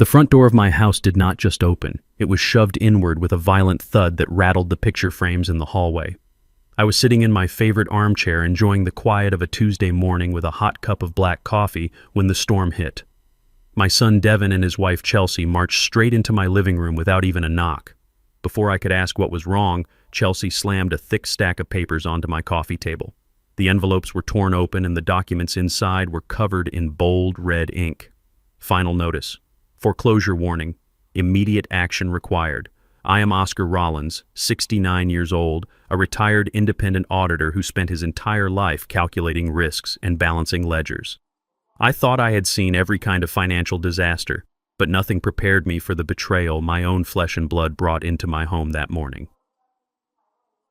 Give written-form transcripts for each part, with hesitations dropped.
The front door of my house did not just open. It was shoved inward with a violent thud that rattled the picture frames in the hallway. I was sitting in my favorite armchair enjoying the quiet of a Tuesday morning with a hot cup of black coffee when the storm hit. My son Devin and his wife Chelsea marched straight into my living room without even a knock. Before I could ask what was wrong, Chelsea slammed a thick stack of papers onto my coffee table. The envelopes were torn open and the documents inside were covered in bold red ink. Final notice. Foreclosure warning. Immediate action required. I am Oscar Rollins, 69 years old, a retired independent auditor who spent his entire life calculating risks and balancing ledgers. I thought I had seen every kind of financial disaster, but nothing prepared me for the betrayal my own flesh and blood brought into my home that morning.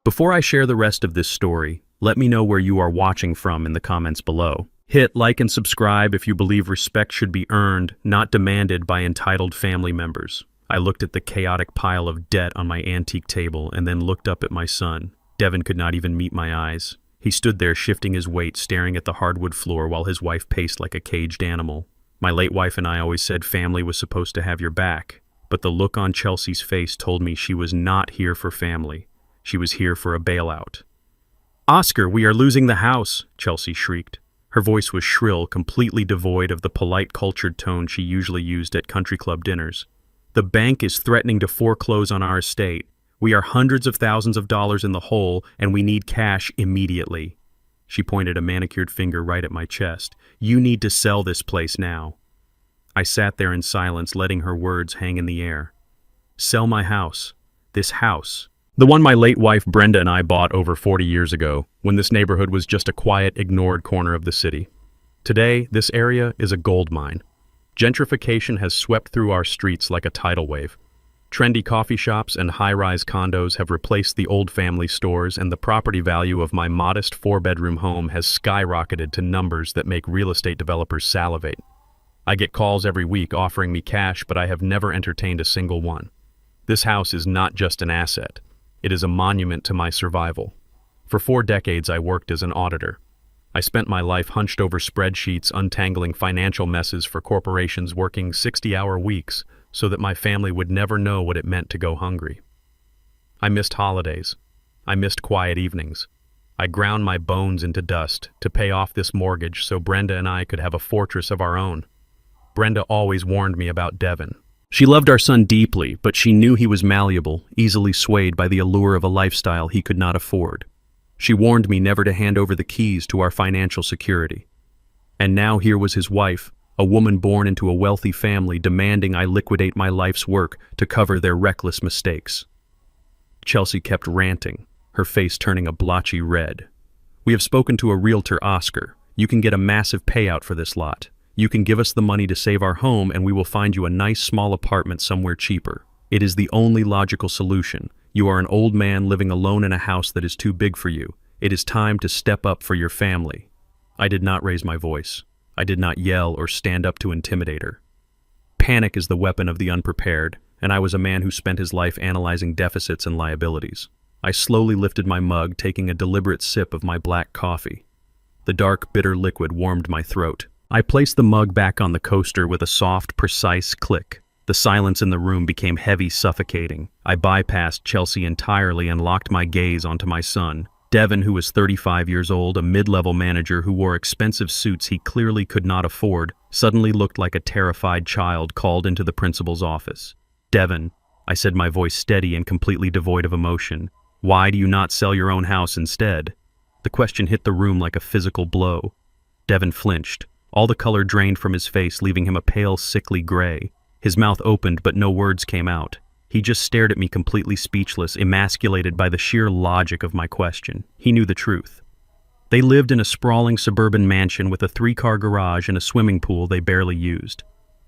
Before I share the rest of this story, let me know where you are watching from in the comments below. Hit like and subscribe if you believe respect should be earned, not demanded by entitled family members. I looked at the chaotic pile of debt on my antique table and then looked up at my son. Devin could not even meet my eyes. He stood there shifting his weight, staring at the hardwood floor while his wife paced like a caged animal. My late wife and I always said family was supposed to have your back, but the look on Chelsea's face told me she was not here for family. She was here for a bailout. "Oscar, we are losing the house," Chelsea shrieked. Her voice was shrill, completely devoid of the polite, cultured tone she usually used at country club dinners. "The bank is threatening to foreclose on our estate. We are hundreds of thousands of dollars in the hole, and we need cash immediately." She pointed a manicured finger right at my chest. "You need to sell this place now." I sat there in silence, letting her words hang in the air. Sell my house. This house. The one my late wife Brenda and I bought over 40 years ago, when this neighborhood was just a quiet, ignored corner of the city. Today, this area is a gold mine. Gentrification has swept through our streets like a tidal wave. Trendy coffee shops and high-rise condos have replaced the old family stores, and the property value of my modest four-bedroom home has skyrocketed to numbers that make real estate developers salivate. I get calls every week offering me cash, but I have never entertained a single one. This house is not just an asset. It is a monument to my survival. For 4 decades, I worked as an auditor. I spent my life hunched over spreadsheets, untangling financial messes for corporations, working 60-hour weeks so that my family would never know what it meant to go hungry. I missed holidays. I missed quiet evenings. I ground my bones into dust to pay off this mortgage so Brenda and I could have a fortress of our own. Brenda always warned me about Devin. She loved our son deeply, but she knew he was malleable, easily swayed by the allure of a lifestyle he could not afford. She warned me never to hand over the keys to our financial security. And now here was his wife, a woman born into a wealthy family, demanding I liquidate my life's work to cover their reckless mistakes. Chelsea kept ranting, her face turning a blotchy red. "We have spoken to a realtor, Oscar. You can get a massive payout for this lot. You can give us the money to save our home and we will find you a nice small apartment somewhere cheaper. It is the only logical solution. You are an old man living alone in a house that is too big for you. It is time to step up for your family." I did not raise my voice. I did not yell or stand up to intimidate her. Panic is the weapon of the unprepared, and I was a man who spent his life analyzing deficits and liabilities. I slowly lifted my mug, taking a deliberate sip of my black coffee. The dark, bitter liquid warmed my throat. I placed the mug back on the coaster with a soft, precise click. The silence in the room became heavy, suffocating. I bypassed Chelsea entirely and locked my gaze onto my son. Devin, who was 35 years old, a mid-level manager who wore expensive suits he clearly could not afford, suddenly looked like a terrified child called into the principal's office. "Devin," I said, my voice steady and completely devoid of emotion, "why do you not sell your own house instead?" The question hit the room like a physical blow. Devin flinched. All the color drained from his face, leaving him a pale, sickly gray. His mouth opened, but no words came out. He just stared at me, completely speechless, emasculated by the sheer logic of my question. He knew the truth. They lived in a sprawling suburban mansion with a 3-car garage and a swimming pool they barely used.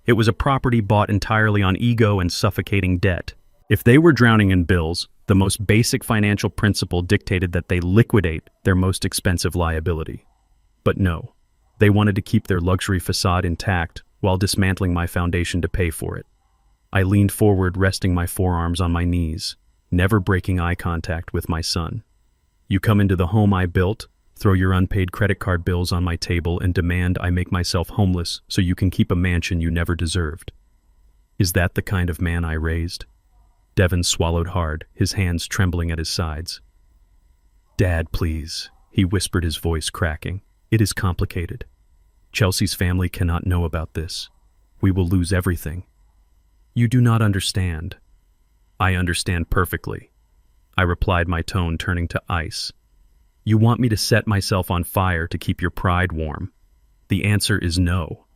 It was a property bought entirely on ego and suffocating debt. If they were drowning in bills, the most basic financial principle dictated that they liquidate their most expensive liability. But no. They wanted to keep their luxury facade intact while dismantling my foundation to pay for it. I leaned forward, resting my forearms on my knees, never breaking eye contact with my son. "You come into the home I built, throw your unpaid credit card bills on my table, and demand I make myself homeless so you can keep a mansion you never deserved." Is that the kind of man I raised? Devin swallowed hard, his hands trembling at his sides. Dad, please, he whispered, his voice cracking. It is complicated. Chelsea's family cannot know about this. We will lose everything. You do not understand. I understand perfectly, I replied, my tone turning to ice. You want me to set myself on fire to keep your pride warm? The answer is no.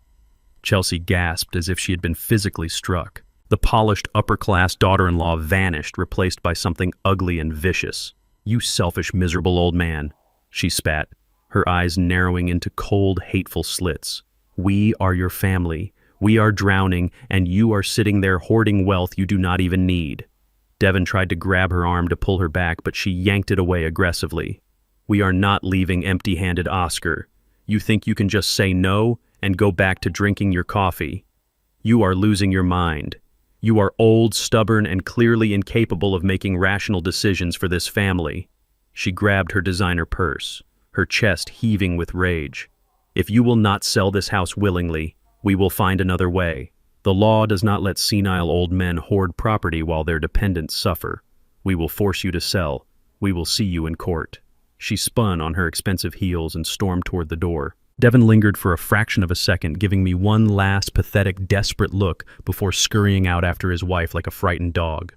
Chelsea gasped as if she had been physically struck. The polished upper-class daughter-in-law vanished, replaced by something ugly and vicious. You selfish, miserable old man, she spat, her eyes narrowing into cold, hateful slits. We are your family. We are drowning, and you are sitting there hoarding wealth you do not even need. Devin tried to grab her arm to pull her back, but she yanked it away aggressively. We are not leaving empty-handed, Oscar. You think you can just say no and go back to drinking your coffee? You are losing your mind. You are old, stubborn, and clearly incapable of making rational decisions for this family. She grabbed her designer purse, her chest heaving with rage. If you will not sell this house willingly, we will find another way. The law does not let senile old men hoard property while their dependents suffer. We will force you to sell. We will see you in court. She spun on her expensive heels and stormed toward the door. Devin lingered for a fraction of a second, giving me one last pathetic, desperate look before scurrying out after his wife like a frightened dog.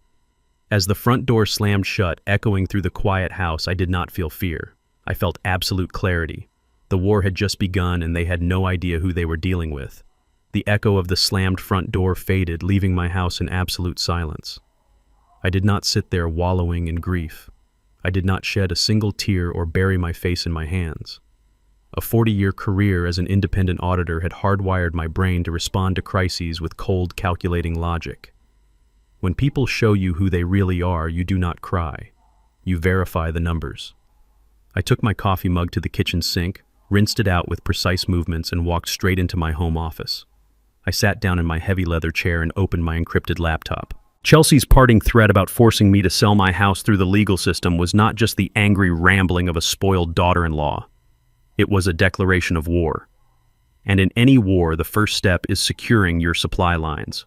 As the front door slammed shut, echoing through the quiet house, I did not feel fear. I felt absolute clarity. The war had just begun, and they had no idea who they were dealing with. The echo of the slammed front door faded, leaving my house in absolute silence. I did not sit there wallowing in grief. I did not shed a single tear or bury my face in my hands. A 40-year career as an independent auditor had hardwired my brain to respond to crises with cold, calculating logic. When people show you who they really are, you do not cry. You verify the numbers. I took my coffee mug to the kitchen sink, rinsed it out with precise movements, and walked straight into my home office. I sat down in my heavy leather chair and opened my encrypted laptop. Chelsea's parting threat about forcing me to sell my house through the legal system was not just the angry rambling of a spoiled daughter-in-law. It was a declaration of war. And in any war, the first step is securing your supply lines.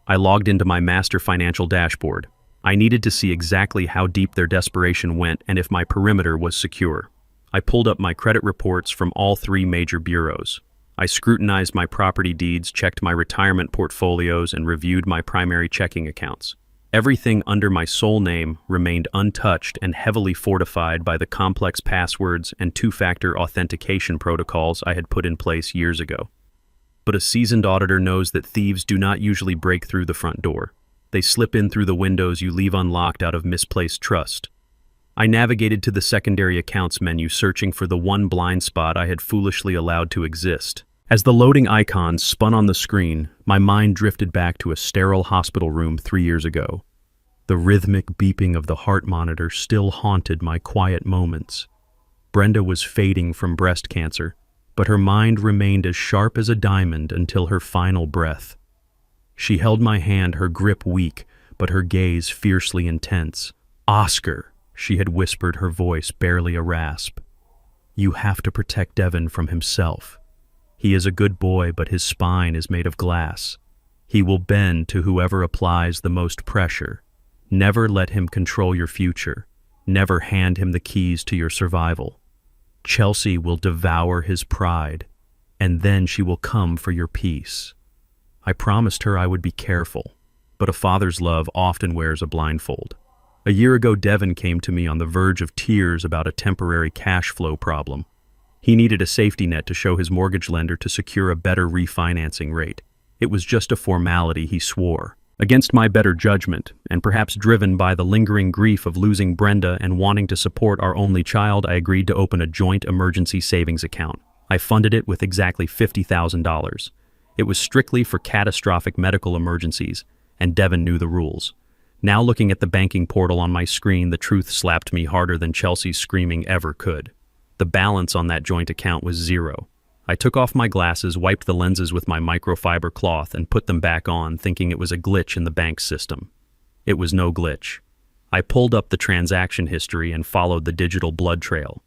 I logged into my master financial dashboard. I needed to see exactly how deep their desperation went and if my perimeter was secure. I pulled up my credit reports from all three major bureaus. I scrutinized my property deeds, checked my retirement portfolios, and reviewed my primary checking accounts. Everything under my sole name remained untouched and heavily fortified by the complex passwords and two-factor authentication protocols I had put in place years ago. But a seasoned auditor knows that thieves do not usually break through the front door. They slip in through the windows you leave unlocked out of misplaced trust. I navigated to the secondary accounts menu, searching for the one blind spot I had foolishly allowed to exist. As the loading icons spun on the screen, my mind drifted back to a sterile hospital room 3 years ago. The rhythmic beeping of the heart monitor still haunted my quiet moments. Brenda was fading from breast cancer, but her mind remained as sharp as a diamond until her final breath. She held my hand, her grip weak, but her gaze fiercely intense. "Oscar," she had whispered, her voice barely a rasp. "You have to protect Devin from himself. He is a good boy, but his spine is made of glass. He will bend to whoever applies the most pressure. Never let him control your future. Never hand him the keys to your survival. Chelsea will devour his pride, and then she will come for your peace." I promised her I would be careful, but a father's love often wears a blindfold. A year ago, Devin came to me on the verge of tears about a temporary cash flow problem. He needed a safety net to show his mortgage lender to secure a better refinancing rate. It was just a formality, he swore. Against my better judgment, and perhaps driven by the lingering grief of losing Brenda and wanting to support our only child, I agreed to open a joint emergency savings account. I funded it with exactly $50,000. It was strictly for catastrophic medical emergencies, and Devin knew the rules. Now looking at the banking portal on my screen, the truth slapped me harder than Chelsea's screaming ever could. The balance on that joint account was zero. I took off my glasses, wiped the lenses with my microfiber cloth, and put them back on, thinking it was a glitch in the bank's system. It was no glitch. I pulled up the transaction history and followed the digital blood trail.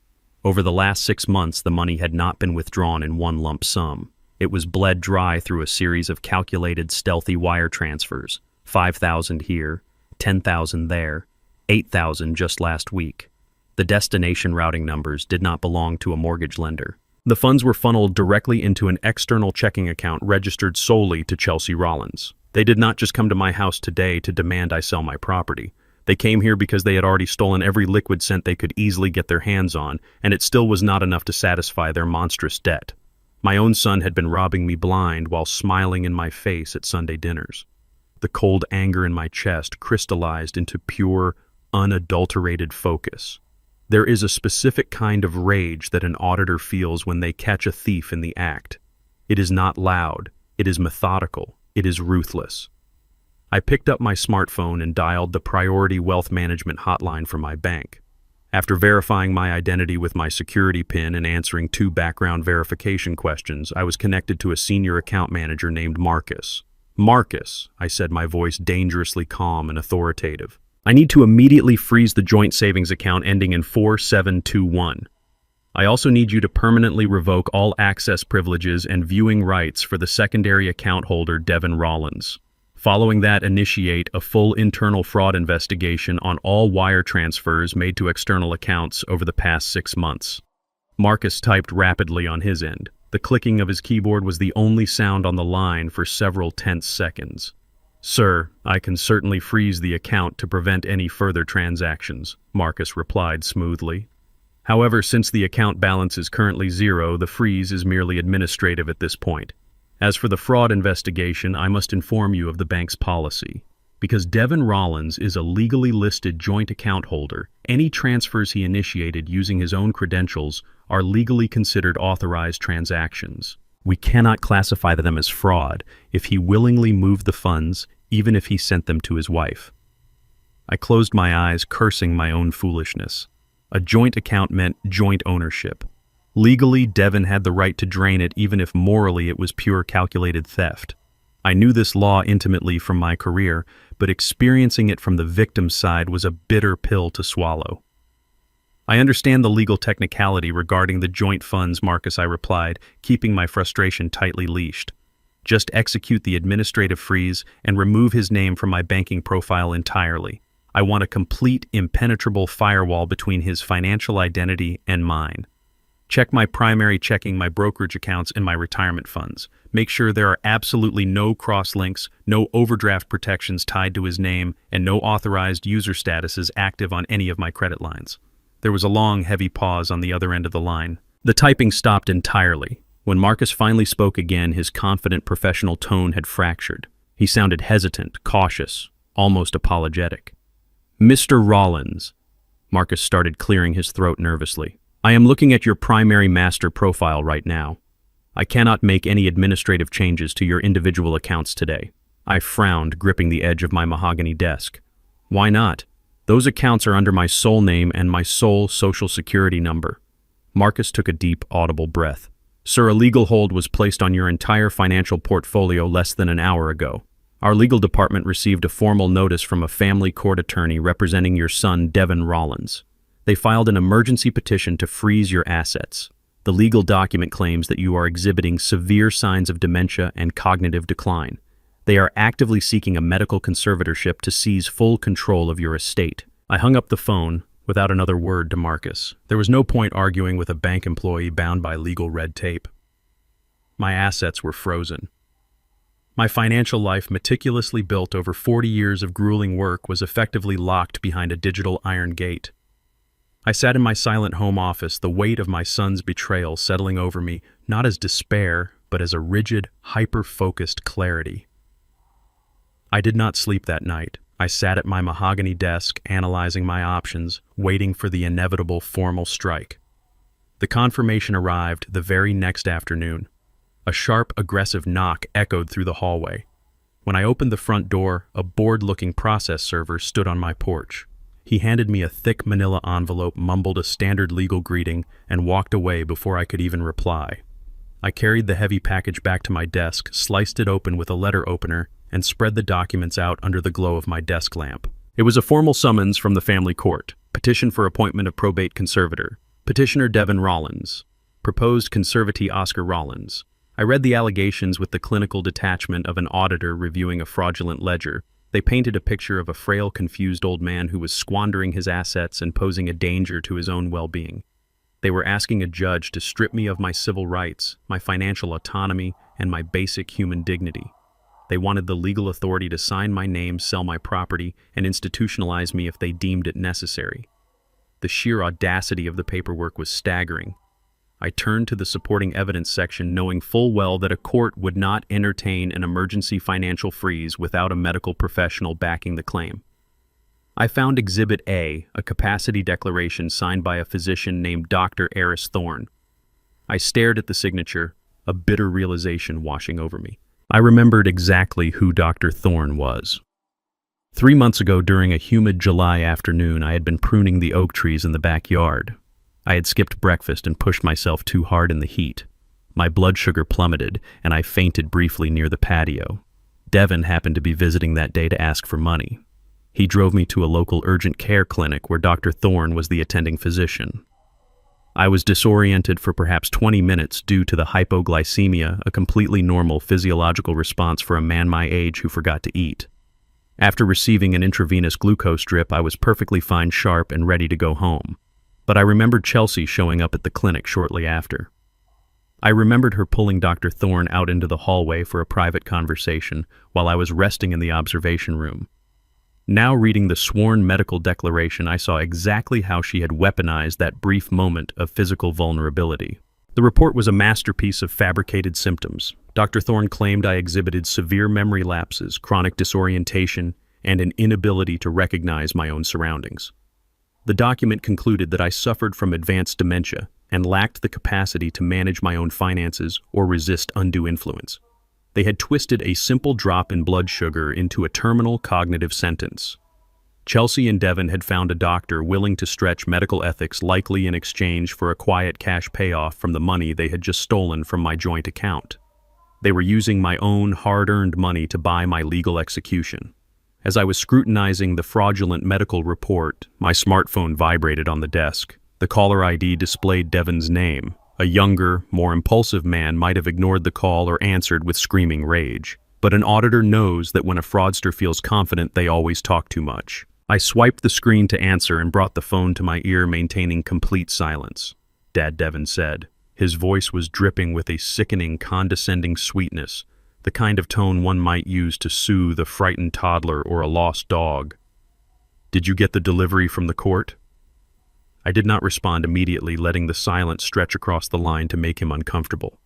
Over the last 6 months, the money had not been withdrawn in one lump sum. It was bled dry through a series of calculated stealthy wire transfers. 5,000 here, 10,000 there, 8,000 just last week. The destination routing numbers did not belong to a mortgage lender. The funds were funneled directly into an external checking account registered solely to Chelsea Rollins. They did not just come to my house today to demand I sell my property. They came here because they had already stolen every liquid cent they could easily get their hands on, and it still was not enough to satisfy their monstrous debt. My own son had been robbing me blind while smiling in my face at Sunday dinners. The cold anger in my chest crystallized into pure, unadulterated focus. There is a specific kind of rage that an auditor feels when they catch a thief in the act. It is not loud, it is methodical, it is ruthless. I picked up my smartphone and dialed the Priority Wealth Management hotline for my bank. After verifying my identity with my security PIN and answering 2 background verification questions, I was connected to a senior account manager named Marcus. "Marcus," I said, my voice dangerously calm and authoritative. "I need to immediately freeze the joint savings account ending in 4721. I also need you to permanently revoke all access privileges and viewing rights for the secondary account holder, Devin Rollins. Following that, initiate a full internal fraud investigation on all wire transfers made to external accounts over the past 6 months." Marcus typed rapidly on his end. The clicking of his keyboard was the only sound on the line for several tense seconds. "Sir, I can certainly freeze the account to prevent any further transactions," Marcus replied smoothly. "However, since the account balance is currently 0, the freeze is merely administrative at this point. As for the fraud investigation, I must inform you of the bank's policy. Because Devin Rollins is a legally listed joint account holder, any transfers he initiated using his own credentials are legally considered authorized transactions. We cannot classify them as fraud if he willingly moved the funds, even if he sent them to his wife." I closed my eyes, cursing my own foolishness. A joint account meant joint ownership. Legally, Devin had the right to drain it even if morally it was pure calculated theft. I knew this law intimately from my career, but experiencing it from the victim's side was a bitter pill to swallow. "I understand the legal technicality regarding the joint funds, Marcus," I replied, keeping my frustration tightly leashed. "Just execute the administrative freeze and remove his name from my banking profile entirely. I want a complete, impenetrable firewall between his financial identity and mine. Check my primary, checking my brokerage accounts and my retirement funds. Make sure there are absolutely no cross-links, no overdraft protections tied to his name, and no authorized user statuses active on any of my credit lines." There was a long, heavy pause on the other end of the line. The typing stopped entirely. When Marcus finally spoke again, his confident, professional tone had fractured. He sounded hesitant, cautious, almost apologetic. "Mr. Rollins," Marcus started, clearing his throat nervously. "I am looking at your primary master profile right now. I cannot make any administrative changes to your individual accounts today." I frowned, gripping the edge of my mahogany desk. "Why not? Those accounts are under my sole name and my sole social security number." Marcus took a deep, audible breath. "Sir, a legal hold was placed on your entire financial portfolio less than an hour ago. Our legal department received a formal notice from a family court attorney representing your son, Devin Rollins. They filed an emergency petition to freeze your assets. The legal document claims that you are exhibiting severe signs of dementia and cognitive decline. They are actively seeking a medical conservatorship to seize full control of your estate." I hung up the phone without another word to Marcus. There was no point arguing with a bank employee bound by legal red tape. My assets were frozen. My financial life, meticulously built over 40 years of grueling work, was effectively locked behind a digital iron gate. I sat in my silent home office, the weight of my son's betrayal settling over me, not as despair, but as a rigid, hyper-focused clarity. I did not sleep that night. I sat at my mahogany desk, analyzing my options, waiting for the inevitable formal strike. The confirmation arrived the very next afternoon. A sharp, aggressive knock echoed through the hallway. When I opened the front door, a bored-looking process server stood on my porch. He handed me a thick manila envelope, mumbled a standard legal greeting, and walked away before I could even reply. I carried the heavy package back to my desk, sliced it open with a letter opener, and spread the documents out under the glow of my desk lamp. It was a formal summons from the family court. Petition for appointment of probate conservator. Petitioner Devin Rollins. Proposed conservatee Oscar Rollins. I read the allegations with the clinical detachment of an auditor reviewing a fraudulent ledger. They painted a picture of a frail, confused old man who was squandering his assets and posing a danger to his own well-being. They were asking a judge to strip me of my civil rights, my financial autonomy, and my basic human dignity. They wanted the legal authority to sign my name, sell my property, and institutionalize me if they deemed it necessary. The sheer audacity of the paperwork was staggering. I turned to the supporting evidence section knowing full well that a court would not entertain an emergency financial freeze without a medical professional backing the claim. I found Exhibit A, a capacity declaration signed by a physician named Dr. Eris Thorne. I stared at the signature, a bitter realization washing over me. I remembered exactly who Dr. Thorne was. 3 months ago, during a humid July afternoon, I had been pruning the oak trees in the backyard. I had skipped breakfast and pushed myself too hard in the heat. My blood sugar plummeted, and I fainted briefly near the patio. Devin happened to be visiting that day to ask for money. He drove me to a local urgent care clinic where Dr. Thorne was the attending physician. I was disoriented for perhaps 20 minutes due to the hypoglycemia, a completely normal physiological response for a man my age who forgot to eat. After receiving an intravenous glucose drip, I was perfectly fine, sharp, and ready to go home. But I remembered Chelsea showing up at the clinic shortly after. I remembered her pulling Dr. Thorne out into the hallway for a private conversation while I was resting in the observation room. Now reading the sworn medical declaration, I saw exactly how she had weaponized that brief moment of physical vulnerability. The report was a masterpiece of fabricated symptoms. Dr. Thorne claimed I exhibited severe memory lapses, chronic disorientation, and an inability to recognize my own surroundings. The document concluded that I suffered from advanced dementia and lacked the capacity to manage my own finances or resist undue influence. They had twisted a simple drop in blood sugar into a terminal cognitive sentence. Chelsea and Devin had found a doctor willing to stretch medical ethics, likely in exchange for a quiet cash payoff from the money they had just stolen from my joint account. They were using my own hard-earned money to buy my legal execution. As I was scrutinizing the fraudulent medical report, my smartphone vibrated on the desk. The caller ID displayed Devin's name. A younger, more impulsive man might have ignored the call or answered with screaming rage. But an auditor knows that when a fraudster feels confident, they always talk too much. I swiped the screen to answer and brought the phone to my ear, maintaining complete silence. "Dad," Devin said. His voice was dripping with a sickening, condescending sweetness, the kind of tone one might use to soothe a frightened toddler or a lost dog. "Did you get the delivery from the court?" I did not respond immediately, letting the silence stretch across the line to make him uncomfortable.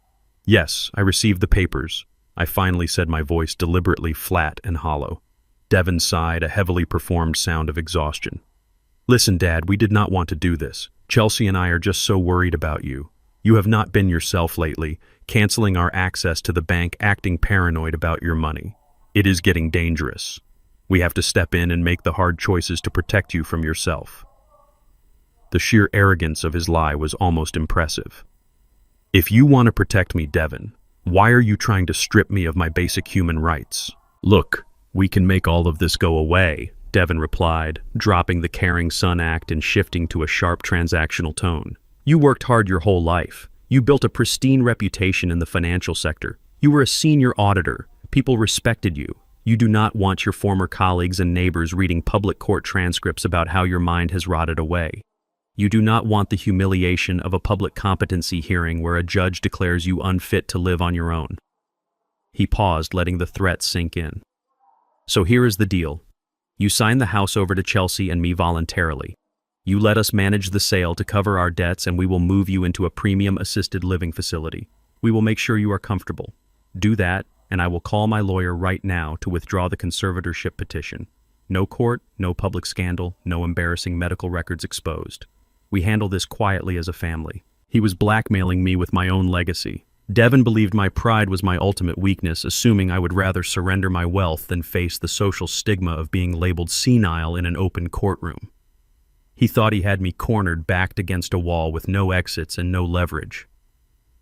"Yes, I received the papers," I finally said, my voice deliberately flat and hollow. Devin sighed, a heavily performed sound of exhaustion. "Listen, Dad, we did not want to do this. Chelsea and I are just so worried about you. You have not been yourself lately, canceling our access to the bank, acting paranoid about your money. It is getting dangerous. We have to step in and make the hard choices to protect you from yourself." The sheer arrogance of his lie was almost impressive. "If you want to protect me, Devin, why are you trying to strip me of my basic human rights?" "Look, we can make all of this go away," Devin replied, dropping the caring son act and shifting to a sharp transactional tone. "You worked hard your whole life. You built a pristine reputation in the financial sector. You were a senior auditor. People respected you. You do not want your former colleagues and neighbors reading public court transcripts about how your mind has rotted away. You do not want the humiliation of a public competency hearing where a judge declares you unfit to live on your own." He paused, letting the threat sink in. "So here is the deal. You sign the house over to Chelsea and me voluntarily. You let us manage the sale to cover our debts, and we will move you into a premium assisted living facility. We will make sure you are comfortable. Do that, and I will call my lawyer right now to withdraw the conservatorship petition. No court, no public scandal, no embarrassing medical records exposed. We handle this quietly as a family." He was blackmailing me with my own legacy. Devin believed my pride was my ultimate weakness, assuming I would rather surrender my wealth than face the social stigma of being labeled senile in an open courtroom. He thought he had me cornered, backed against a wall with no exits and no leverage.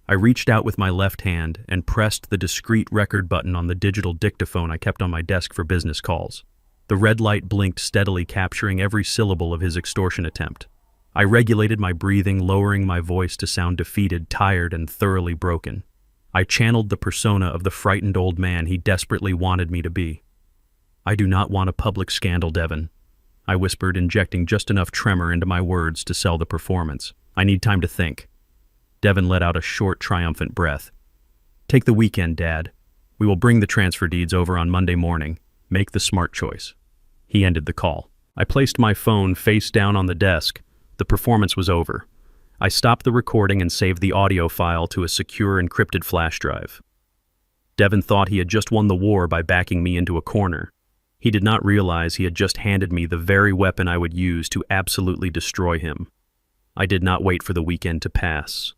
I reached out with my left hand and pressed the discreet record button on the digital dictaphone I kept on my desk for business calls. The red light blinked steadily, capturing every syllable of his extortion attempt. I regulated my breathing, lowering my voice to sound defeated, tired, and thoroughly broken. I channeled the persona of the frightened old man he desperately wanted me to be. "I do not want a public scandal, Devon," I whispered, injecting just enough tremor into my words to sell the performance. "I need time to think." Devon let out a short, triumphant breath. "Take the weekend, Dad. We will bring the transfer deeds over on Monday morning. Make the smart choice." He ended the call. I placed my phone face down on the desk. The performance was over. I stopped the recording and saved the audio file to a secure encrypted flash drive. Devon thought he had just won the war by backing me into a corner. He did not realize he had just handed me the very weapon I would use to absolutely destroy him. I did not wait for the weekend to pass.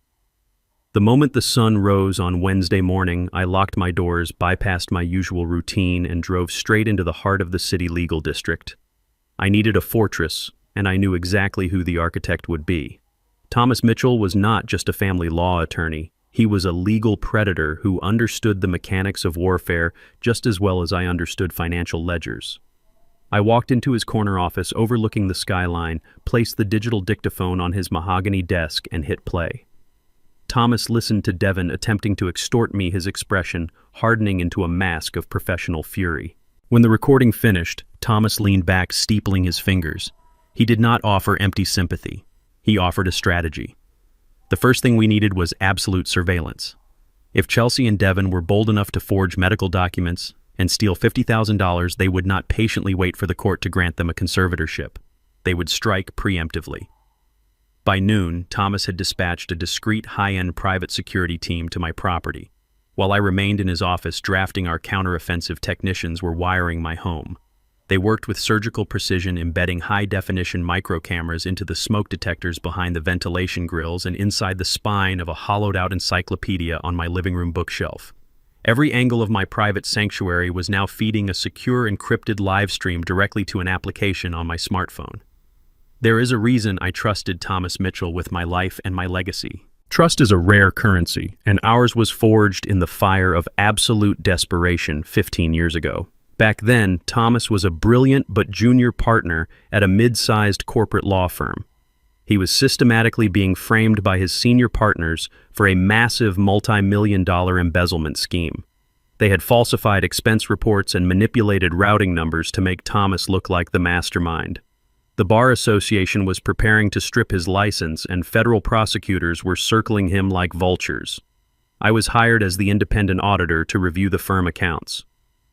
The moment the sun rose on Wednesday morning, I locked my doors, bypassed my usual routine, and drove straight into the heart of the city legal district. I needed a fortress, and I knew exactly who the architect would be. Thomas Mitchell was not just a family law attorney. He was a legal predator who understood the mechanics of warfare just as well as I understood financial ledgers. I walked into his corner office overlooking the skyline, placed the digital dictaphone on his mahogany desk, and hit play. Thomas listened to Devon attempting to extort me, his expression hardening into a mask of professional fury. When the recording finished, Thomas leaned back, steepling his fingers. He did not offer empty sympathy. He offered a strategy. The first thing we needed was absolute surveillance. If Chelsea and Devon were bold enough to forge medical documents and steal $50,000, they would not patiently wait for the court to grant them a conservatorship. They would strike preemptively. By noon, Thomas had dispatched a discreet, high-end private security team to my property. While I remained in his office drafting, our counteroffensive technicians were wiring my home. They worked with surgical precision, embedding high-definition microcameras into the smoke detectors behind the ventilation grills and inside the spine of a hollowed-out encyclopedia on my living room bookshelf. Every angle of my private sanctuary was now feeding a secure, encrypted live stream directly to an application on my smartphone. There is a reason I trusted Thomas Mitchell with my life and my legacy. Trust is a rare currency, and ours was forged in the fire of absolute desperation 15 years ago. Back then, Thomas was a brilliant but junior partner at a mid-sized corporate law firm. He was systematically being framed by his senior partners for a massive multi-million-dollar embezzlement scheme. They had falsified expense reports and manipulated routing numbers to make Thomas look like the mastermind. The Bar Association was preparing to strip his license, and federal prosecutors were circling him like vultures. I was hired as the independent auditor to review the firm accounts.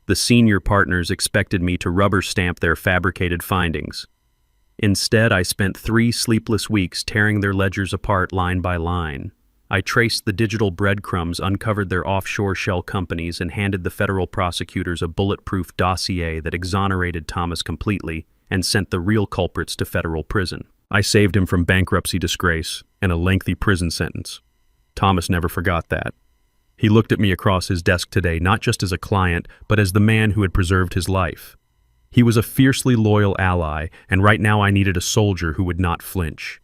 The senior partners expected me to rubber stamp their fabricated findings. Instead, I spent 3 sleepless weeks tearing their ledgers apart line by line. I traced the digital breadcrumbs, uncovered their offshore shell companies, and handed the federal prosecutors a bulletproof dossier that exonerated Thomas completely and sent the real culprits to federal prison. I saved him from bankruptcy disgrace and a lengthy prison sentence. Thomas never forgot that. He looked at me across his desk today, not just as a client, but as the man who had preserved his life. He was a fiercely loyal ally, and right now I needed a soldier who would not flinch.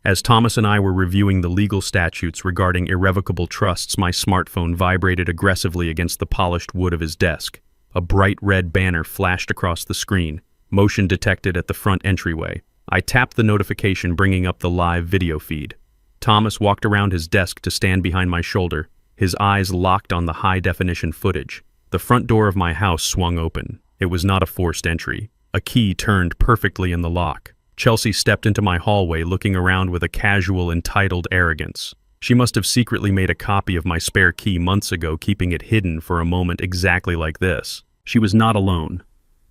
As Thomas and I were reviewing the legal statutes regarding irrevocable trusts, my smartphone vibrated aggressively against the polished wood of his desk. A bright red banner flashed across the screen. Motion detected at the front entryway. I tapped the notification, bringing up the live video feed. Thomas walked around his desk to stand behind my shoulder, his eyes locked on the high-definition footage. The front door of my house swung open. It was not a forced entry. A key turned perfectly in the lock. Chelsea stepped into my hallway, looking around with a casual, entitled arrogance. She must have secretly made a copy of my spare key months ago, keeping it hidden for a moment exactly like this. She was not alone.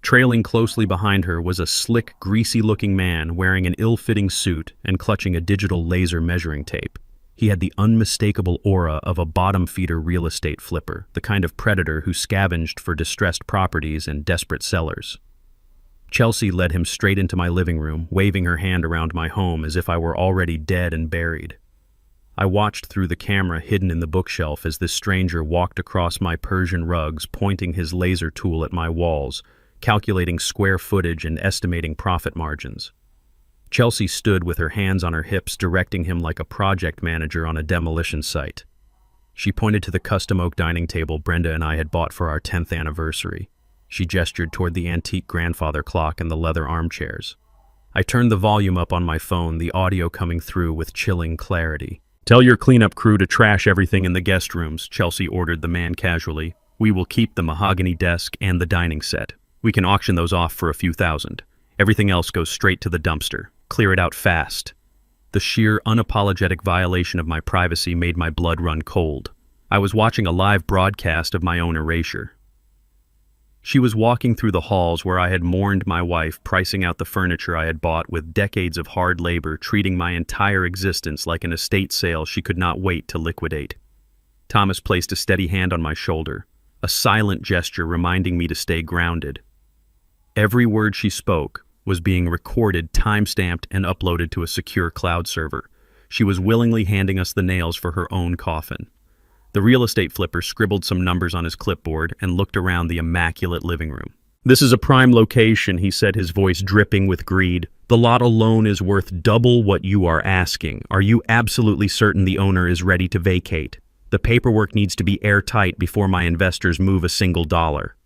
Trailing closely behind her was a slick, greasy-looking man wearing an ill-fitting suit and clutching a digital laser measuring tape. He had the unmistakable aura of a bottom-feeder real estate flipper, the kind of predator who scavenged for distressed properties and desperate sellers. Chelsea led him straight into my living room, waving her hand around my home as if I were already dead and buried. I watched through the camera hidden in the bookshelf as this stranger walked across my Persian rugs, pointing his laser tool at my walls, calculating square footage and estimating profit margins. Chelsea stood with her hands on her hips, directing him like a project manager on a demolition site. She pointed to the custom oak dining table Brenda and I had bought for our 10th anniversary. She gestured toward the antique grandfather clock and the leather armchairs. I turned the volume up on my phone, the audio coming through with chilling clarity. Tell your cleanup crew to trash everything in the guest rooms, Chelsea ordered the man casually. We will keep the mahogany desk and the dining set. We can auction those off for a few thousand. Everything else goes straight to the dumpster. Clear it out fast. The sheer, unapologetic violation of my privacy made my blood run cold. I was watching a live broadcast of my own erasure. She was walking through the halls where I had mourned my wife, pricing out the furniture I had bought with decades of hard labor, treating my entire existence like an estate sale she could not wait to liquidate. Thomas placed a steady hand on my shoulder, a silent gesture reminding me to stay grounded. Every word she spoke was being recorded, time-stamped, and uploaded to a secure cloud server. She was willingly handing us the nails for her own coffin. The real estate flipper scribbled some numbers on his clipboard and looked around the immaculate living room. "This is a prime location," he said, his voice dripping with greed. "The lot alone is worth double what you are asking. Are you absolutely certain the owner is ready to vacate? The paperwork needs to be airtight before my investors move a single dollar."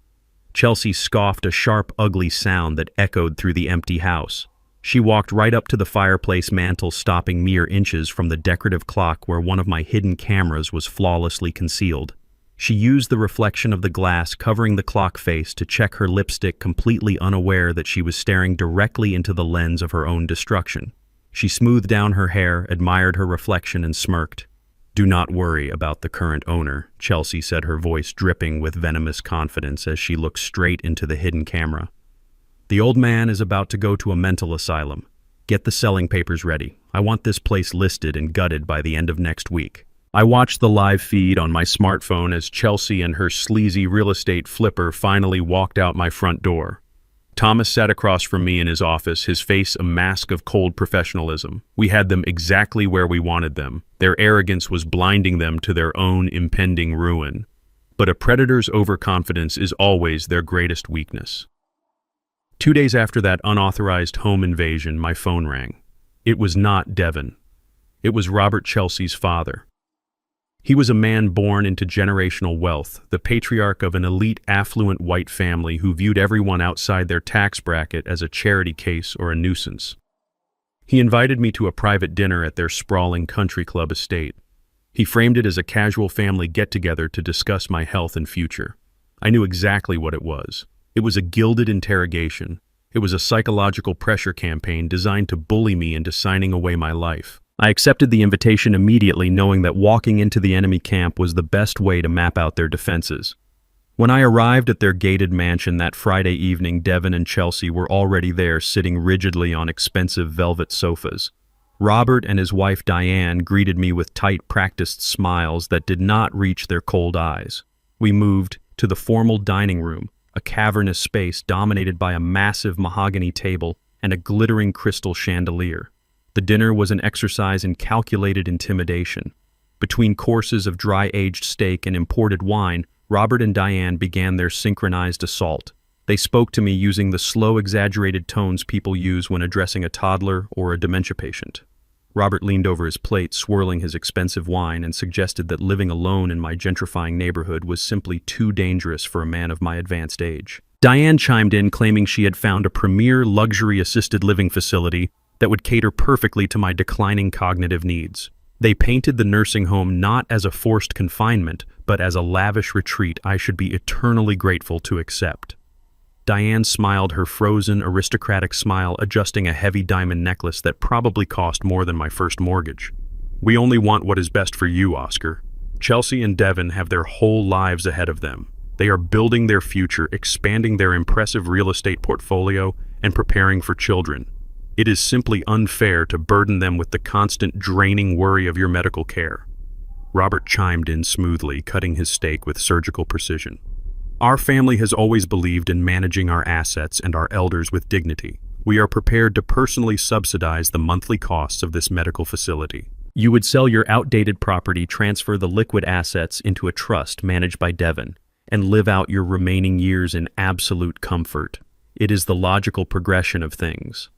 Chelsea scoffed, a sharp, ugly sound that echoed through the empty house. She walked right up to the fireplace mantel, stopping mere inches from the decorative clock where one of my hidden cameras was flawlessly concealed. She used the reflection of the glass covering the clock face to check her lipstick, completely unaware that she was staring directly into the lens of her own destruction. She smoothed down her hair, admired her reflection, and smirked. "Do not worry about the current owner," Chelsea said, her voice dripping with venomous confidence as she looked straight into the hidden camera. "The old man is about to go to a mental asylum. Get the selling papers ready. I want this place listed and gutted by the end of next week." I watched the live feed on my smartphone as Chelsea and her sleazy real estate flipper finally walked out my front door. Thomas sat across from me in his office, his face a mask of cold professionalism. We had them exactly where we wanted them. Their arrogance was blinding them to their own impending ruin. But a predator's overconfidence is always their greatest weakness. 2 days after that unauthorized home invasion, my phone rang. It was not Devin. It was Robert, Chelsea's father. He was a man born into generational wealth, the patriarch of an elite, affluent white family who viewed everyone outside their tax bracket as a charity case or a nuisance. He invited me to a private dinner at their sprawling country club estate. He framed it as a casual family get-together to discuss my health and future. I knew exactly what it was. It was a gilded interrogation. It was a psychological pressure campaign designed to bully me into signing away my life. I accepted the invitation immediately, knowing that walking into the enemy camp was the best way to map out their defenses. When I arrived at their gated mansion that Friday evening, Devin and Chelsea were already there, sitting rigidly on expensive velvet sofas. Robert and his wife Diane greeted me with tight, practiced smiles that did not reach their cold eyes. We moved to the formal dining room, a cavernous space dominated by a massive mahogany table and a glittering crystal chandelier. The dinner was an exercise in calculated intimidation. Between courses of dry-aged steak and imported wine, Robert and Diane began their synchronized assault. They spoke to me using the slow, exaggerated tones people use when addressing a toddler or a dementia patient. Robert leaned over his plate, swirling his expensive wine, and suggested that living alone in my gentrifying neighborhood was simply too dangerous for a man of my advanced age. Diane chimed in, claiming she had found a premier luxury assisted living facility that would cater perfectly to my declining cognitive needs. They painted the nursing home not as a forced confinement, but as a lavish retreat I should be eternally grateful to accept. Diane smiled, her frozen, aristocratic smile, adjusting a heavy diamond necklace that probably cost more than my first mortgage. "We only want what is best for you, Oscar. Chelsea and Devin have their whole lives ahead of them. They are building their future, expanding their impressive real estate portfolio, and preparing for children. It is simply unfair to burden them with the constant draining worry of your medical care." Robert chimed in smoothly, cutting his steak with surgical precision. "Our family has always believed in managing our assets and our elders with dignity. We are prepared to personally subsidize the monthly costs of this medical facility. You would sell your outdated property, transfer the liquid assets into a trust managed by Devin, and live out your remaining years in absolute comfort. It is the logical progression of things.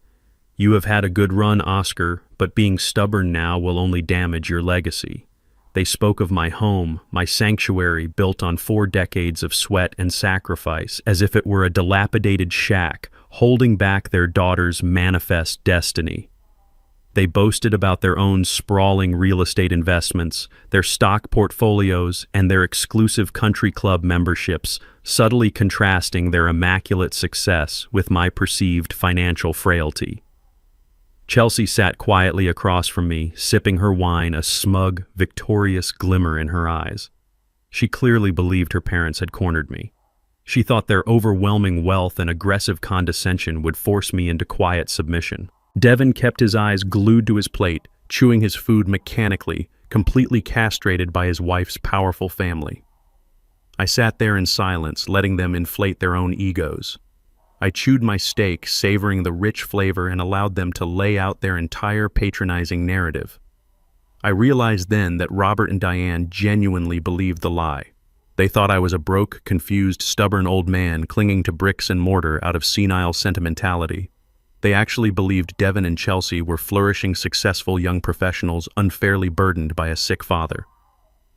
You have had a good run, Oscar, but being stubborn now will only damage your legacy." They spoke of my home, my sanctuary built on 4 decades of sweat and sacrifice, as if it were a dilapidated shack, holding back their daughter's manifest destiny. They boasted about their own sprawling real estate investments, their stock portfolios, and their exclusive country club memberships, subtly contrasting their immaculate success with my perceived financial frailty. Chelsea sat quietly across from me, sipping her wine, a smug, victorious glimmer in her eyes. She clearly believed her parents had cornered me. She thought their overwhelming wealth and aggressive condescension would force me into quiet submission. Devon kept his eyes glued to his plate, chewing his food mechanically, completely castrated by his wife's powerful family. I sat there in silence, letting them inflate their own egos. I chewed my steak, savoring the rich flavor, and allowed them to lay out their entire patronizing narrative. I realized then that Robert and Diane genuinely believed the lie. They thought I was a broke, confused, stubborn old man clinging to bricks and mortar out of senile sentimentality. They actually believed Devon and Chelsea were flourishing, successful young professionals unfairly burdened by a sick father.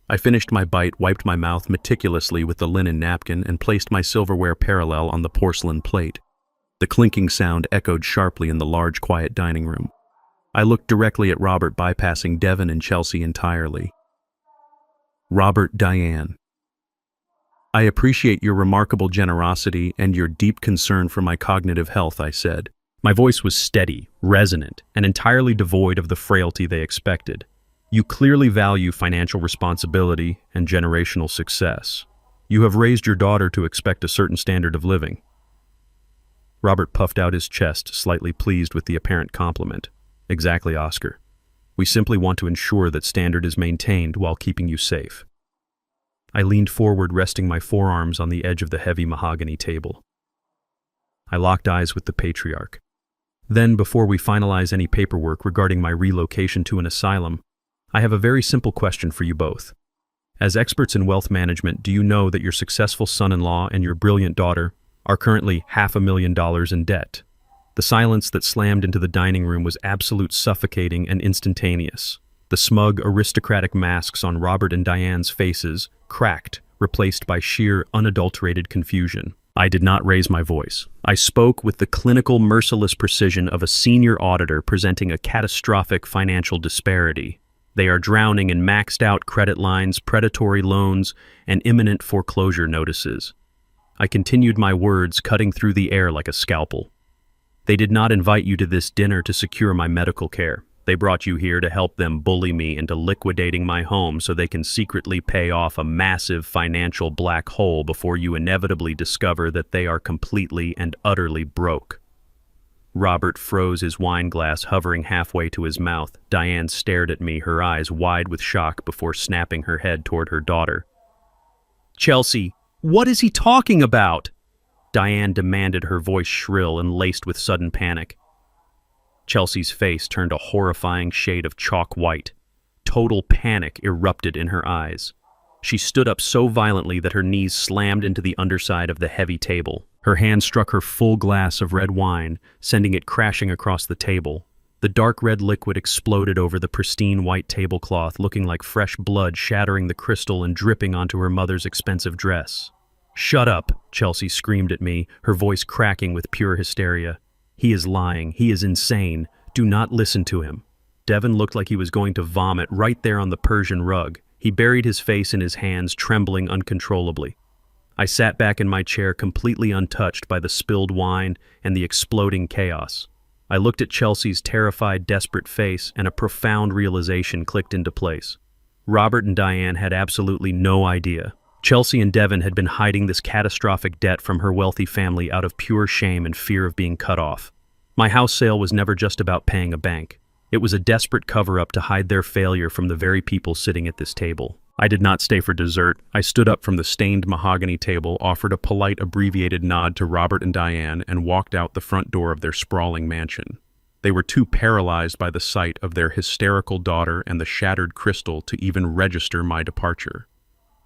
I finished my bite, wiped my mouth meticulously with the linen napkin, and placed my silverware parallel on the porcelain plate. The clinking sound echoed sharply in the large, quiet dining room. I looked directly at Robert, bypassing Devon and Chelsea entirely. Robert, Diane. I appreciate your remarkable generosity and your deep concern for my cognitive health, I said. My voice was steady, resonant, and entirely devoid of the frailty they expected. You clearly value financial responsibility and generational success. You have raised your daughter to expect a certain standard of living. Robert puffed out his chest, slightly pleased with the apparent compliment. Exactly, Oscar. We simply want to ensure that standard is maintained while keeping you safe. I leaned forward, resting my forearms on the edge of the heavy mahogany table. I locked eyes with the patriarch. Then, before we finalize any paperwork regarding my relocation to an asylum, I have a very simple question for you both. As experts in wealth management, do you know that your successful son-in-law and your brilliant daughter are currently $500,000 in debt? The silence that slammed into the dining room was absolute, suffocating, and instantaneous. The smug, aristocratic masks on Robert and Diane's faces cracked, replaced by sheer, unadulterated confusion. I did not raise my voice. I spoke with the clinical, merciless precision of a senior auditor presenting a catastrophic financial disparity. They are drowning in maxed-out credit lines, predatory loans, and imminent foreclosure notices. I continued my words, cutting through the air like a scalpel. They did not invite you to this dinner to secure my medical care. They brought you here to help them bully me into liquidating my home so they can secretly pay off a massive financial black hole before you inevitably discover that they are completely and utterly broke. Robert froze, his wine glass hovering halfway to his mouth. Diane stared at me, her eyes wide with shock, before snapping her head toward her daughter. Chelsea, what is he talking about? Diane demanded, her voice shrill and laced with sudden panic. Chelsea's face turned a horrifying shade of chalk white. Total panic erupted in her eyes. She stood up so violently that her knees slammed into the underside of the heavy table. Her hand struck her full glass of red wine, sending it crashing across the table. The dark red liquid exploded over the pristine white tablecloth, looking like fresh blood, shattering the crystal and dripping onto her mother's expensive dress. "Shut up," Chelsea screamed at me, her voice cracking with pure hysteria. "He is lying. He is insane. Do not listen to him." Devon looked like he was going to vomit right there on the Persian rug. He buried his face in his hands, trembling uncontrollably. I sat back in my chair, completely untouched by the spilled wine and the exploding chaos. I looked at Chelsea's terrified, desperate face, and a profound realization clicked into place. Robert and Diane had absolutely no idea. Chelsea and Devon had been hiding this catastrophic debt from her wealthy family out of pure shame and fear of being cut off. My house sale was never just about paying a bank. It was a desperate cover-up to hide their failure from the very people sitting at this table. I did not stay for dessert. I stood up from the stained mahogany table, offered a polite, abbreviated nod to Robert and Diane, and walked out the front door of their sprawling mansion. They were too paralyzed by the sight of their hysterical daughter and the shattered crystal to even register my departure.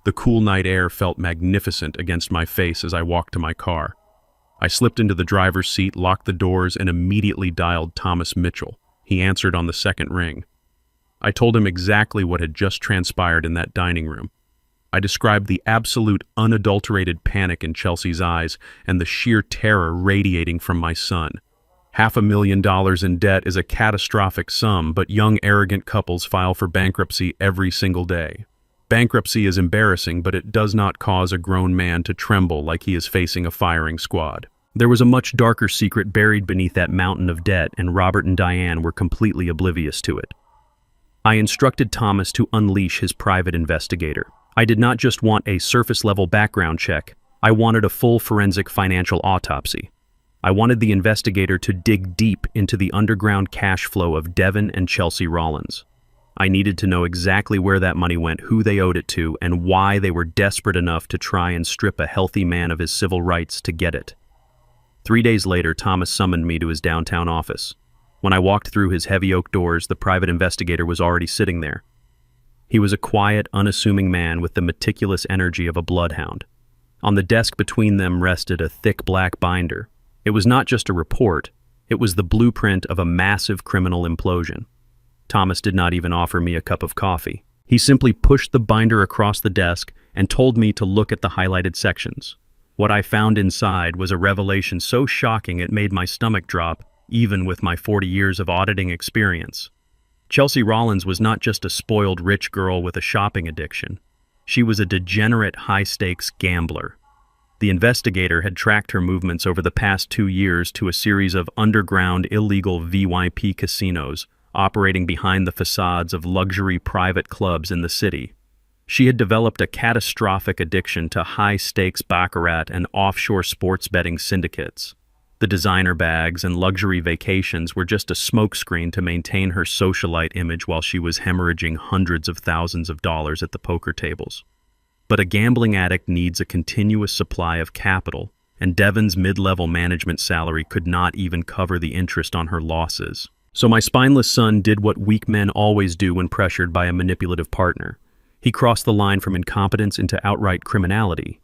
The cool night air felt magnificent against my face as I walked to my car. I slipped into the driver's seat, locked the doors, and immediately dialed Thomas Mitchell. He answered on the second ring. I told him exactly what had just transpired in that dining room. I described the absolute, unadulterated panic in Chelsea's eyes and the sheer terror radiating from my son. $500,000 in debt is a catastrophic sum, but young, arrogant couples file for bankruptcy every single day. Bankruptcy is embarrassing, but it does not cause a grown man to tremble like he is facing a firing squad. There was a much darker secret buried beneath that mountain of debt, and Robert and Diane were completely oblivious to it. I instructed Thomas to unleash his private investigator. I did not just want a surface-level background check. I wanted a full forensic financial autopsy. I wanted the investigator to dig deep into the underground cash flow of Devin and Chelsea Rollins. I needed to know exactly where that money went, who they owed it to, and why they were desperate enough to try and strip a healthy man of his civil rights to get it. 3 days later, Thomas summoned me to his downtown office. When I walked through his heavy oak doors, the private investigator was already sitting there. He was a quiet, unassuming man with the meticulous energy of a bloodhound. On the desk between them rested a thick black binder. It was not just a report, it was the blueprint of a massive criminal implosion. Thomas did not even offer me a cup of coffee. He simply pushed the binder across the desk and told me to look at the highlighted sections. What I found inside was a revelation so shocking it made my stomach drop, even with my 40 years of auditing experience. Chelsea Rollins was not just a spoiled rich girl with a shopping addiction. She was a degenerate high-stakes gambler. The investigator had tracked her movements over the past 2 years to a series of underground illegal VIP casinos operating behind the facades of luxury private clubs in the city. She had developed a catastrophic addiction to high-stakes baccarat and offshore sports betting syndicates. The designer bags and luxury vacations were just a smokescreen to maintain her socialite image while she was hemorrhaging hundreds of thousands of dollars at the poker tables. But a gambling addict needs a continuous supply of capital, and Devin's mid-level management salary could not even cover the interest on her losses. So my spineless son did what weak men always do when pressured by a manipulative partner. He crossed the line from incompetence into outright criminality.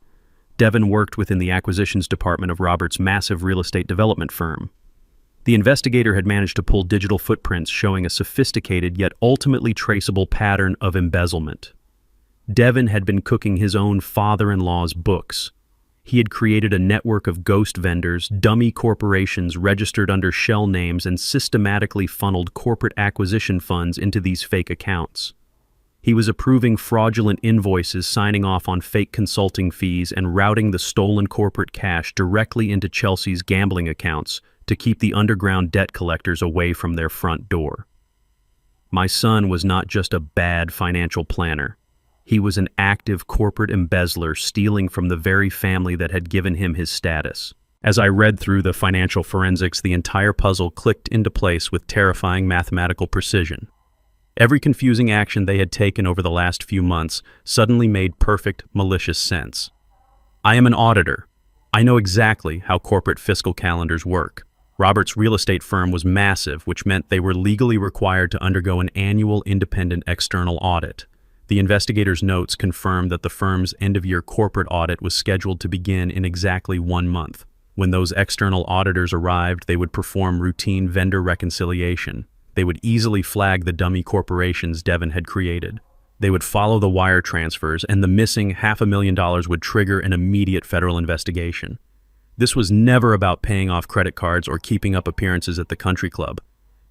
Devin worked within the acquisitions department of Robert's massive real estate development firm. The investigator had managed to pull digital footprints showing a sophisticated yet ultimately traceable pattern of embezzlement. Devin had been cooking his own father-in-law's books. He had created a network of ghost vendors, dummy corporations registered under shell names, and systematically funneled corporate acquisition funds into these fake accounts. He was approving fraudulent invoices, signing off on fake consulting fees, and routing the stolen corporate cash directly into Chelsea's gambling accounts to keep the underground debt collectors away from their front door. My son was not just a bad financial planner. He was an active corporate embezzler, stealing from the very family that had given him his status. As I read through the financial forensics, the entire puzzle clicked into place with terrifying mathematical precision. Every confusing action they had taken over the last few months suddenly made perfect, malicious sense. I am an auditor. I know exactly how corporate fiscal calendars work. Robert's real estate firm was massive, which meant they were legally required to undergo an annual independent external audit. The investigator's notes confirmed that the firm's end-of-year corporate audit was scheduled to begin in exactly 1 month. When those external auditors arrived, they would perform routine vendor reconciliation. They would easily flag the dummy corporations Devin had created. They would follow the wire transfers, and the missing $500,000 would trigger an immediate federal investigation. This was never about paying off credit cards or keeping up appearances at the country club.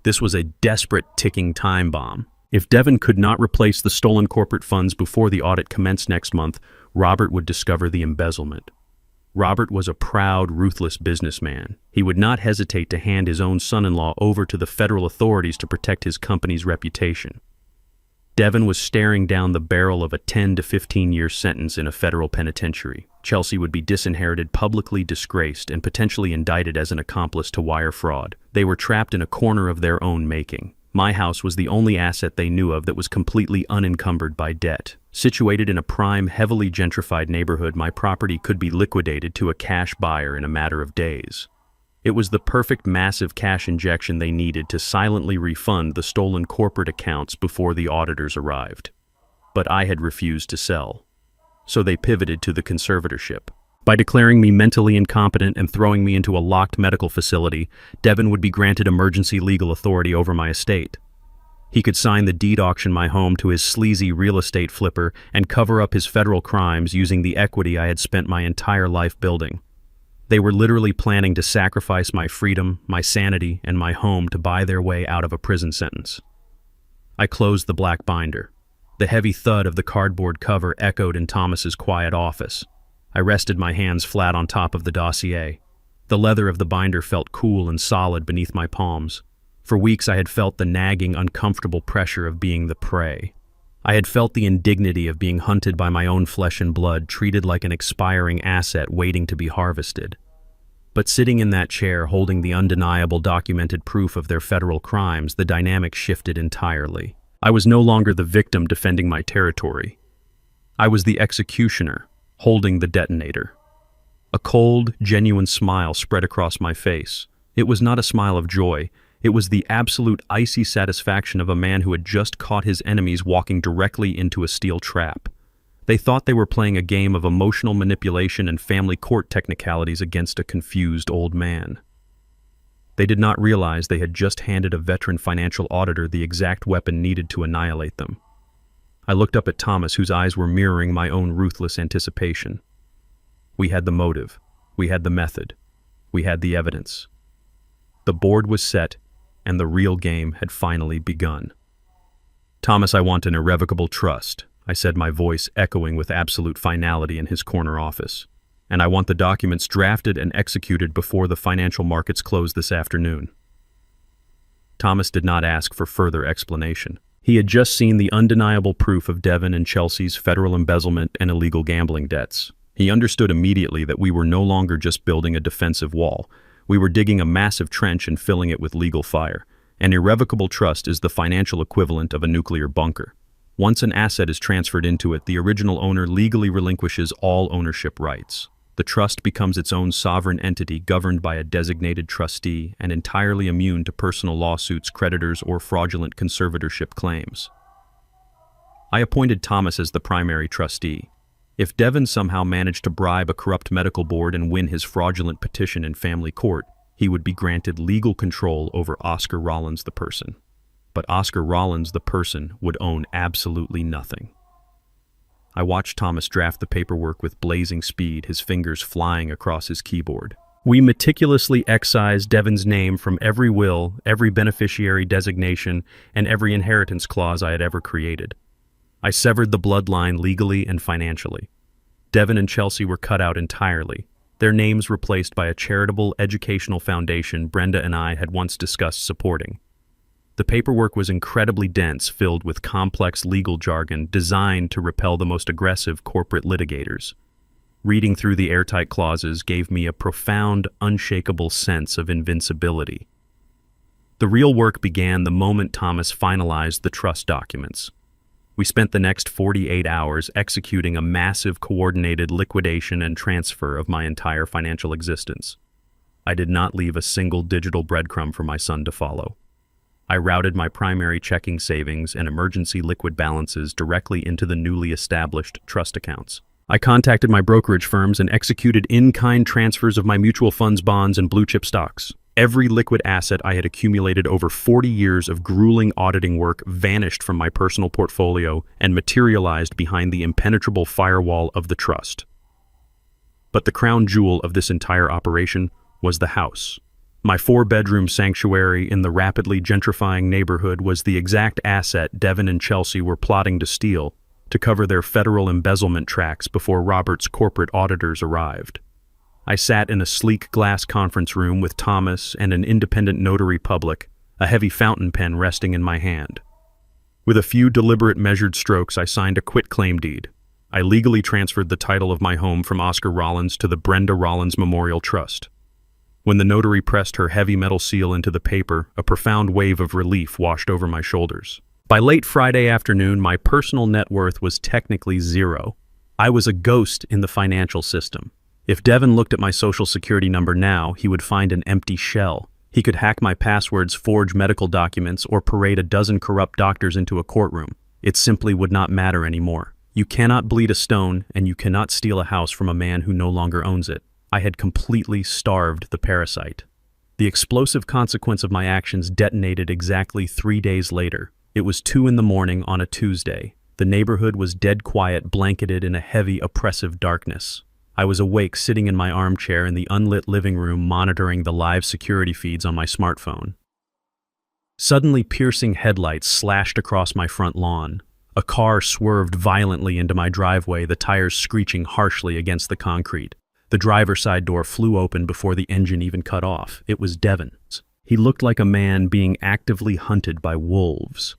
This was a desperate ticking time bomb. If Devin could not replace the stolen corporate funds before the audit commenced next month, Robert would discover the embezzlement. Robert was a proud, ruthless businessman. He would not hesitate to hand his own son-in-law over to the federal authorities to protect his company's reputation. Devin was staring down the barrel of a 10 to 15-year sentence in a federal penitentiary. Chelsea would be disinherited, publicly disgraced, and potentially indicted as an accomplice to wire fraud. They were trapped in a corner of their own making. My house was the only asset they knew of that was completely unencumbered by debt. Situated in a prime, heavily gentrified neighborhood, my property could be liquidated to a cash buyer in a matter of days. It was the perfect massive cash injection they needed to silently refund the stolen corporate accounts before the auditors arrived. But I had refused to sell. So they pivoted to the conservatorship. By declaring me mentally incompetent and throwing me into a locked medical facility, Devin would be granted emergency legal authority over my estate. He could sign the deed auction my home to his sleazy real estate flipper and cover up his federal crimes using the equity I had spent my entire life building. They were literally planning to sacrifice my freedom, my sanity, and my home to buy their way out of a prison sentence. I closed the black binder. The heavy thud of the cardboard cover echoed in Thomas's quiet office. I rested my hands flat on top of the dossier. The leather of the binder felt cool and solid beneath my palms. For weeks I had felt the nagging, uncomfortable pressure of being the prey. I had felt the indignity of being hunted by my own flesh and blood, treated like an expiring asset waiting to be harvested. But sitting in that chair, holding the undeniable documented proof of their federal crimes, the dynamic shifted entirely. I was no longer the victim defending my territory. I was the executioner, holding the detonator. A cold, genuine smile spread across my face. It was not a smile of joy. It was the absolute icy satisfaction of a man who had just caught his enemies walking directly into a steel trap. They thought they were playing a game of emotional manipulation and family court technicalities against a confused old man. They did not realize they had just handed a veteran financial auditor the exact weapon needed to annihilate them. I looked up at Thomas, whose eyes were mirroring my own ruthless anticipation. We had the motive. We had the method. We had the evidence. The board was set, and the real game had finally begun. "Thomas, I want an irrevocable trust," I said, my voice echoing with absolute finality in his corner office. "And I want the documents drafted and executed before the financial markets close this afternoon." Thomas did not ask for further explanation. He had just seen the undeniable proof of Devon and Chelsea's federal embezzlement and illegal gambling debts. He understood immediately that we were no longer just building a defensive wall. We were digging a massive trench and filling it with legal fire. An irrevocable trust is the financial equivalent of a nuclear bunker. Once an asset is transferred into it, the original owner legally relinquishes all ownership rights. The trust becomes its own sovereign entity governed by a designated trustee and entirely immune to personal lawsuits, creditors, or fraudulent conservatorship claims. I appointed Thomas as the primary trustee. If Devon somehow managed to bribe a corrupt medical board and win his fraudulent petition in family court, he would be granted legal control over Oscar Rollins the person. But Oscar Rollins the person would own absolutely nothing. I watched Thomas draft the paperwork with blazing speed, his fingers flying across his keyboard. We meticulously excised Devon's name from every will, every beneficiary designation, and every inheritance clause I had ever created. I severed the bloodline legally and financially. Devon and Chelsea were cut out entirely, their names replaced by a charitable educational foundation Brenda and I had once discussed supporting. The paperwork was incredibly dense, filled with complex legal jargon designed to repel the most aggressive corporate litigators. Reading through the airtight clauses gave me a profound, unshakable sense of invincibility. The real work began the moment Thomas finalized the trust documents. We spent the next 48 hours executing a massive coordinated liquidation and transfer of my entire financial existence. I did not leave a single digital breadcrumb for my son to follow. I routed my primary checking savings and emergency liquid balances directly into the newly established trust accounts. I contacted my brokerage firms and executed in-kind transfers of my mutual funds, bonds, and blue-chip stocks. Every liquid asset I had accumulated over 40 years of grueling auditing work vanished from my personal portfolio and materialized behind the impenetrable firewall of the trust. But the crown jewel of this entire operation was the house. My 4-bedroom sanctuary in the rapidly gentrifying neighborhood was the exact asset Devon and Chelsea were plotting to steal to cover their federal embezzlement tracks before Robert's corporate auditors arrived. I sat in a sleek glass conference room with Thomas and an independent notary public, a heavy fountain pen resting in my hand. With a few deliberate measured strokes, I signed a quitclaim deed. I legally transferred the title of my home from Oscar Rollins to the Brenda Rollins Memorial Trust. When the notary pressed her heavy metal seal into the paper, a profound wave of relief washed over my shoulders. By late Friday afternoon, my personal net worth was technically zero. I was a ghost in the financial system. If Devon looked at my social security number now, he would find an empty shell. He could hack my passwords, forge medical documents, or parade a dozen corrupt doctors into a courtroom. It simply would not matter anymore. You cannot bleed a stone, and you cannot steal a house from a man who no longer owns it. I had completely starved the parasite. The explosive consequence of my actions detonated exactly 3 days later. It was 2 a.m. on a Tuesday. The neighborhood was dead quiet, blanketed in a heavy, oppressive darkness. I was awake, sitting in my armchair in the unlit living room, monitoring the live security feeds on my smartphone. Suddenly, piercing headlights slashed across my front lawn. A car swerved violently into my driveway, the tires screeching harshly against the concrete. The driver's side door flew open before the engine even cut off. It was Devon's. He looked like a man being actively hunted by wolves.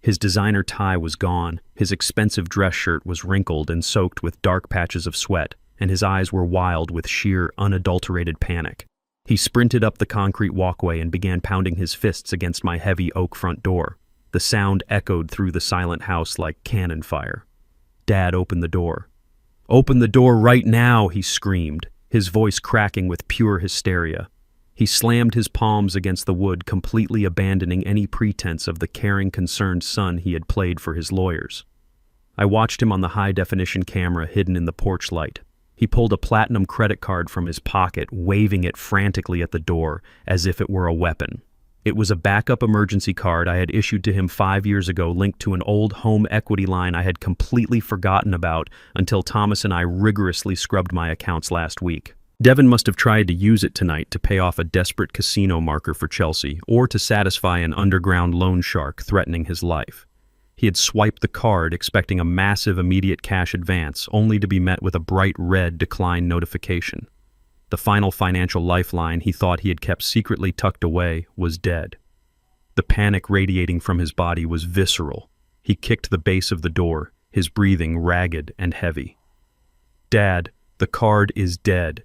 His designer tie was gone, his expensive dress shirt was wrinkled and soaked with dark patches of sweat, and his eyes were wild with sheer, unadulterated panic. He sprinted up the concrete walkway and began pounding his fists against my heavy oak front door. The sound echoed through the silent house like cannon fire. Dad opened the door. "Open the door right now," he screamed, his voice cracking with pure hysteria. He slammed his palms against the wood, completely abandoning any pretense of the caring, concerned son he had played for his lawyers. I watched him on the high-definition camera hidden in the porch light. He pulled a platinum credit card from his pocket, waving it frantically at the door as if it were a weapon. It was a backup emergency card I had issued to him 5 years ago, linked to an old home equity line I had completely forgotten about until Thomas and I rigorously scrubbed my accounts last week. Devon must have tried to use it tonight to pay off a desperate casino marker for Chelsea, or to satisfy an underground loan shark threatening his life. He had swiped the card, expecting a massive immediate cash advance, only to be met with a bright red decline notification. The final financial lifeline he thought he had kept secretly tucked away was dead. The panic radiating from his body was visceral. He kicked the base of the door, his breathing ragged and heavy. "Dad, the card is dead.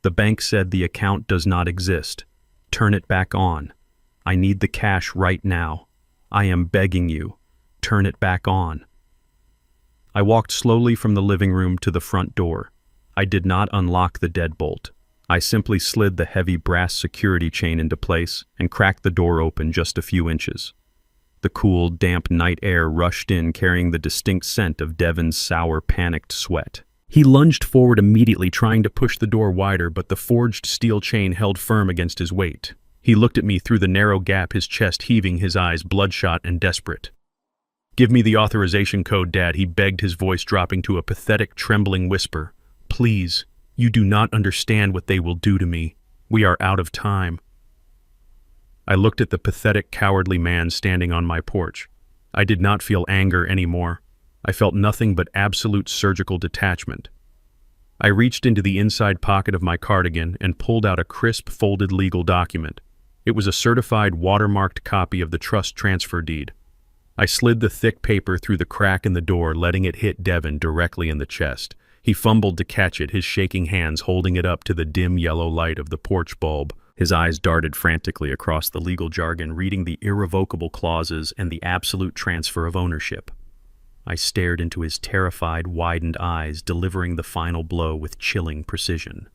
The bank said the account does not exist. Turn it back on. I need the cash right now. I am begging you. Turn it back on." I walked slowly from the living room to the front door. I did not unlock the deadbolt. I simply slid the heavy brass security chain into place and cracked the door open just a few inches. The cool, damp night air rushed in, carrying the distinct scent of Devon's sour, panicked sweat. He lunged forward immediately, trying to push the door wider, but the forged steel chain held firm against his weight. He looked at me through the narrow gap, his chest heaving, his eyes bloodshot and desperate. "Give me the authorization code, Dad," he begged, his voice dropping to a pathetic, trembling whisper. "Please. You do not understand what they will do to me. We are out of time." I looked at the pathetic, cowardly man standing on my porch. I did not feel anger anymore. I felt nothing but absolute surgical detachment. I reached into the inside pocket of my cardigan and pulled out a crisp, folded legal document. It was a certified, watermarked copy of the trust transfer deed. I slid the thick paper through the crack in the door, letting it hit Devon directly in the chest. He fumbled to catch it, his shaking hands holding it up to the dim yellow light of the porch bulb. His eyes darted frantically across the legal jargon, reading the irrevocable clauses and the absolute transfer of ownership. I stared into his terrified, widened eyes, delivering the final blow with chilling precision.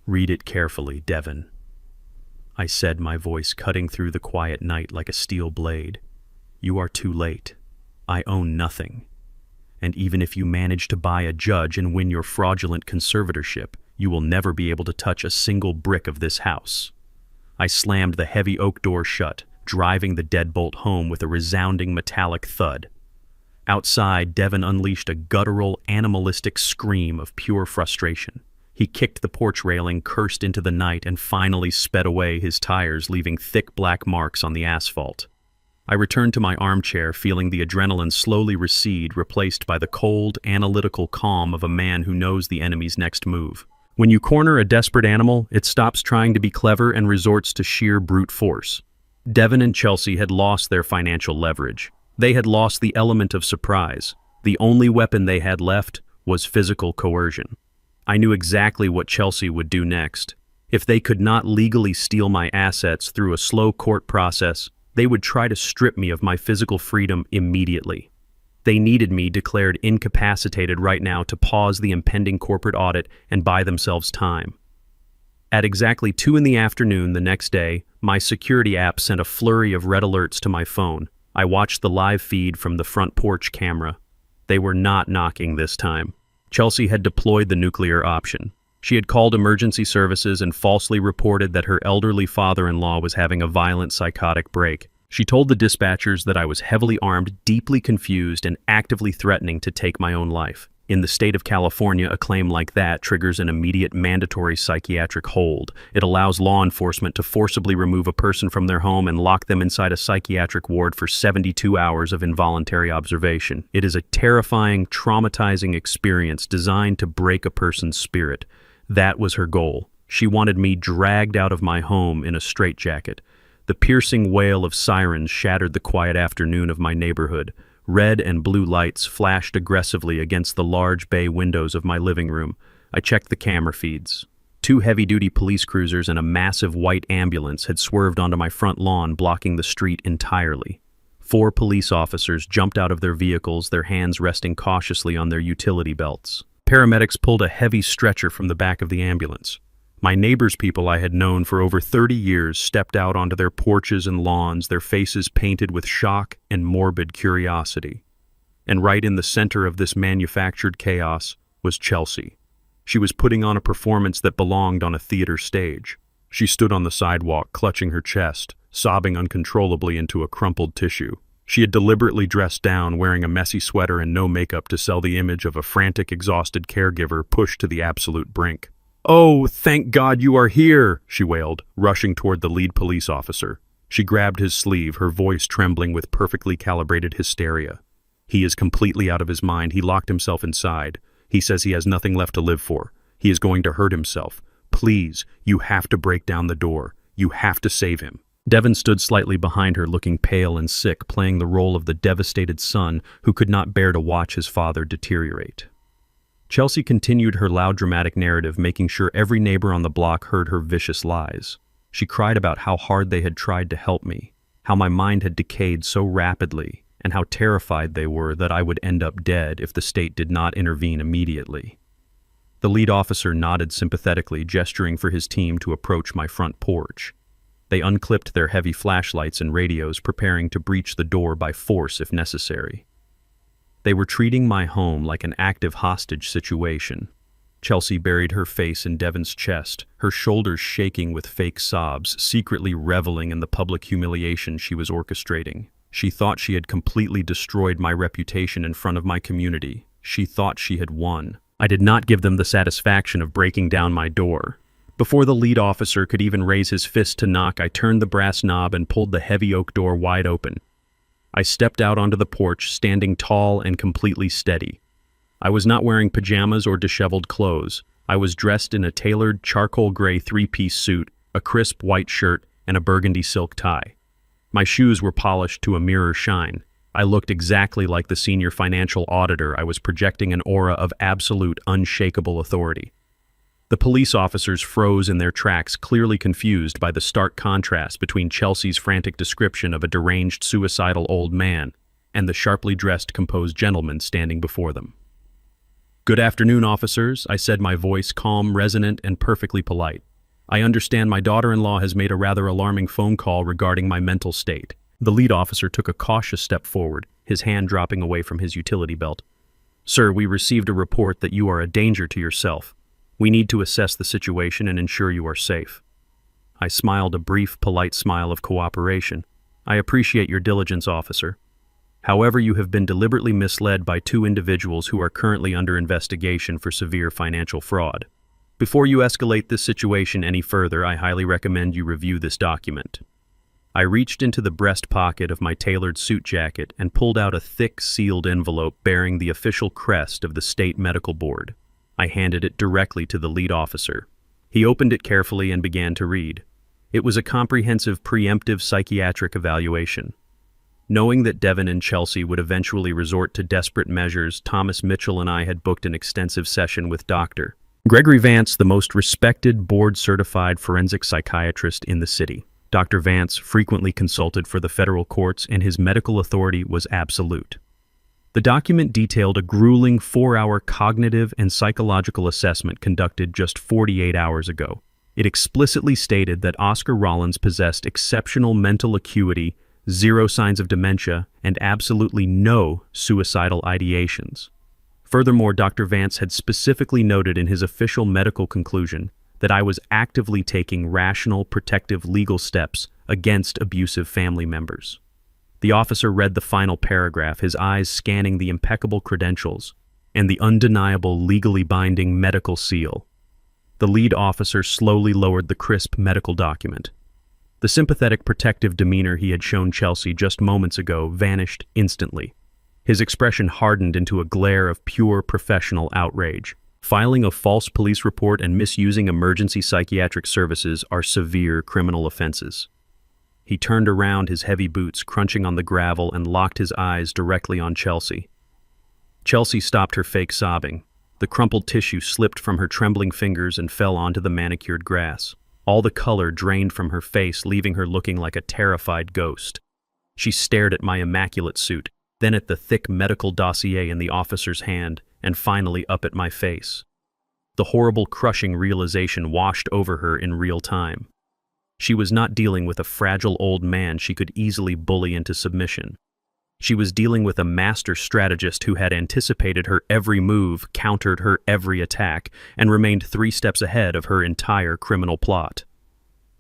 "Read it carefully, Devon," I said, my voice cutting through the quiet night like a steel blade. "You are too late. I own nothing. And even if you manage to buy a judge and win your fraudulent conservatorship, you will never be able to touch a single brick of this house." I slammed the heavy oak door shut, driving the deadbolt home with a resounding metallic thud. Outside, Devon unleashed a guttural, animalistic scream of pure frustration. He kicked the porch railing, cursed into the night, and finally sped away, his tires leaving thick black marks on the asphalt. I returned to my armchair, feeling the adrenaline slowly recede, replaced by the cold, analytical calm of a man who knows the enemy's next move. When you corner a desperate animal, it stops trying to be clever and resorts to sheer brute force. Devon and Chelsea had lost their financial leverage. They had lost the element of surprise. The only weapon they had left was physical coercion. I knew exactly what Chelsea would do next. If they could not legally steal my assets through a slow court process, they would try to strip me of my physical freedom immediately. They needed me declared incapacitated right now to pause the impending corporate audit and buy themselves time. At exactly 2 p.m. the next day, my security app sent a flurry of red alerts to my phone. I watched the live feed from the front porch camera. They were not knocking this time. Chelsea had deployed the nuclear option. She had called emergency services and falsely reported that her elderly father-in-law was having a violent psychotic break. She told the dispatchers that I was heavily armed, deeply confused, and actively threatening to take my own life. In the state of California, a claim like that triggers an immediate mandatory psychiatric hold. It allows law enforcement to forcibly remove a person from their home and lock them inside a psychiatric ward for 72 hours of involuntary observation. It is a terrifying, traumatizing experience designed to break a person's spirit. That was her goal. She wanted me dragged out of my home in a straitjacket. The piercing wail of sirens shattered the quiet afternoon of my neighborhood. Red and blue lights flashed aggressively against the large bay windows of my living room. I checked the camera feeds. 2 heavy-duty police cruisers and a massive white ambulance had swerved onto my front lawn, blocking the street entirely. 4 police officers jumped out of their vehicles, their hands resting cautiously on their utility belts. Paramedics pulled a heavy stretcher from the back of the ambulance. My neighbors' people I had known for over 30 years stepped out onto their porches and lawns, their faces painted with shock and morbid curiosity. And right in the center of this manufactured chaos was Chelsea. She was putting on a performance that belonged on a theater stage. She stood on the sidewalk, clutching her chest, sobbing uncontrollably into a crumpled tissue. She had deliberately dressed down, wearing a messy sweater and no makeup to sell the image of a frantic, exhausted caregiver pushed to the absolute brink. "Oh, thank God you are here," she wailed, rushing toward the lead police officer. She grabbed his sleeve, her voice trembling with perfectly calibrated hysteria. "He is completely out of his mind. He locked himself inside. He says he has nothing left to live for. He is going to hurt himself. Please, you have to break down the door. You have to save him." Devin stood slightly behind her, looking pale and sick, playing the role of the devastated son who could not bear to watch his father deteriorate. Chelsea continued her loud, dramatic narrative, making sure every neighbor on the block heard her vicious lies. She cried about how hard they had tried to help me, how my mind had decayed so rapidly, and how terrified they were that I would end up dead if the state did not intervene immediately. The lead officer nodded sympathetically, gesturing for his team to approach my front porch. They unclipped their heavy flashlights and radios, preparing to breach the door by force if necessary. They were treating my home like an active hostage situation. Chelsea buried her face in Devin's chest, her shoulders shaking with fake sobs, secretly reveling in the public humiliation she was orchestrating. She thought she had completely destroyed my reputation in front of my community. She thought she had won. I did not give them the satisfaction of breaking down my door. Before the lead officer could even raise his fist to knock, I turned the brass knob and pulled the heavy oak door wide open. I stepped out onto the porch, standing tall and completely steady. I was not wearing pajamas or disheveled clothes. I was dressed in a tailored charcoal gray 3-piece suit, a crisp white shirt, and a burgundy silk tie. My shoes were polished to a mirror shine. I looked exactly like the senior financial auditor. I was projecting an aura of absolute, unshakable authority. The police officers froze in their tracks, clearly confused by the stark contrast between Chelsea's frantic description of a deranged, suicidal old man and the sharply dressed, composed gentleman standing before them. "Good afternoon, officers," I said, my voice calm, resonant, and perfectly polite. "I understand my daughter-in-law has made a rather alarming phone call regarding my mental state." The lead officer took a cautious step forward, his hand dropping away from his utility belt. "Sir, we received a report that you are a danger to yourself. We need to assess the situation and ensure you are safe." I smiled a brief, polite smile of cooperation. "I appreciate your diligence, officer. However, you have been deliberately misled by 2 individuals who are currently under investigation for severe financial fraud. Before you escalate this situation any further, I highly recommend you review this document." I reached into the breast pocket of my tailored suit jacket and pulled out a thick, sealed envelope bearing the official crest of the State Medical Board. I handed it directly to the lead officer. He opened it carefully and began to read. It was a comprehensive preemptive psychiatric evaluation. Knowing that Devin and Chelsea would eventually resort to desperate measures, Thomas Mitchell and I had booked an extensive session with Dr. Gregory Vance, the most respected board-certified forensic psychiatrist in the city. Dr. Vance frequently consulted for the federal courts, and his medical authority was absolute. The document detailed a grueling 4-hour cognitive and psychological assessment conducted just 48 hours ago. It explicitly stated that Oscar Rollins possessed exceptional mental acuity, 0 signs of dementia, and absolutely no suicidal ideations. Furthermore, Dr. Vance had specifically noted in his official medical conclusion that I was actively taking rational, protective legal steps against abusive family members. The officer read the final paragraph, his eyes scanning the impeccable credentials, and the undeniable, legally binding medical seal. The lead officer slowly lowered the crisp medical document. The sympathetic, protective demeanor he had shown Chelsea just moments ago vanished instantly. His expression hardened into a glare of pure professional outrage. Filing a false police report and misusing emergency psychiatric services are severe criminal offenses. He turned around, his heavy boots crunching on the gravel, and locked his eyes directly on Chelsea. Chelsea stopped her fake sobbing. The crumpled tissue slipped from her trembling fingers and fell onto the manicured grass. All the color drained from her face, leaving her looking like a terrified ghost. She stared at my immaculate suit, then at the thick medical dossier in the officer's hand, and finally up at my face. The horrible, crushing realization washed over her in real time. She was not dealing with a fragile old man she could easily bully into submission. She was dealing with a master strategist who had anticipated her every move, countered her every attack, and remained 3 steps ahead of her entire criminal plot.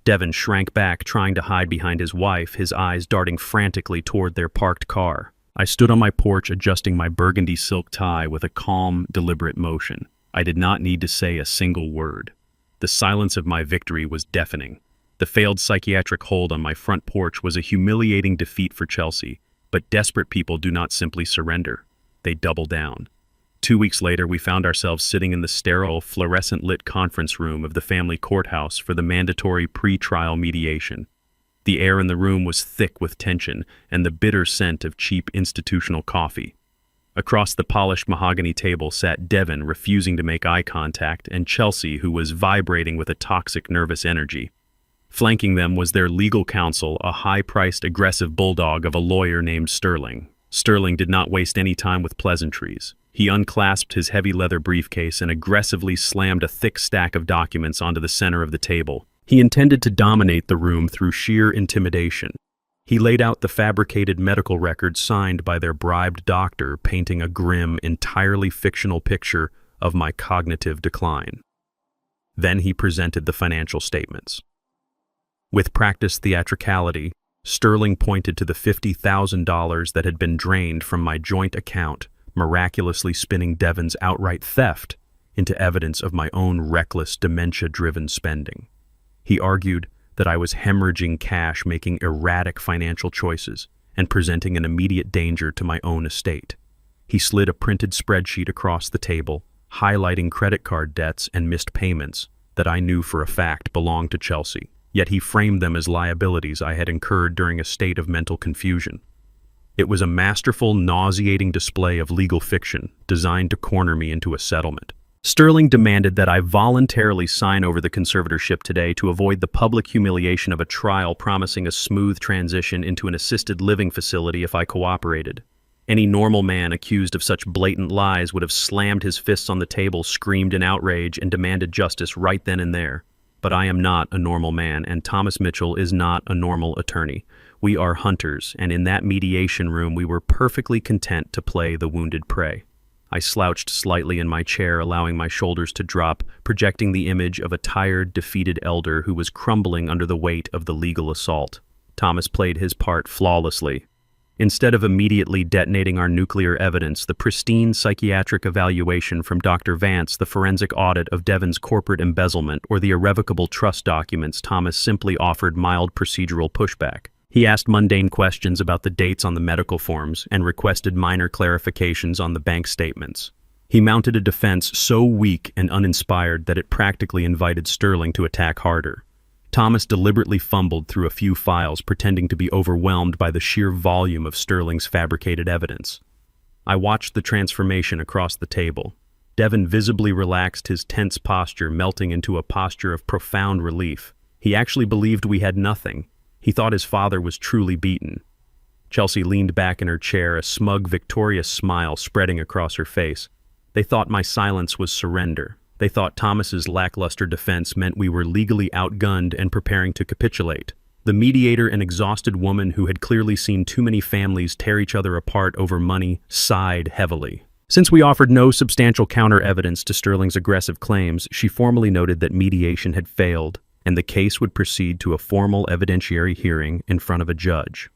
Devon shrank back, trying to hide behind his wife, his eyes darting frantically toward their parked car. I stood on my porch, adjusting my burgundy silk tie with a calm, deliberate motion. I did not need to say a single word. The silence of my victory was deafening. The failed psychiatric hold on my front porch was a humiliating defeat for Chelsea. But desperate people do not simply surrender. They double down. 2 weeks later, we found ourselves sitting in the sterile, fluorescent-lit conference room of the family courthouse for the mandatory pre-trial mediation. The air in the room was thick with tension and the bitter scent of cheap institutional coffee. Across the polished mahogany table sat Devon, refusing to make eye contact, and Chelsea, who was vibrating with a toxic nervous energy. Flanking them was their legal counsel, a high-priced, aggressive bulldog of a lawyer named Sterling. Sterling did not waste any time with pleasantries. He unclasped his heavy leather briefcase and aggressively slammed a thick stack of documents onto the center of the table. He intended to dominate the room through sheer intimidation. He laid out the fabricated medical records signed by their bribed doctor, painting a grim, entirely fictional picture of my cognitive decline. Then he presented the financial statements. With practiced theatricality, Sterling pointed to the $50,000 that had been drained from my joint account, miraculously spinning Devon's outright theft into evidence of my own reckless, dementia-driven spending. He argued that I was hemorrhaging cash, making erratic financial choices, and presenting an immediate danger to my own estate. He slid a printed spreadsheet across the table, highlighting credit card debts and missed payments that I knew for a fact belonged to Chelsea. Yet he framed them as liabilities I had incurred during a state of mental confusion. It was a masterful, nauseating display of legal fiction designed to corner me into a settlement. Sterling demanded that I voluntarily sign over the conservatorship today to avoid the public humiliation of a trial, promising a smooth transition into an assisted living facility if I cooperated. Any normal man accused of such blatant lies would have slammed his fists on the table, screamed in outrage, and demanded justice right then and there. But I am not a normal man, and Thomas Mitchell is not a normal attorney. We are hunters, and in that mediation room we were perfectly content to play the wounded prey. I slouched slightly in my chair, allowing my shoulders to drop, projecting the image of a tired, defeated elder who was crumbling under the weight of the legal assault. Thomas played his part flawlessly. Instead of immediately detonating our nuclear evidence, the pristine psychiatric evaluation from Dr. Vance, the forensic audit of Devon's corporate embezzlement, or the irrevocable trust documents, Thomas simply offered mild procedural pushback. He asked mundane questions about the dates on the medical forms and requested minor clarifications on the bank statements. He mounted a defense so weak and uninspired that it practically invited Sterling to attack harder. Thomas deliberately fumbled through a few files, pretending to be overwhelmed by the sheer volume of Sterling's fabricated evidence. I watched the transformation across the table. Devon visibly relaxed, his tense posture melting into a posture of profound relief. He actually believed we had nothing. He thought his father was truly beaten. Chelsea leaned back in her chair, a smug, victorious smile spreading across her face. They thought my silence was surrender. They thought Thomas's lackluster defense meant we were legally outgunned and preparing to capitulate. The mediator, an exhausted woman who had clearly seen too many families tear each other apart over money, sighed heavily. Since we offered no substantial counter-evidence to Sterling's aggressive claims, she formally noted that mediation had failed, and the case would proceed to a formal evidentiary hearing in front of a judge.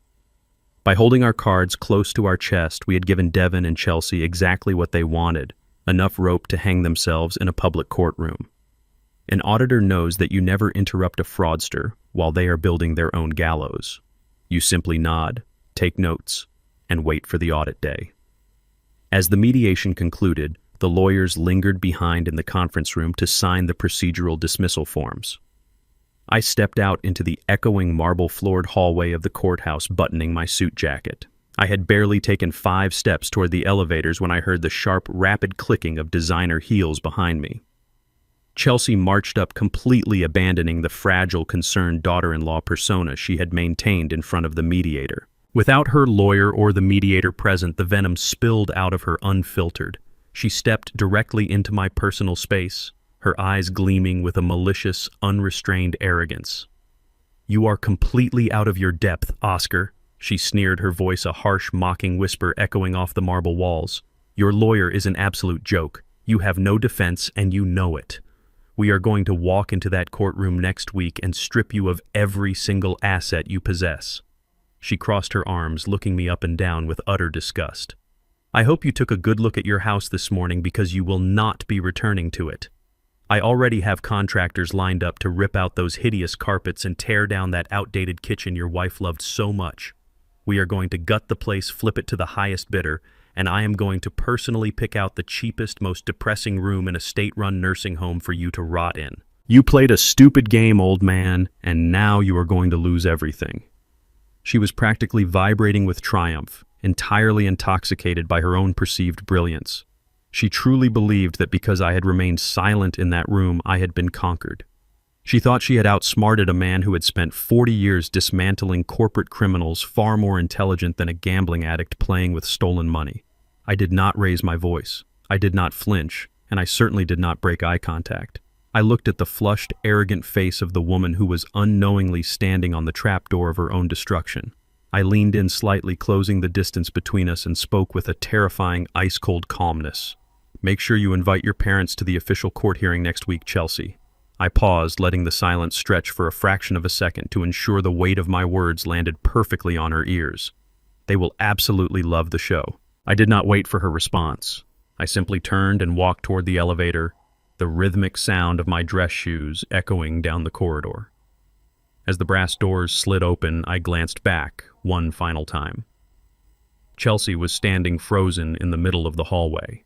By holding our cards close to our chest, we had given Devon and Chelsea exactly what they wanted: enough rope to hang themselves in a public courtroom. An auditor knows that you never interrupt a fraudster while they are building their own gallows. You simply nod, take notes, and wait for the audit day. As the mediation concluded, the lawyers lingered behind in the conference room to sign the procedural dismissal forms. I stepped out into the echoing marble-floored hallway of the courthouse, buttoning my suit jacket. I had barely taken 5 steps toward the elevators when I heard the sharp, rapid clicking of designer heels behind me. Chelsea marched up, completely abandoning the fragile, concerned daughter-in-law persona she had maintained in front of the mediator. Without her lawyer or the mediator present, the venom spilled out of her unfiltered. She stepped directly into my personal space, her eyes gleaming with a malicious, unrestrained arrogance. "You are completely out of your depth, Oscar," she sneered, her voice a harsh, mocking whisper echoing off the marble walls. "Your lawyer is an absolute joke. You have no defense, and you know it. We are going to walk into that courtroom next week and strip you of every single asset you possess." She crossed her arms, looking me up and down with utter disgust. "I hope you took a good look at your house this morning, because you will not be returning to it. I already have contractors lined up to rip out those hideous carpets and tear down that outdated kitchen your wife loved so much. We are going to gut the place, flip it to the highest bidder, and I am going to personally pick out the cheapest, most depressing room in a state-run nursing home for you to rot in. You played a stupid game, old man, and now you are going to lose everything." She was practically vibrating with triumph, entirely intoxicated by her own perceived brilliance. She truly believed that because I had remained silent in that room, I had been conquered. She thought she had outsmarted a man who had spent 40 years dismantling corporate criminals, far more intelligent than a gambling addict playing with stolen money. I did not raise my voice. I did not flinch, and I certainly did not break eye contact. I looked at the flushed, arrogant face of the woman who was unknowingly standing on the trapdoor of her own destruction. I leaned in slightly, closing the distance between us, and spoke with a terrifying, ice-cold calmness. "Make sure you invite your parents to the official court hearing next week, Chelsea." I paused, letting the silence stretch for a fraction of a second to ensure the weight of my words landed perfectly on her ears. "They will absolutely love the show." I did not wait for her response. I simply turned and walked toward the elevator, the rhythmic sound of my dress shoes echoing down the corridor. As the brass doors slid open, I glanced back one final time. Chelsea was standing frozen in the middle of the hallway.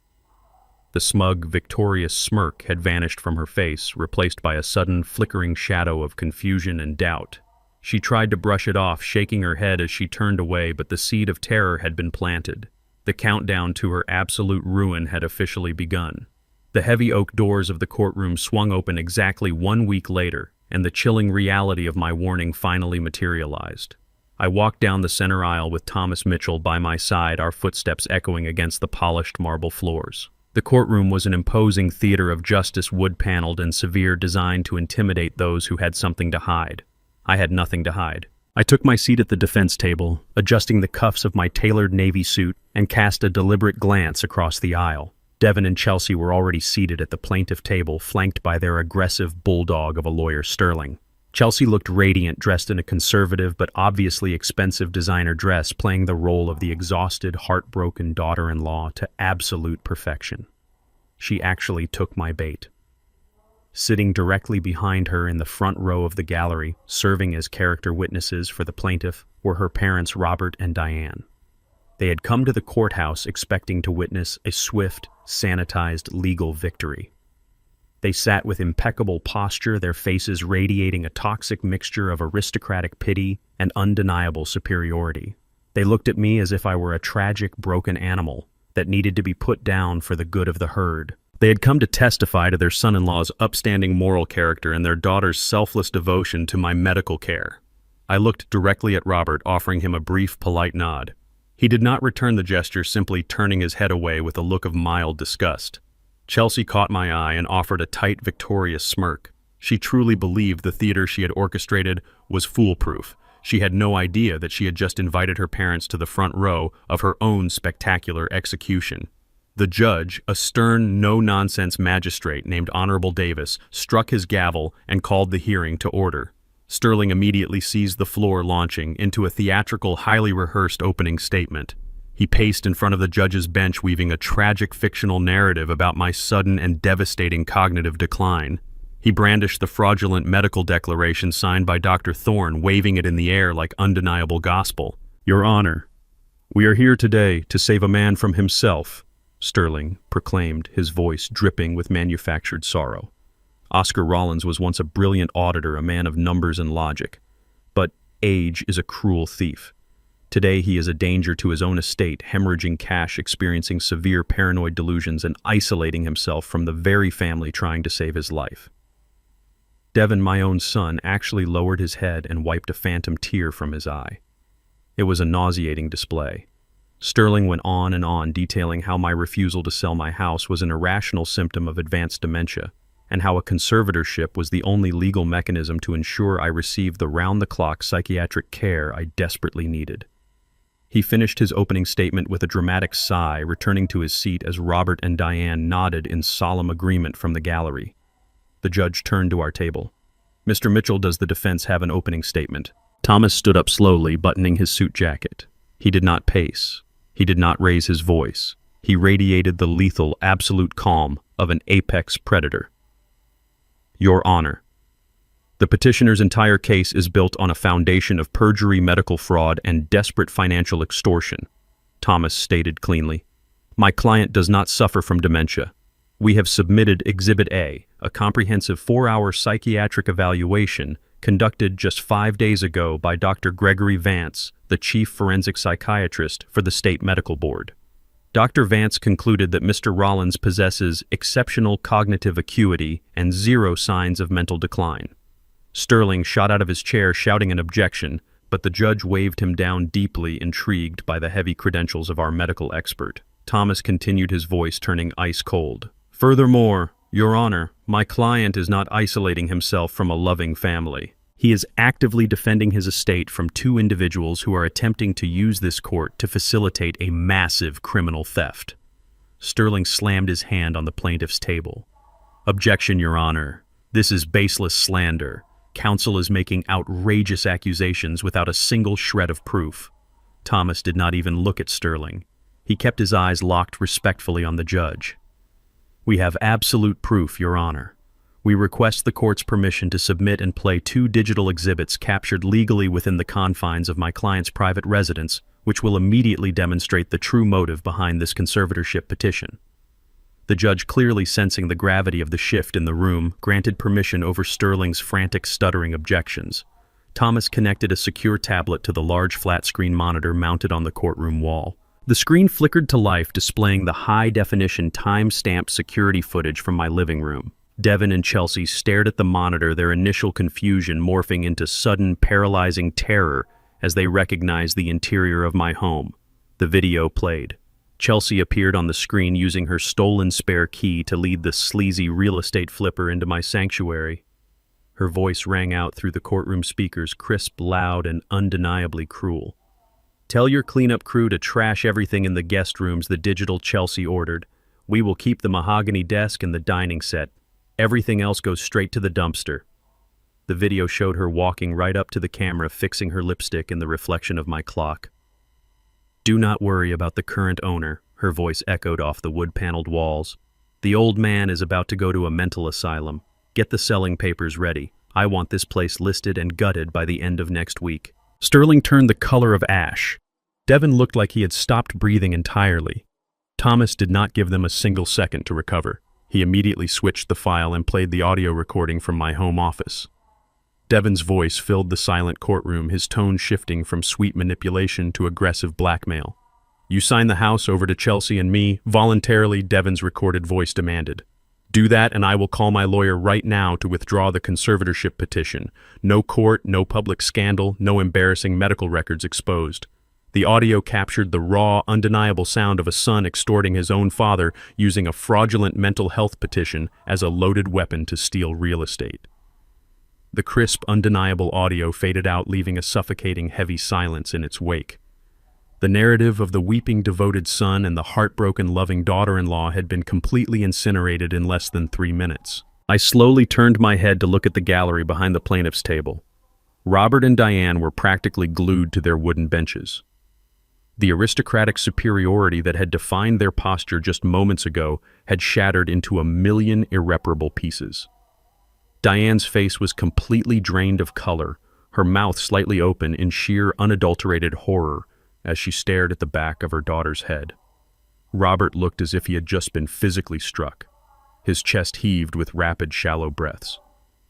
The smug, victorious smirk had vanished from her face, replaced by a sudden, flickering shadow of confusion and doubt. She tried to brush it off, shaking her head as she turned away, but the seed of terror had been planted. The countdown to her absolute ruin had officially begun. The heavy oak doors of the courtroom swung open exactly 1 week later, and the chilling reality of my warning finally materialized. I walked down the center aisle with Thomas Mitchell by my side, our footsteps echoing against the polished marble floors. The courtroom was an imposing theater of justice, wood-paneled and severe, designed to intimidate those who had something to hide. I had nothing to hide. I took my seat at the defense table, adjusting the cuffs of my tailored navy suit, and cast a deliberate glance across the aisle. Devon and Chelsea were already seated at the plaintiff table, flanked by their aggressive bulldog of a lawyer, Sterling. Chelsea looked radiant, dressed in a conservative but obviously expensive designer dress, playing the role of the exhausted, heartbroken daughter-in-law to absolute perfection. She actually took my bait. Sitting directly behind her in the front row of the gallery, serving as character witnesses for the plaintiff, were her parents, Robert and Diane. They had come to the courthouse expecting to witness a swift, sanitized legal victory. They sat with impeccable posture, their faces radiating a toxic mixture of aristocratic pity and undeniable superiority. They looked at me as if I were a tragic, broken animal that needed to be put down for the good of the herd. They had come to testify to their son-in-law's upstanding moral character and their daughter's selfless devotion to my medical care. I looked directly at Robert, offering him a brief, polite nod. He did not return the gesture, simply turning his head away with a look of mild disgust. Chelsea caught my eye and offered a tight, victorious smirk. She truly believed the theater she had orchestrated was foolproof. She had no idea that she had just invited her parents to the front row of her own spectacular execution. The judge, a stern, no-nonsense magistrate named Honorable Davis, struck his gavel and called the hearing to order. Sterling immediately seized the floor, launching into a theatrical, highly rehearsed opening statement. He paced in front of the judge's bench, weaving a tragic fictional narrative about my sudden and devastating cognitive decline. He brandished the fraudulent medical declaration signed by Dr. Thorne, waving it in the air like undeniable gospel. "Your Honor, we are here today to save a man from himself," Sterling proclaimed, his voice dripping with manufactured sorrow. Oscar Rollins was once a brilliant auditor, a man of numbers and logic. But age is a cruel thief. Today he is a danger to his own estate, hemorrhaging cash, experiencing severe paranoid delusions, and isolating himself from the very family trying to save his life. Devin, my own son, actually lowered his head and wiped a phantom tear from his eye. It was a nauseating display. Sterling went on, detailing how my refusal to sell my house was an irrational symptom of advanced dementia, and how a conservatorship was the only legal mechanism to ensure I received the round-the-clock psychiatric care I desperately needed. He finished his opening statement with a dramatic sigh, returning to his seat as Robert and Diane nodded in solemn agreement from the gallery. The judge turned to our table. "Mr. Mitchell, does the defense have an opening statement?" Thomas stood up slowly, buttoning his suit jacket. He did not pace. He did not raise his voice. He radiated the lethal, absolute calm of an apex predator. "Your Honor, the petitioner's entire case is built on a foundation of perjury, medical fraud, and desperate financial extortion," Thomas stated cleanly. "My client does not suffer from dementia. We have submitted Exhibit A, a comprehensive 4-hour psychiatric evaluation conducted just 5 days ago by Dr. Gregory Vance, the chief forensic psychiatrist for the State Medical Board. Dr. Vance concluded that Mr. Rollins possesses exceptional cognitive acuity and 0 signs of mental decline." Sterling shot out of his chair, shouting an objection, but the judge waved him down, deeply intrigued by the heavy credentials of our medical expert. Thomas continued, his voice turning ice cold. "Furthermore, Your Honor, my client is not isolating himself from a loving family. He is actively defending his estate from 2 individuals who are attempting to use this court to facilitate a massive criminal theft." Sterling slammed his hand on the plaintiff's table. "Objection, Your Honor. This is baseless slander. Counsel is making outrageous accusations without a single shred of proof." Thomas did not even look at Sterling. He kept his eyes locked respectfully on the judge. "We have absolute proof, Your Honor. We request the court's permission to submit and play 2 digital exhibits captured legally within the confines of my client's private residence, which will immediately demonstrate the true motive behind this conservatorship petition." The judge, clearly sensing the gravity of the shift in the room, granted permission over Sterling's frantic, stuttering objections. Thomas connected a secure tablet to the large flat-screen monitor mounted on the courtroom wall. The screen flickered to life, displaying the high-definition, time-stamped security footage from my living room. Devin and Chelsea stared at the monitor, their initial confusion morphing into sudden, paralyzing terror as they recognized the interior of my home. The video played. Chelsea appeared on the screen, using her stolen spare key to lead the sleazy real estate flipper into my sanctuary. Her voice rang out through the courtroom speakers, crisp, loud, and undeniably cruel. "Tell your cleanup crew to trash everything in the guest rooms," the digital Chelsea ordered. "We will keep the mahogany desk and the dining set. Everything else goes straight to the dumpster." The video showed her walking right up to the camera, fixing her lipstick in the reflection of my clock. "Do not worry about the current owner," her voice echoed off the wood-paneled walls. "The old man is about to go to a mental asylum. Get the selling papers ready. I want this place listed and gutted by the end of next week." Sterling turned the color of ash. Devin looked like he had stopped breathing entirely. Thomas did not give them a single second to recover. He immediately switched the file and played the audio recording from my home office. Devin's voice filled the silent courtroom, his tone shifting from sweet manipulation to aggressive blackmail. "You sign the house over to Chelsea and me," voluntarily, Devin's recorded voice demanded. "Do that, and I will call my lawyer right now to withdraw the conservatorship petition. No court, no public scandal, no embarrassing medical records exposed." The audio captured the raw, undeniable sound of a son extorting his own father, using a fraudulent mental health petition as a loaded weapon to steal real estate. The crisp, undeniable audio faded out, leaving a suffocating, heavy silence in its wake. The narrative of the weeping, devoted son and the heartbroken, loving daughter-in-law had been completely incinerated in less than 3 minutes. I slowly turned my head to look at the gallery behind the plaintiff's table. Robert and Diane were practically glued to their wooden benches. The aristocratic superiority that had defined their posture just moments ago had shattered into a million irreparable pieces. Diane's face was completely drained of color, her mouth slightly open in sheer, unadulterated horror as she stared at the back of her daughter's head. Robert looked as if he had just been physically struck. His chest heaved with rapid, shallow breaths.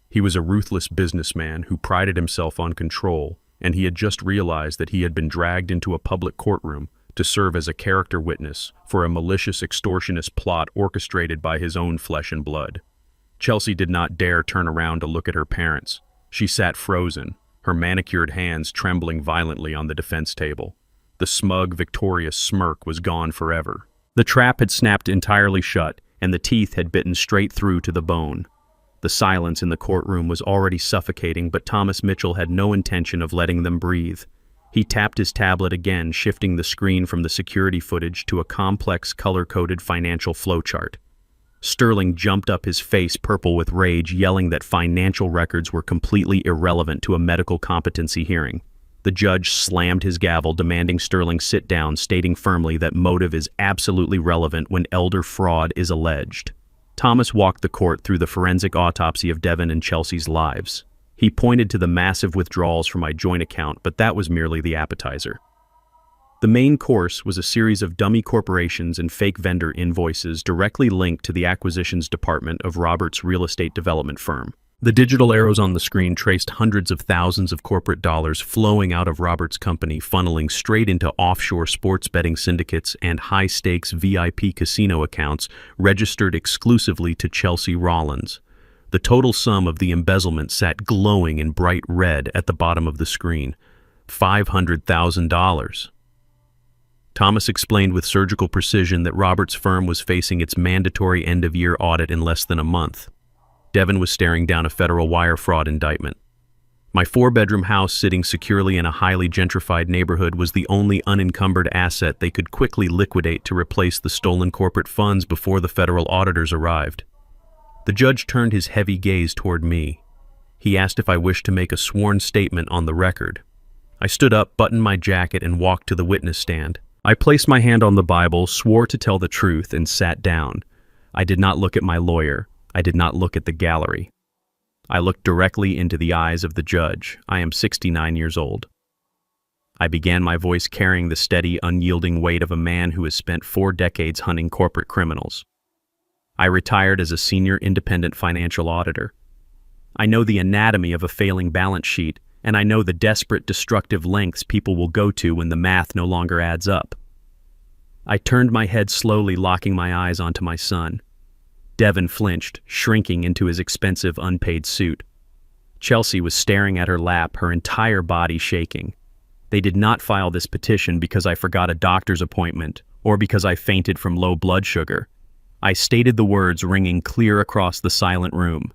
He was a ruthless businessman who prided himself on control, and he had just realized that he had been dragged into a public courtroom to serve as a character witness for a malicious extortionist plot orchestrated by his own flesh and blood. Chelsea did not dare turn around to look at her parents. She sat frozen, her manicured hands trembling violently on the defense table. The smug, victorious smirk was gone forever. The trap had snapped entirely shut, and the teeth had bitten straight through to the bone. The silence in the courtroom was already suffocating, but Thomas Mitchell had no intention of letting them breathe. He tapped his tablet again, shifting the screen from the security footage to a complex, color-coded financial flowchart. Sterling jumped up, his face purple with rage, yelling that financial records were completely irrelevant to a medical competency hearing. The judge slammed his gavel, demanding Sterling sit down, stating firmly that motive is absolutely relevant when elder fraud is alleged. Thomas walked the court through the forensic autopsy of Devon and Chelsea's lives. He pointed to the massive withdrawals from my joint account, but that was merely the appetizer. The main course was a series of dummy corporations and fake vendor invoices directly linked to the acquisitions department of Robert's real estate development firm. The digital arrows on the screen traced hundreds of thousands of corporate dollars flowing out of Robert's company, funneling straight into offshore sports betting syndicates and high-stakes VIP casino accounts registered exclusively to Chelsea Rollins. The total sum of the embezzlement sat glowing in bright red at the bottom of the screen: $500,000. Thomas explained with surgical precision that Robert's firm was facing its mandatory end-of-year audit in less than a month. Devon was staring down a federal wire fraud indictment. My 4-bedroom house sitting securely in a highly gentrified neighborhood was the only unencumbered asset they could quickly liquidate to replace the stolen corporate funds before the federal auditors arrived. The judge turned his heavy gaze toward me. He asked if I wished to make a sworn statement on the record. I stood up, buttoned my jacket, and walked to the witness stand. I placed my hand on the Bible, swore to tell the truth, and sat down. I did not look at my lawyer. I did not look at the gallery. I looked directly into the eyes of the judge. I am 69 years old. I began, my voice carrying the steady, unyielding weight of a man who has spent 4 decades hunting corporate criminals. I retired as a senior independent financial auditor. I know the anatomy of a failing balance sheet, and I know the desperate, destructive lengths people will go to when the math no longer adds up. I turned my head slowly, locking my eyes onto my son. Devon flinched, shrinking into his expensive, unpaid suit. Chelsea was staring at her lap, her entire body shaking. They did not file this petition because I forgot a doctor's appointment or because I fainted from low blood sugar. I stated the words ringing clear across the silent room.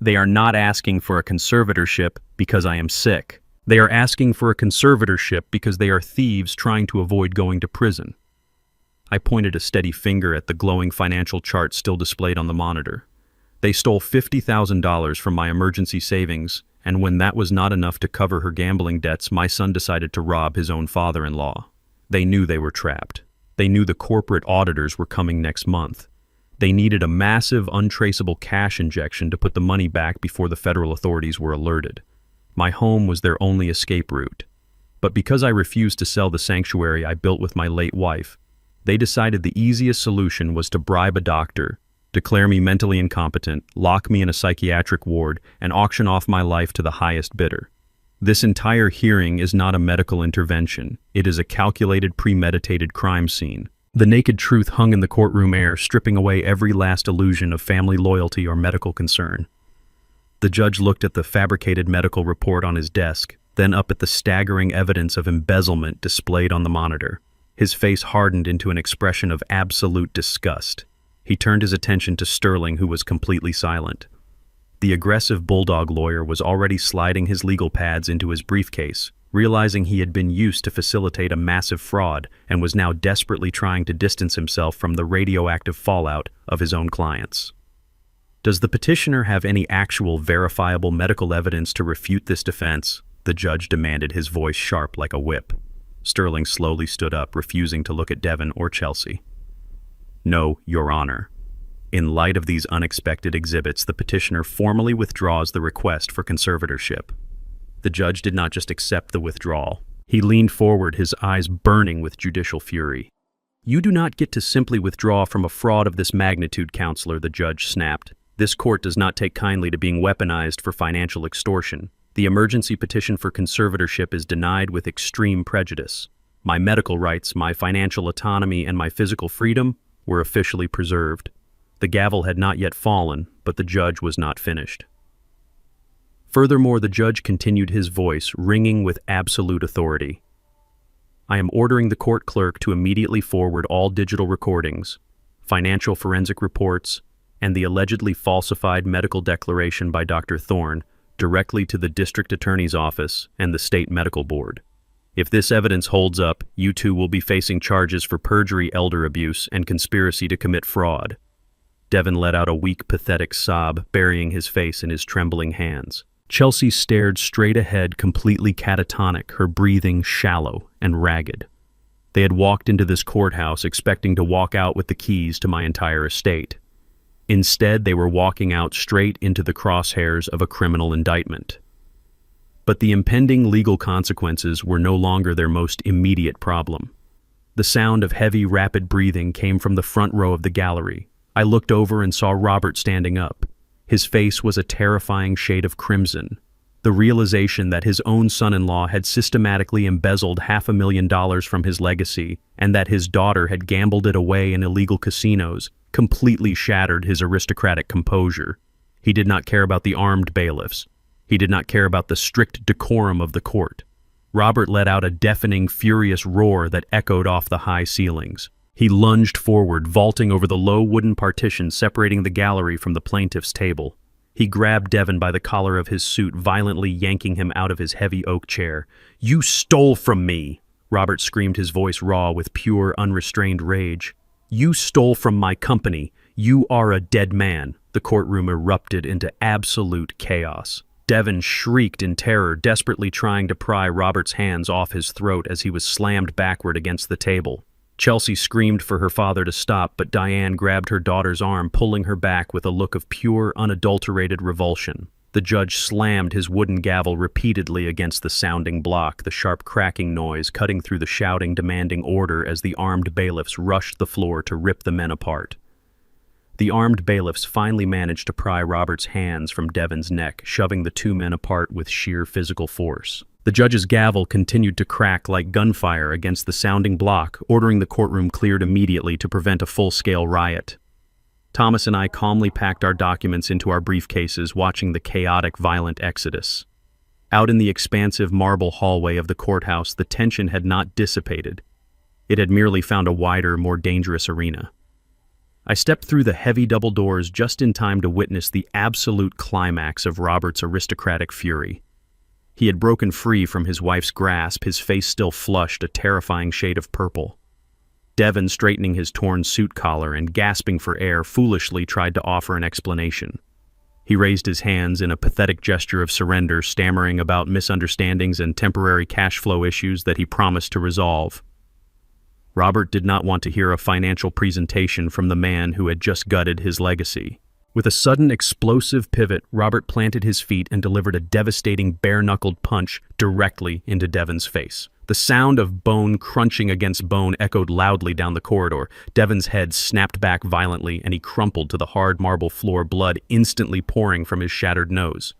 They are not asking for a conservatorship because I am sick. They are asking for a conservatorship because they are thieves trying to avoid going to prison. I pointed a steady finger at the glowing financial chart still displayed on the monitor. They stole $50,000 from my emergency savings, and when that was not enough to cover her gambling debts, my son decided to rob his own father-in-law. They knew they were trapped. They knew the corporate auditors were coming next month. They needed a massive, untraceable cash injection to put the money back before the federal authorities were alerted. My home was their only escape route. But because I refused to sell the sanctuary I built with my late wife, they decided the easiest solution was to bribe a doctor, declare me mentally incompetent, lock me in a psychiatric ward, and auction off my life to the highest bidder. This entire hearing is not a medical intervention. It is a calculated, premeditated crime scene. The naked truth hung in the courtroom air, stripping away every last illusion of family loyalty or medical concern. The judge looked at the fabricated medical report on his desk, then up at the staggering evidence of embezzlement displayed on the monitor. His face hardened into an expression of absolute disgust. He turned his attention to Sterling, who was completely silent. The aggressive bulldog lawyer was already sliding his legal pads into his briefcase, realizing he had been used to facilitate a massive fraud and was now desperately trying to distance himself from the radioactive fallout of his own clients. Does the petitioner have any actual verifiable medical evidence to refute this defense? The judge demanded, his voice sharp like a whip. Sterling slowly stood up, refusing to look at Devon or Chelsea. "No, Your Honor. In light of these unexpected exhibits, the petitioner formally withdraws the request for conservatorship." The judge did not just accept the withdrawal. He leaned forward, his eyes burning with judicial fury. "You do not get to simply withdraw from a fraud of this magnitude, counselor," the judge snapped. "This court does not take kindly to being weaponized for financial extortion. The emergency petition for conservatorship is denied with extreme prejudice. My medical rights, my financial autonomy, and my physical freedom were officially preserved." The gavel had not yet fallen, but the judge was not finished. Furthermore, the judge continued, his voice ringing with absolute authority. "I am ordering the court clerk to immediately forward all digital recordings, financial forensic reports, and the allegedly falsified medical declaration by Dr. Thorne directly to the district attorney's office and the state medical board. If this evidence holds up, you two will be facing charges for perjury, elder abuse, and conspiracy to commit fraud." Devon let out a weak, pathetic sob, burying his face in his trembling hands. Chelsea stared straight ahead, completely catatonic, her breathing shallow and ragged. They had walked into this courthouse expecting to walk out with the keys to my entire estate. Instead, they were walking out straight into the crosshairs of a criminal indictment. But the impending legal consequences were no longer their most immediate problem. The sound of heavy, rapid breathing came from the front row of the gallery. I looked over and saw Robert standing up. His face was a terrifying shade of crimson. The realization that his own son-in-law had systematically embezzled $500,000 from his legacy and that his daughter had gambled it away in illegal casinos completely shattered his aristocratic composure. He did not care about the armed bailiffs. He did not care about the strict decorum of the court. Robert let out a deafening, furious roar that echoed off the high ceilings. He lunged forward, vaulting over the low wooden partition separating the gallery from the plaintiff's table. He grabbed Devon by the collar of his suit, violently yanking him out of his heavy oak chair. "You stole from me!" Robert screamed, his voice raw with pure, unrestrained rage. "You stole from my company. You are a dead man." The courtroom erupted into absolute chaos. Devon shrieked in terror, desperately trying to pry Robert's hands off his throat as he was slammed backward against the table. Chelsea screamed for her father to stop, but Diane grabbed her daughter's arm, pulling her back with a look of pure, unadulterated revulsion. The judge slammed his wooden gavel repeatedly against the sounding block, the sharp cracking noise cutting through the shouting, demanding order as the armed bailiffs rushed the floor to rip the men apart. The armed bailiffs finally managed to pry Robert's hands from Devon's neck, shoving the two men apart with sheer physical force. The judge's gavel continued to crack like gunfire against the sounding block, ordering the courtroom cleared immediately to prevent a full-scale riot. Thomas and I calmly packed our documents into our briefcases, watching the chaotic, violent exodus. Out in the expansive marble hallway of the courthouse, the tension had not dissipated. It had merely found a wider, more dangerous arena. I stepped through the heavy double doors just in time to witness the absolute climax of Robert's aristocratic fury. He had broken free from his wife's grasp, his face still flushed, a terrifying shade of purple. Devon, straightening his torn suit collar and gasping for air, foolishly tried to offer an explanation. He raised his hands in a pathetic gesture of surrender, stammering about misunderstandings and temporary cash flow issues that he promised to resolve. Robert did not want to hear a financial presentation from the man who had just gutted his legacy. With a sudden explosive pivot, Robert planted his feet and delivered a devastating bare-knuckled punch directly into Devon's face. The sound of bone crunching against bone echoed loudly down the corridor. Devon's head snapped back violently and he crumpled to the hard marble floor, blood instantly pouring from his shattered nose.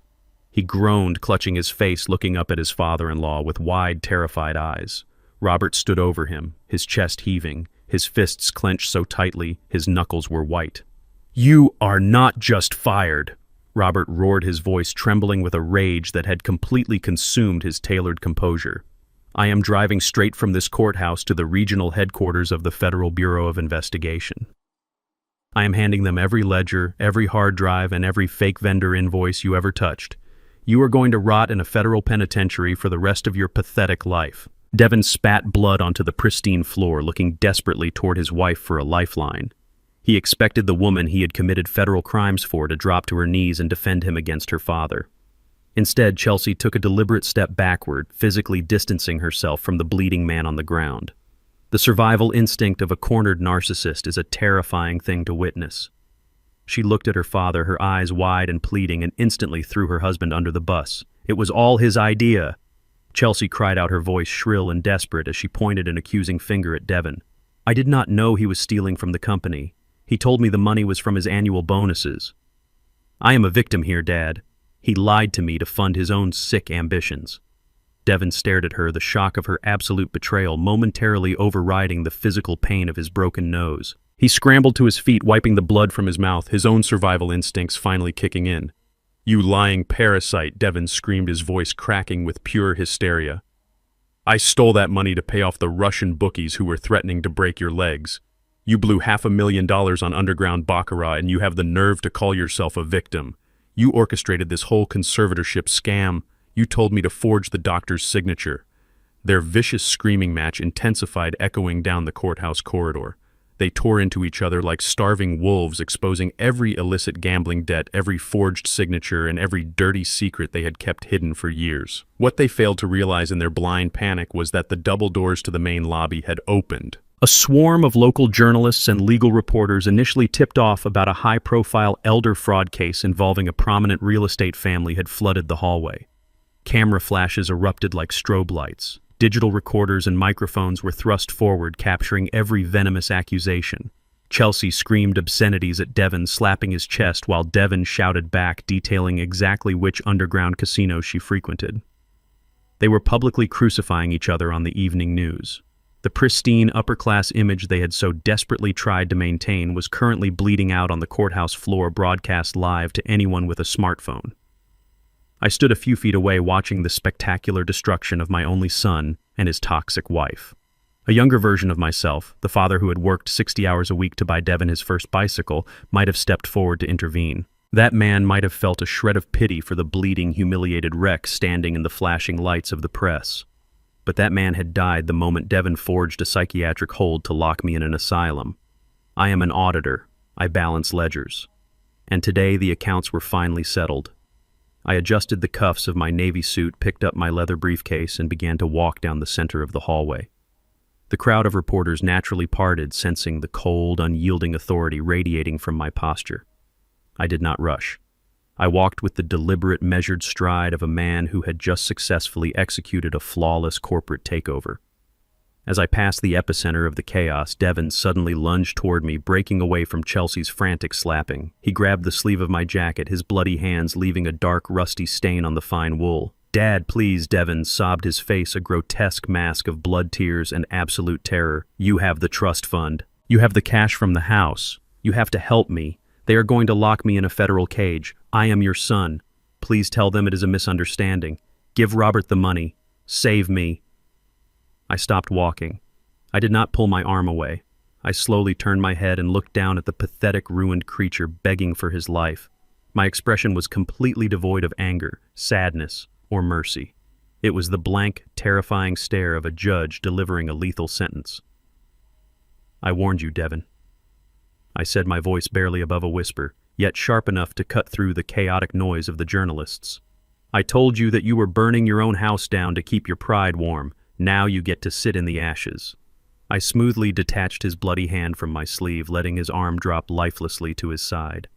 He groaned, clutching his face, looking up at his father-in-law with wide, terrified eyes. Robert stood over him, his chest heaving, his fists clenched so tightly his knuckles were white. "You are not just fired," Robert roared, his voice trembling with a rage that had completely consumed his tailored composure. "I am driving straight from this courthouse to the regional headquarters of the Federal Bureau of Investigation. I am handing them every ledger, every hard drive, and every fake vendor invoice you ever touched. You are going to rot in a federal penitentiary for the rest of your pathetic life." Devon spat blood onto the pristine floor, looking desperately toward his wife for a lifeline. He expected the woman he had committed federal crimes for to drop to her knees and defend him against her father. Instead, Chelsea took a deliberate step backward, physically distancing herself from the bleeding man on the ground. The survival instinct of a cornered narcissist is a terrifying thing to witness. She looked at her father, her eyes wide and pleading, and instantly threw her husband under the bus. It was all his idea. Chelsea cried out, her voice shrill and desperate as she pointed an accusing finger at Devon. I did not know he was stealing from the company. He told me the money was from his annual bonuses. I am a victim here, Dad. He lied to me to fund his own sick ambitions. Devon stared at her, the shock of her absolute betrayal momentarily overriding the physical pain of his broken nose. He scrambled to his feet, wiping the blood from his mouth, his own survival instincts finally kicking in. You lying parasite, Devon screamed, his voice cracking with pure hysteria. I stole that money to pay off the Russian bookies who were threatening to break your legs. You blew $500,000 on underground baccarat, and you have the nerve to call yourself a victim. You orchestrated this whole conservatorship scam. You told me to forge the doctor's signature. Their vicious screaming match intensified, echoing down the courthouse corridor. They tore into each other like starving wolves, exposing every illicit gambling debt, every forged signature, and every dirty secret they had kept hidden for years. What they failed to realize in their blind panic was that the double doors to the main lobby had opened. A swarm of local journalists and legal reporters initially tipped off about a high-profile elder fraud case involving a prominent real estate family had flooded the hallway. Camera flashes erupted like strobe lights. Digital recorders and microphones were thrust forward, capturing every venomous accusation. Chelsea screamed obscenities at Devon, slapping his chest, while Devon shouted back, detailing exactly which underground casino she frequented. They were publicly crucifying each other on the evening news. The pristine, upper-class image they had so desperately tried to maintain was currently bleeding out on the courthouse floor, broadcast live to anyone with a smartphone. I stood a few feet away, watching the spectacular destruction of my only son and his toxic wife. A younger version of myself, the father who had worked 60 hours a week to buy Devon his first bicycle, might have stepped forward to intervene. That man might have felt a shred of pity for the bleeding, humiliated wreck standing in the flashing lights of the press. But that man had died the moment Devon forged a psychiatric hold to lock me in an asylum. I am an auditor. I balance ledgers. And today the accounts were finally settled. I adjusted the cuffs of my navy suit, picked up my leather briefcase, and began to walk down the center of the hallway. The crowd of reporters naturally parted, sensing the cold, unyielding authority radiating from my posture. I did not rush. I walked with the deliberate, measured stride of a man who had just successfully executed a flawless corporate takeover. As I passed the epicenter of the chaos, Devon suddenly lunged toward me, breaking away from Chelsea's frantic slapping. He grabbed the sleeve of my jacket, his bloody hands leaving a dark, rusty stain on the fine wool. Dad, please, Devon sobbed, his face a grotesque mask of blood, tears, and absolute terror. You have the trust fund. You have the cash from the house. You have to help me. They are going to lock me in a federal cage. I am your son. Please tell them it is a misunderstanding. Give Robert the money. Save me. I stopped walking. I did not pull my arm away. I slowly turned my head and looked down at the pathetic, ruined creature begging for his life. My expression was completely devoid of anger, sadness, or mercy. It was the blank, terrifying stare of a judge delivering a lethal sentence. I warned you, Devon. I said, my voice barely above a whisper, yet sharp enough to cut through the chaotic noise of the journalists. I told you that you were burning your own house down to keep your pride warm. Now you get to sit in the ashes. I smoothly detached his bloody hand from my sleeve, letting his arm drop lifelessly to his side.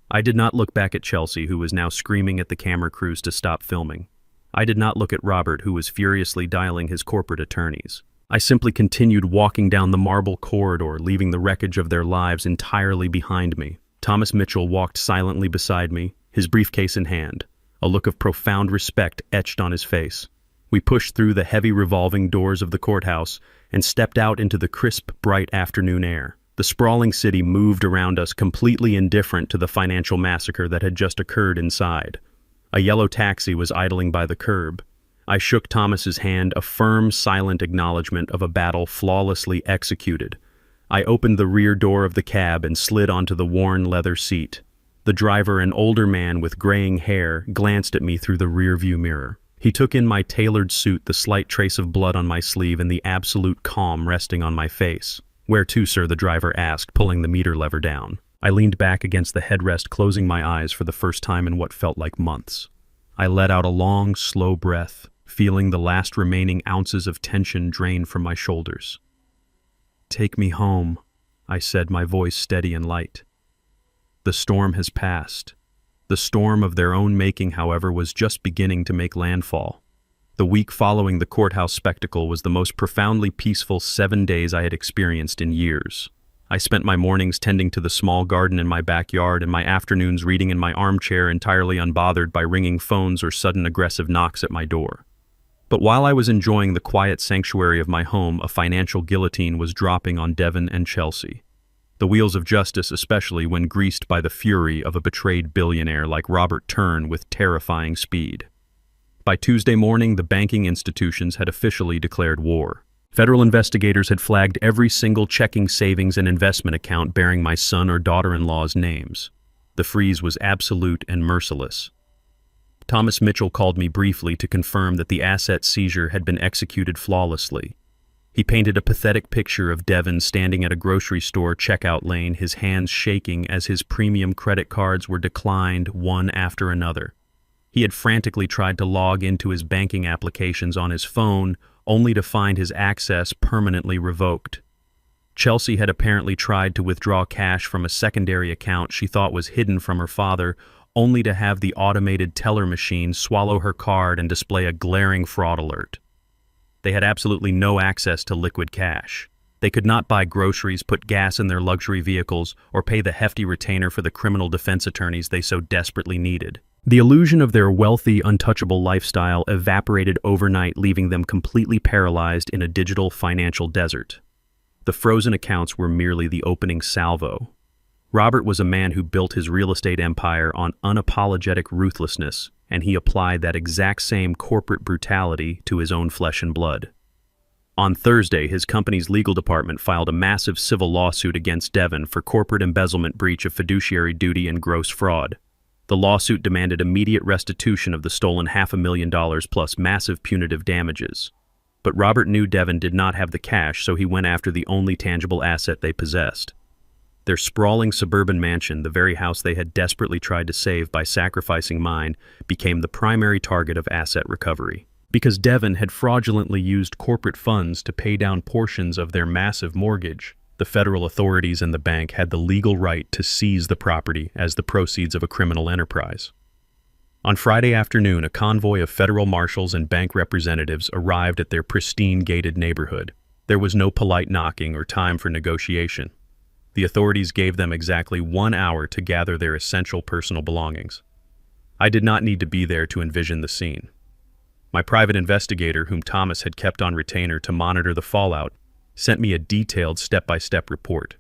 I did not look back at Chelsea, who was now screaming at the camera crews to stop filming. I did not look at Robert, who was furiously dialing his corporate attorneys. I simply continued walking down the marble corridor, leaving the wreckage of their lives entirely behind me. Thomas Mitchell walked silently beside me, his briefcase in hand, a look of profound respect etched on his face. We pushed through the heavy revolving doors of the courthouse and stepped out into the crisp, bright afternoon air. The sprawling city moved around us, completely indifferent to the financial massacre that had just occurred inside. A yellow taxi was idling by the curb. I shook Thomas's hand, a firm, silent acknowledgement of a battle flawlessly executed. I opened the rear door of the cab and slid onto the worn leather seat. The driver, an older man with graying hair, glanced at me through the rearview mirror. He took in my tailored suit, the slight trace of blood on my sleeve, and the absolute calm resting on my face. "Where to, sir?" the driver asked, pulling the meter lever down. I leaned back against the headrest, closing my eyes for the first time in what felt like months. I let out a long, slow breath, feeling the last remaining ounces of tension drain from my shoulders. "Take me home," I said, my voice steady and light. The storm has passed. The storm of their own making, however, was just beginning to make landfall. The week following the courthouse spectacle was the most profoundly peaceful 7 days I had experienced in years. I spent my mornings tending to the small garden in my backyard and my afternoons reading in my armchair, entirely unbothered by ringing phones or sudden aggressive knocks at my door. But while I was enjoying the quiet sanctuary of my home, a financial guillotine was dropping on Devon and Chelsea. The wheels of justice, especially when greased by the fury of a betrayed billionaire like Robert, turn with terrifying speed. By Tuesday morning, the banking institutions had officially declared war. Federal investigators had flagged every single checking, savings, and investment account bearing my son or daughter-in-law's names. The freeze was absolute and merciless. Thomas Mitchell called me briefly to confirm that the asset seizure had been executed flawlessly. He painted a pathetic picture of Devon standing at a grocery store checkout lane, his hands shaking as his premium credit cards were declined one after another. He had frantically tried to log into his banking applications on his phone, only to find his access permanently revoked. Chelsea had apparently tried to withdraw cash from a secondary account she thought was hidden from her father, only to have the automated teller machine swallow her card and display a glaring fraud alert. They had absolutely no access to liquid cash. They could not buy groceries, put gas in their luxury vehicles, or pay the hefty retainer for the criminal defense attorneys they so desperately needed. The illusion of their wealthy, untouchable lifestyle evaporated overnight, leaving them completely paralyzed in a digital financial desert. The frozen accounts were merely the opening salvo. Robert was a man who built his real estate empire on unapologetic ruthlessness, and he applied that exact same corporate brutality to his own flesh and blood. On Thursday, his company's legal department filed a massive civil lawsuit against Devon for corporate embezzlement, breach of fiduciary duty, and gross fraud. The lawsuit demanded immediate restitution of the stolen $500,000 plus massive punitive damages. But Robert knew Devon did not have the cash, so he went after the only tangible asset they possessed. Their sprawling suburban mansion, the very house they had desperately tried to save by sacrificing mine, became the primary target of asset recovery. Because Devon had fraudulently used corporate funds to pay down portions of their massive mortgage, the federal authorities and the bank had the legal right to seize the property as the proceeds of a criminal enterprise. On Friday afternoon, a convoy of federal marshals and bank representatives arrived at their pristine gated neighborhood. There was no polite knocking or time for negotiation. The authorities gave them exactly 1 hour to gather their essential personal belongings. I did not need to be there to envision the scene. My private investigator, whom Thomas had kept on retainer to monitor the fallout, sent me a detailed step-by-step report.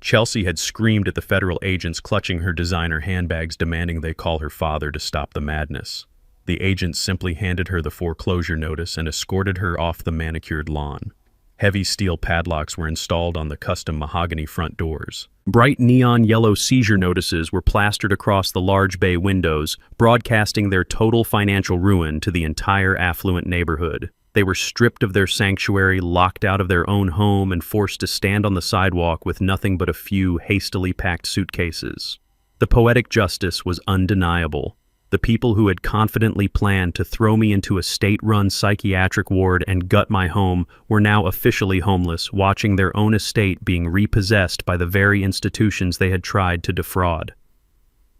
Chelsea had screamed at the federal agents clutching her designer handbags, demanding they call her father to stop the madness. The agents simply handed her the foreclosure notice and escorted her off the manicured lawn. Heavy steel padlocks were installed on the custom mahogany front doors. Bright neon yellow seizure notices were plastered across the large bay windows, broadcasting their total financial ruin to the entire affluent neighborhood. They were stripped of their sanctuary, locked out of their own home, and forced to stand on the sidewalk with nothing but a few hastily packed suitcases. The poetic justice was undeniable. The people who had confidently planned to throw me into a state-run psychiatric ward and gut my home were now officially homeless, watching their own estate being repossessed by the very institutions they had tried to defraud.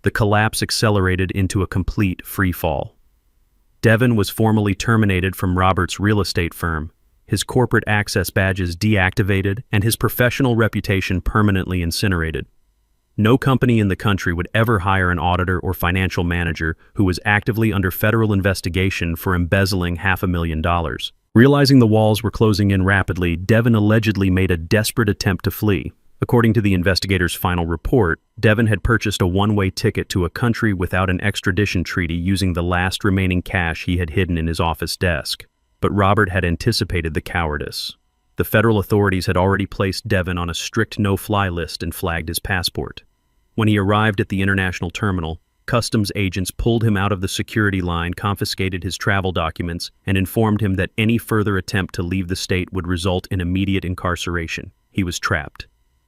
The collapse accelerated into a complete freefall. Devon was formally terminated from Robert's real estate firm, his corporate access badges deactivated, and his professional reputation permanently incinerated. No company in the country would ever hire an auditor or financial manager who was actively under federal investigation for embezzling $500,000. Realizing the walls were closing in rapidly, Devon allegedly made a desperate attempt to flee. According to the investigators' final report, Devon had purchased a one-way ticket to a country without an extradition treaty using the last remaining cash he had hidden in his office desk. But Robert had anticipated the cowardice. The federal authorities had already placed Devon on a strict no-fly list and flagged his passport. When he arrived at the international terminal, customs agents pulled him out of the security line, confiscated his travel documents, and informed him that any further attempt to leave the state would result in immediate incarceration. He was trapped.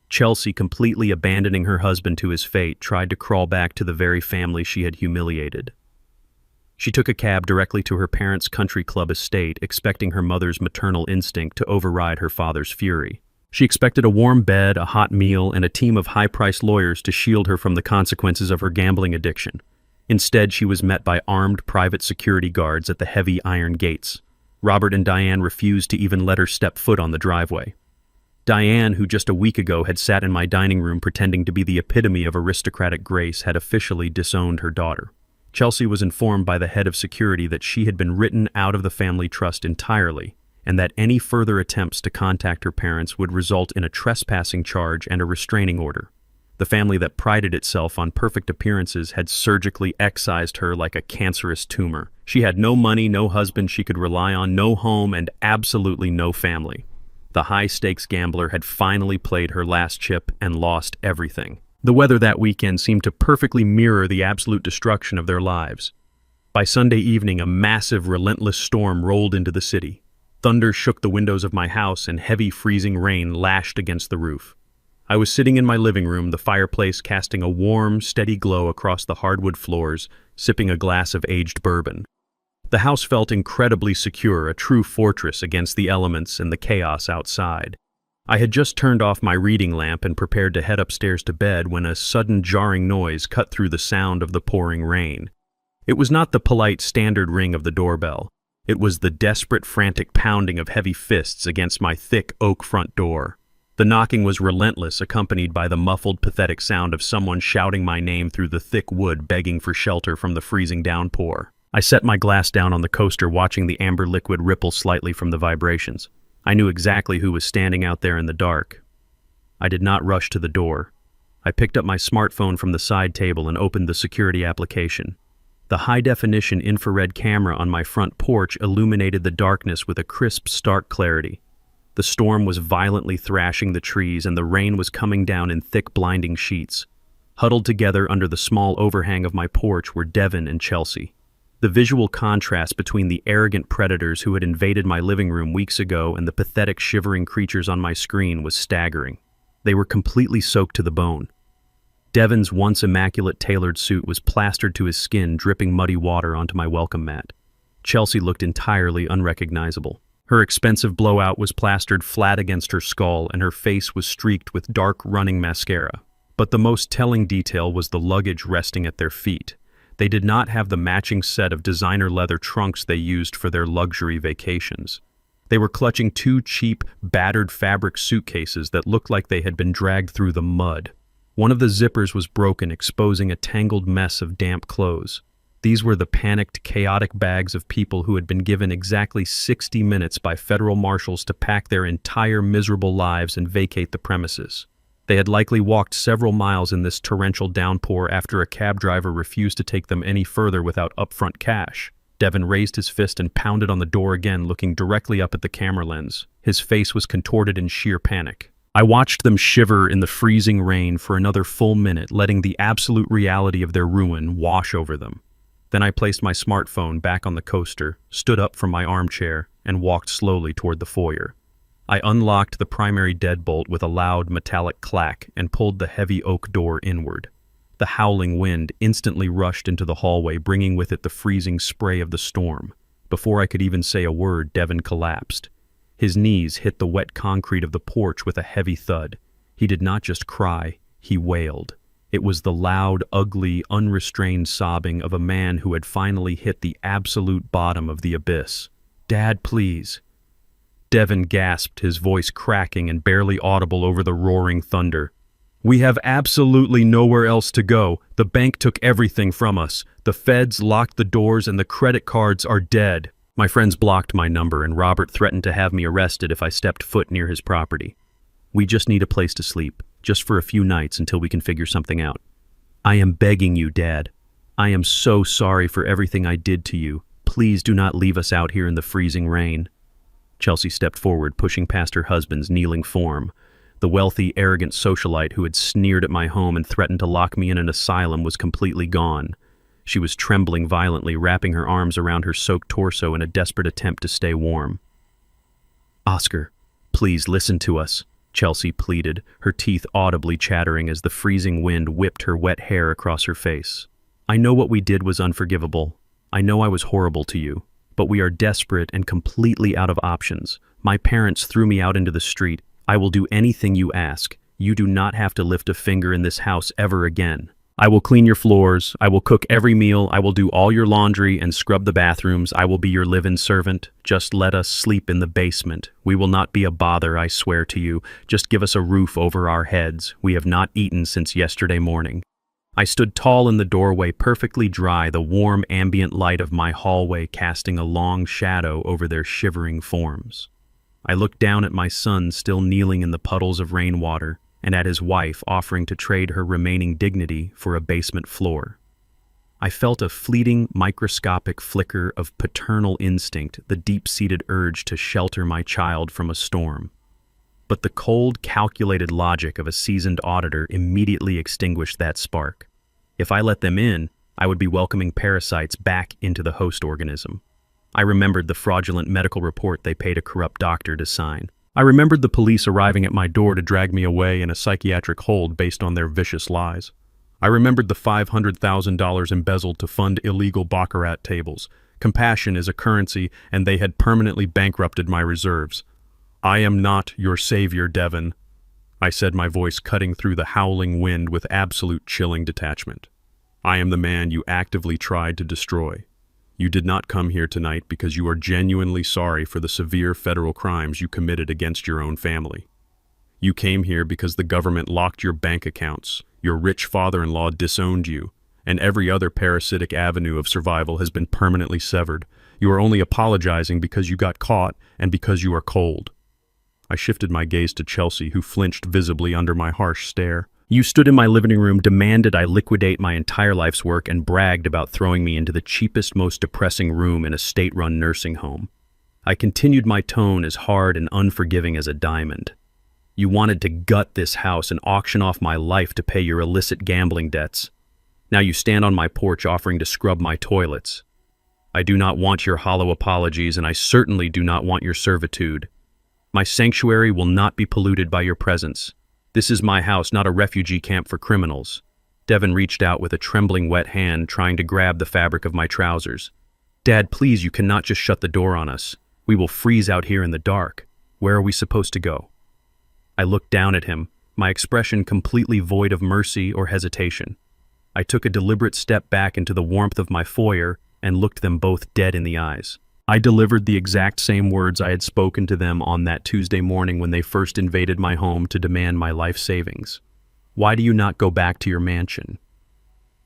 Chelsea, completely abandoning her husband to his fate, tried to crawl back to the very family she had humiliated. She took a cab directly to her parents' country club estate, expecting her mother's maternal instinct to override her father's fury. She expected a warm bed, a hot meal, and a team of high-priced lawyers to shield her from the consequences of her gambling addiction. Instead, she was met by armed private security guards at the heavy iron gates. Robert and Diane refused to even let her step foot on the driveway. Diane, who just a week ago had sat in my dining room pretending to be the epitome of aristocratic grace, had officially disowned her daughter. Chelsea was informed by the head of security that she had been written out of the family trust entirely, and that any further attempts to contact her parents would result in a trespassing charge and a restraining order. The family that prided itself on perfect appearances had surgically excised her like a cancerous tumor. She had no money, no husband she could rely on, no home, and absolutely no family. The high-stakes gambler had finally played her last chip and lost everything. The weather that weekend seemed to perfectly mirror the absolute destruction of their lives. By Sunday evening, a massive, relentless storm rolled into the city. Thunder shook the windows of my house, and heavy, freezing rain lashed against the roof. I was sitting in my living room, the fireplace casting a warm, steady glow across the hardwood floors, sipping a glass of aged bourbon. The house felt incredibly secure, a true fortress against the elements and the chaos outside. I had just turned off my reading lamp and prepared to head upstairs to bed when a sudden jarring noise cut through the sound of the pouring rain. It was not the polite standard ring of the doorbell. It was the desperate, frantic pounding of heavy fists against my thick oak front door. The knocking was relentless, accompanied by the muffled, pathetic sound of someone shouting my name through the thick wood, begging for shelter from the freezing downpour. I set my glass down on the coaster, watching the amber liquid ripple slightly from the vibrations. I knew exactly who was standing out there in the dark. I did not rush to the door. I picked up my smartphone from the side table and opened the security application. The high-definition infrared camera on my front porch illuminated the darkness with a crisp, stark clarity. The storm was violently thrashing the trees, and the rain was coming down in thick, blinding sheets. Huddled together under the small overhang of my porch were Devin and Chelsea. The visual contrast between the arrogant predators who had invaded my living room weeks ago and the pathetic, shivering creatures on my screen was staggering. They were completely soaked to the bone. Devin's once immaculate tailored suit was plastered to his skin, dripping muddy water onto my welcome mat. Chelsea looked entirely unrecognizable. Her expensive blowout was plastered flat against her skull, and her face was streaked with dark, running mascara. But the most telling detail was the luggage resting at their feet. They did not have the matching set of designer leather trunks they used for their luxury vacations. They were clutching two cheap, battered fabric suitcases that looked like they had been dragged through the mud. One of the zippers was broken, exposing a tangled mess of damp clothes. These were the panicked, chaotic bags of people who had been given exactly 60 minutes by federal marshals to pack their entire miserable lives and vacate the premises. They had likely walked several miles in this torrential downpour after a cab driver refused to take them any further without upfront cash. Devin raised his fist and pounded on the door again, looking directly up at the camera lens. His face was contorted in sheer panic. I watched them shiver in the freezing rain for another full minute, letting the absolute reality of their ruin wash over them. Then I placed my smartphone back on the coaster, stood up from my armchair, and walked slowly toward the foyer. I unlocked the primary deadbolt with a loud metallic clack and pulled the heavy oak door inward. The howling wind instantly rushed into the hallway, bringing with it the freezing spray of the storm. Before I could even say a word, Devin collapsed. His knees hit the wet concrete of the porch with a heavy thud. He did not just cry, he wailed. It was the loud, ugly, unrestrained sobbing of a man who had finally hit the absolute bottom of the abyss. "Dad, please." Devin gasped, his voice cracking and barely audible over the roaring thunder. "We have absolutely nowhere else to go. The bank took everything from us. The feds locked the doors and the credit cards are dead." My friends blocked my number, and Robert threatened to have me arrested if I stepped foot near his property. "We just need a place to sleep, just for a few nights until we can figure something out. I am begging you, Dad. I am so sorry for everything I did to you. Please do not leave us out here in the freezing rain." Chelsea stepped forward, pushing past her husband's kneeling form. The wealthy, arrogant socialite who had sneered at my home and threatened to lock me in an asylum was completely gone. She was trembling violently, wrapping her arms around her soaked torso in a desperate attempt to stay warm. "Oscar, please listen to us," Chelsea pleaded, her teeth audibly chattering as the freezing wind whipped her wet hair across her face. "I know what we did was unforgivable. I know I was horrible to you, but we are desperate and completely out of options. My parents threw me out into the street. I will do anything you ask. You do not have to lift a finger in this house ever again. I will clean your floors. I will cook every meal. I will do all your laundry and scrub the bathrooms. I will be your live-in servant. Just let us sleep in the basement. We will not be a bother, I swear to you. Just give us a roof over our heads. We have not eaten since yesterday morning. I stood tall in the doorway, perfectly dry, the warm ambient light of my hallway casting a long shadow over their shivering forms. I looked down at my son still kneeling in the puddles of rainwater, and at his wife offering to trade her remaining dignity for a basement floor. I felt a fleeting, microscopic flicker of paternal instinct, the deep-seated urge to shelter my child from a storm. But the cold, calculated logic of a seasoned auditor immediately extinguished that spark. If I let them in, I would be welcoming parasites back into the host organism. I remembered the fraudulent medical report they paid a corrupt doctor to sign. I remembered the police arriving at my door to drag me away in a psychiatric hold based on their vicious lies. I remembered the $500,000 embezzled to fund illegal baccarat tables. Compassion is a currency, and they had permanently bankrupted my reserves. I am not your savior, Devon, I said, my voice cutting through the howling wind with absolute chilling detachment. I am the man you actively tried to destroy. You did not come here tonight because you are genuinely sorry for the severe federal crimes you committed against your own family. You came here because the government locked your bank accounts, your rich father-in-law disowned you, and every other parasitic avenue of survival has been permanently severed. You are only apologizing because you got caught and because you are cold. I shifted my gaze to Chelsea, who flinched visibly under my harsh stare. You stood in my living room, demanded I liquidate my entire life's work, and bragged about throwing me into the cheapest, most depressing room in a state-run nursing home. I continued, my tone as hard and unforgiving as a diamond. You wanted to gut this house and auction off my life to pay your illicit gambling debts. Now you stand on my porch offering to scrub my toilets. I do not want your hollow apologies, and I certainly do not want your servitude. My sanctuary will not be polluted by your presence. This is my house, not a refugee camp for criminals. Devon reached out with a trembling wet hand, trying to grab the fabric of my trousers. Dad, please, you cannot just shut the door on us. We will freeze out here in the dark. Where are we supposed to go? I looked down at him, my expression completely void of mercy or hesitation. I took a deliberate step back into the warmth of my foyer and looked them both dead in the eyes. I delivered the exact same words I had spoken to them on that Tuesday morning when they first invaded my home to demand my life savings. Why do you not go back to your mansion?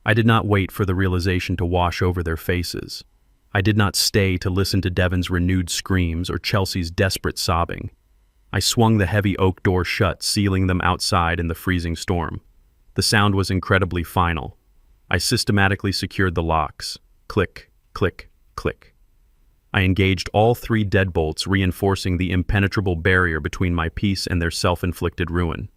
I did not wait for the realization to wash over their faces. I did not stay to listen to Devon's renewed screams or Chelsea's desperate sobbing. I swung the heavy oak door shut, sealing them outside in the freezing storm. The sound was incredibly final. I systematically secured the locks. Click, click, click. I engaged all 3 deadbolts, reinforcing the impenetrable barrier between my peace and their self-inflicted ruin.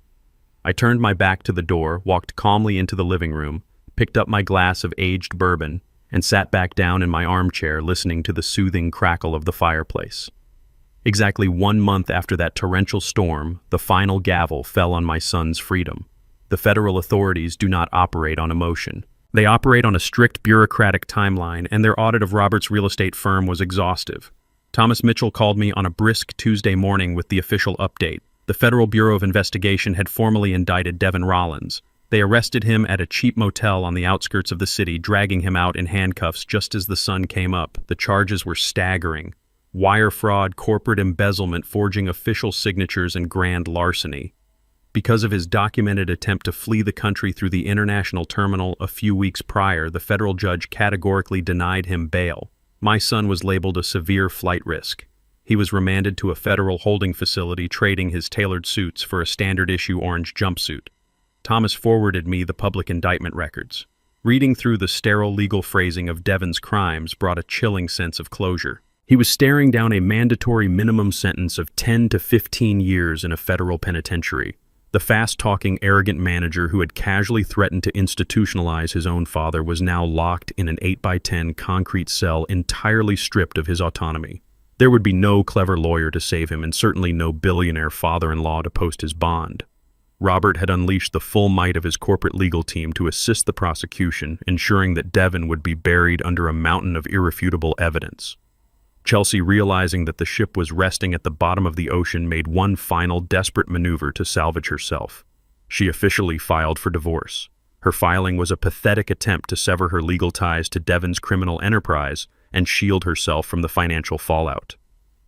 I turned my back to the door, walked calmly into the living room, picked up my glass of aged bourbon, and sat back down in my armchair, listening to the soothing crackle of the fireplace. Exactly 1 month after that torrential storm, the final gavel fell on my son's freedom. The federal authorities do not operate on emotion. They operate on a strict bureaucratic timeline, and their audit of Robert's real estate firm was exhaustive. Thomas Mitchell called me on a brisk Tuesday morning with the official update. The Federal Bureau of Investigation had formally indicted Devon Rollins. They arrested him at a cheap motel on the outskirts of the city, dragging him out in handcuffs just as the sun came up. The charges were staggering: wire fraud, corporate embezzlement, forging official signatures, and grand larceny. Because of his documented attempt to flee the country through the international terminal a few weeks prior, the federal judge categorically denied him bail. My son was labeled a severe flight risk. He was remanded to a federal holding facility, trading his tailored suits for a standard-issue orange jumpsuit. Thomas forwarded me the public indictment records. Reading through the sterile legal phrasing of Devon's crimes brought a chilling sense of closure. He was staring down a mandatory minimum sentence of 10 to 15 years in a federal penitentiary. The fast-talking, arrogant manager who had casually threatened to institutionalize his own father was now locked in an 8x10 concrete cell, entirely stripped of his autonomy. There would be no clever lawyer to save him, and certainly no billionaire father-in-law to post his bond. Robert had unleashed the full might of his corporate legal team to assist the prosecution, ensuring that Devon would be buried under a mountain of irrefutable evidence. Chelsea, realizing that the ship was resting at the bottom of the ocean, made one final desperate maneuver to salvage herself. She officially filed for divorce. Her filing was a pathetic attempt to sever her legal ties to Devon's criminal enterprise and shield herself from the financial fallout.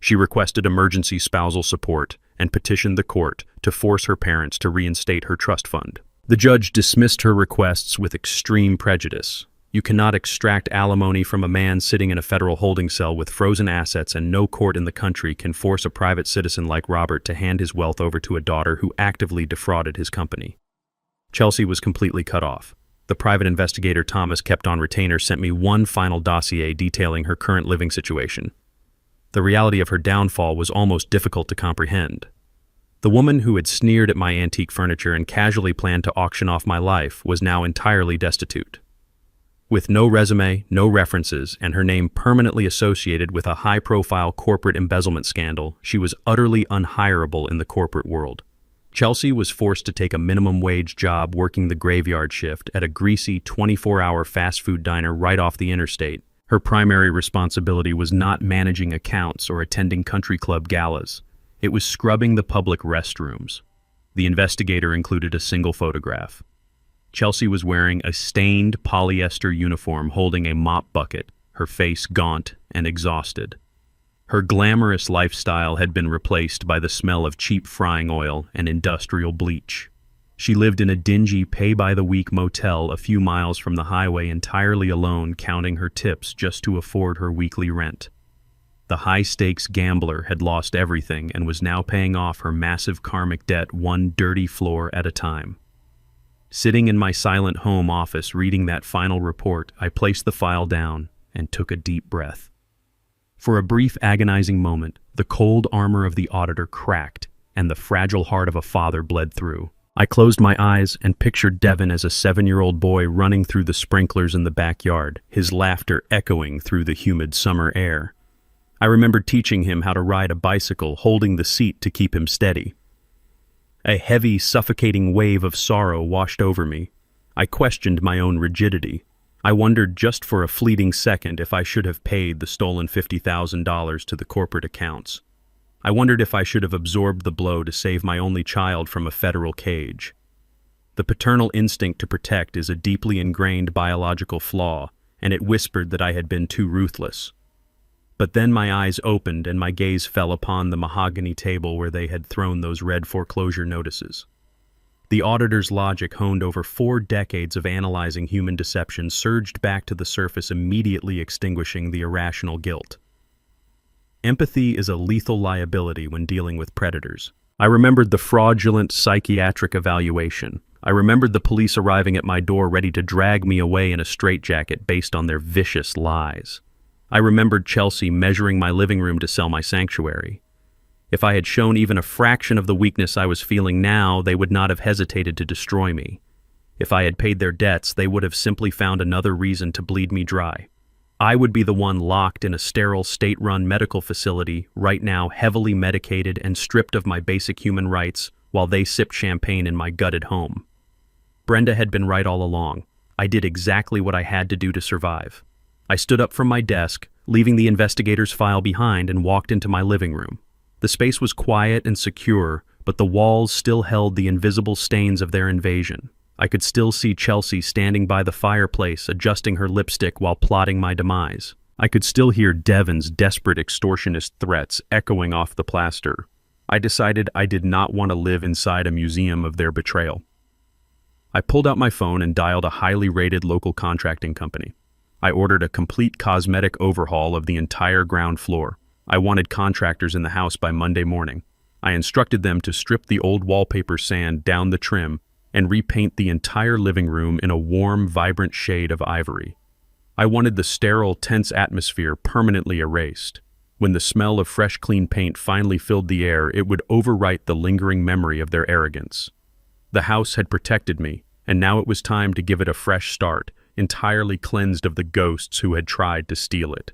She requested emergency spousal support and petitioned the court to force her parents to reinstate her trust fund. The judge dismissed her requests with extreme prejudice. You cannot extract alimony from a man sitting in a federal holding cell with frozen assets, and no court in the country can force a private citizen like Robert to hand his wealth over to a daughter who actively defrauded his company. Chelsea was completely cut off. The private investigator Thomas, kept on retainer, sent me one final dossier detailing her current living situation. The reality of her downfall was almost difficult to comprehend. The woman who had sneered at my antique furniture and casually planned to auction off my life was now entirely destitute. With no resume, no references, and her name permanently associated with a high-profile corporate embezzlement scandal, she was utterly unhireable in the corporate world. Chelsea was forced to take a minimum-wage job working the graveyard shift at a greasy 24-hour fast food diner right off the interstate. Her primary responsibility was not managing accounts or attending country club galas. It was scrubbing the public restrooms. The investigator included a single photograph. Chelsea was wearing a stained polyester uniform holding a mop bucket, her face gaunt and exhausted. Her glamorous lifestyle had been replaced by the smell of cheap frying oil and industrial bleach. She lived in a dingy pay-by-the-week motel a few miles from the highway, entirely alone, counting her tips just to afford her weekly rent. The high-stakes gambler had lost everything and was now paying off her massive karmic debt one dirty floor at a time. Sitting in my silent home office reading that final report, I placed the file down and took a deep breath. For a brief, agonizing moment, the cold armor of the auditor cracked and the fragile heart of a father bled through. I closed my eyes and pictured Devon as a 7-year-old boy running through the sprinklers in the backyard, his laughter echoing through the humid summer air. I remembered teaching him how to ride a bicycle, holding the seat to keep him steady. A heavy, suffocating wave of sorrow washed over me. I questioned my own rigidity. I wondered just for a fleeting second if I should have paid the stolen $50,000 to the corporate accounts. I wondered if I should have absorbed the blow to save my only child from a federal cage. The paternal instinct to protect is a deeply ingrained biological flaw, and it whispered that I had been too ruthless. But then my eyes opened and my gaze fell upon the mahogany table where they had thrown those red foreclosure notices. The auditor's logic, honed over 4 decades of analyzing human deception, surged back to the surface, immediately extinguishing the irrational guilt. Empathy is a lethal liability when dealing with predators. I remembered the fraudulent psychiatric evaluation. I remembered the police arriving at my door ready to drag me away in a straitjacket based on their vicious lies. I remembered Chelsea measuring my living room to sell my sanctuary. If I had shown even a fraction of the weakness I was feeling now, they would not have hesitated to destroy me. If I had paid their debts, they would have simply found another reason to bleed me dry. I would be the one locked in a sterile state-run medical facility, right now heavily medicated and stripped of my basic human rights, while they sipped champagne in my gutted home. Brenda had been right all along. I did exactly what I had to do to survive. I stood up from my desk, leaving the investigator's file behind, and walked into my living room. The space was quiet and secure, but the walls still held the invisible stains of their invasion. I could still see Chelsea standing by the fireplace, adjusting her lipstick while plotting my demise. I could still hear Devon's desperate extortionist threats echoing off the plaster. I decided I did not want to live inside a museum of their betrayal. I pulled out my phone and dialed a highly rated local contracting company. I ordered a complete cosmetic overhaul of the entire ground floor. I wanted contractors in the house by Monday morning. I instructed them to strip the old wallpaper sand down the trim and repaint the entire living room in a warm, vibrant shade of ivory. I wanted the sterile, tense atmosphere permanently erased. When the smell of fresh, clean paint finally filled the air, it would overwrite the lingering memory of their arrogance. The house had protected me, and now it was time to give it a fresh start, entirely cleansed of the ghosts who had tried to steal it.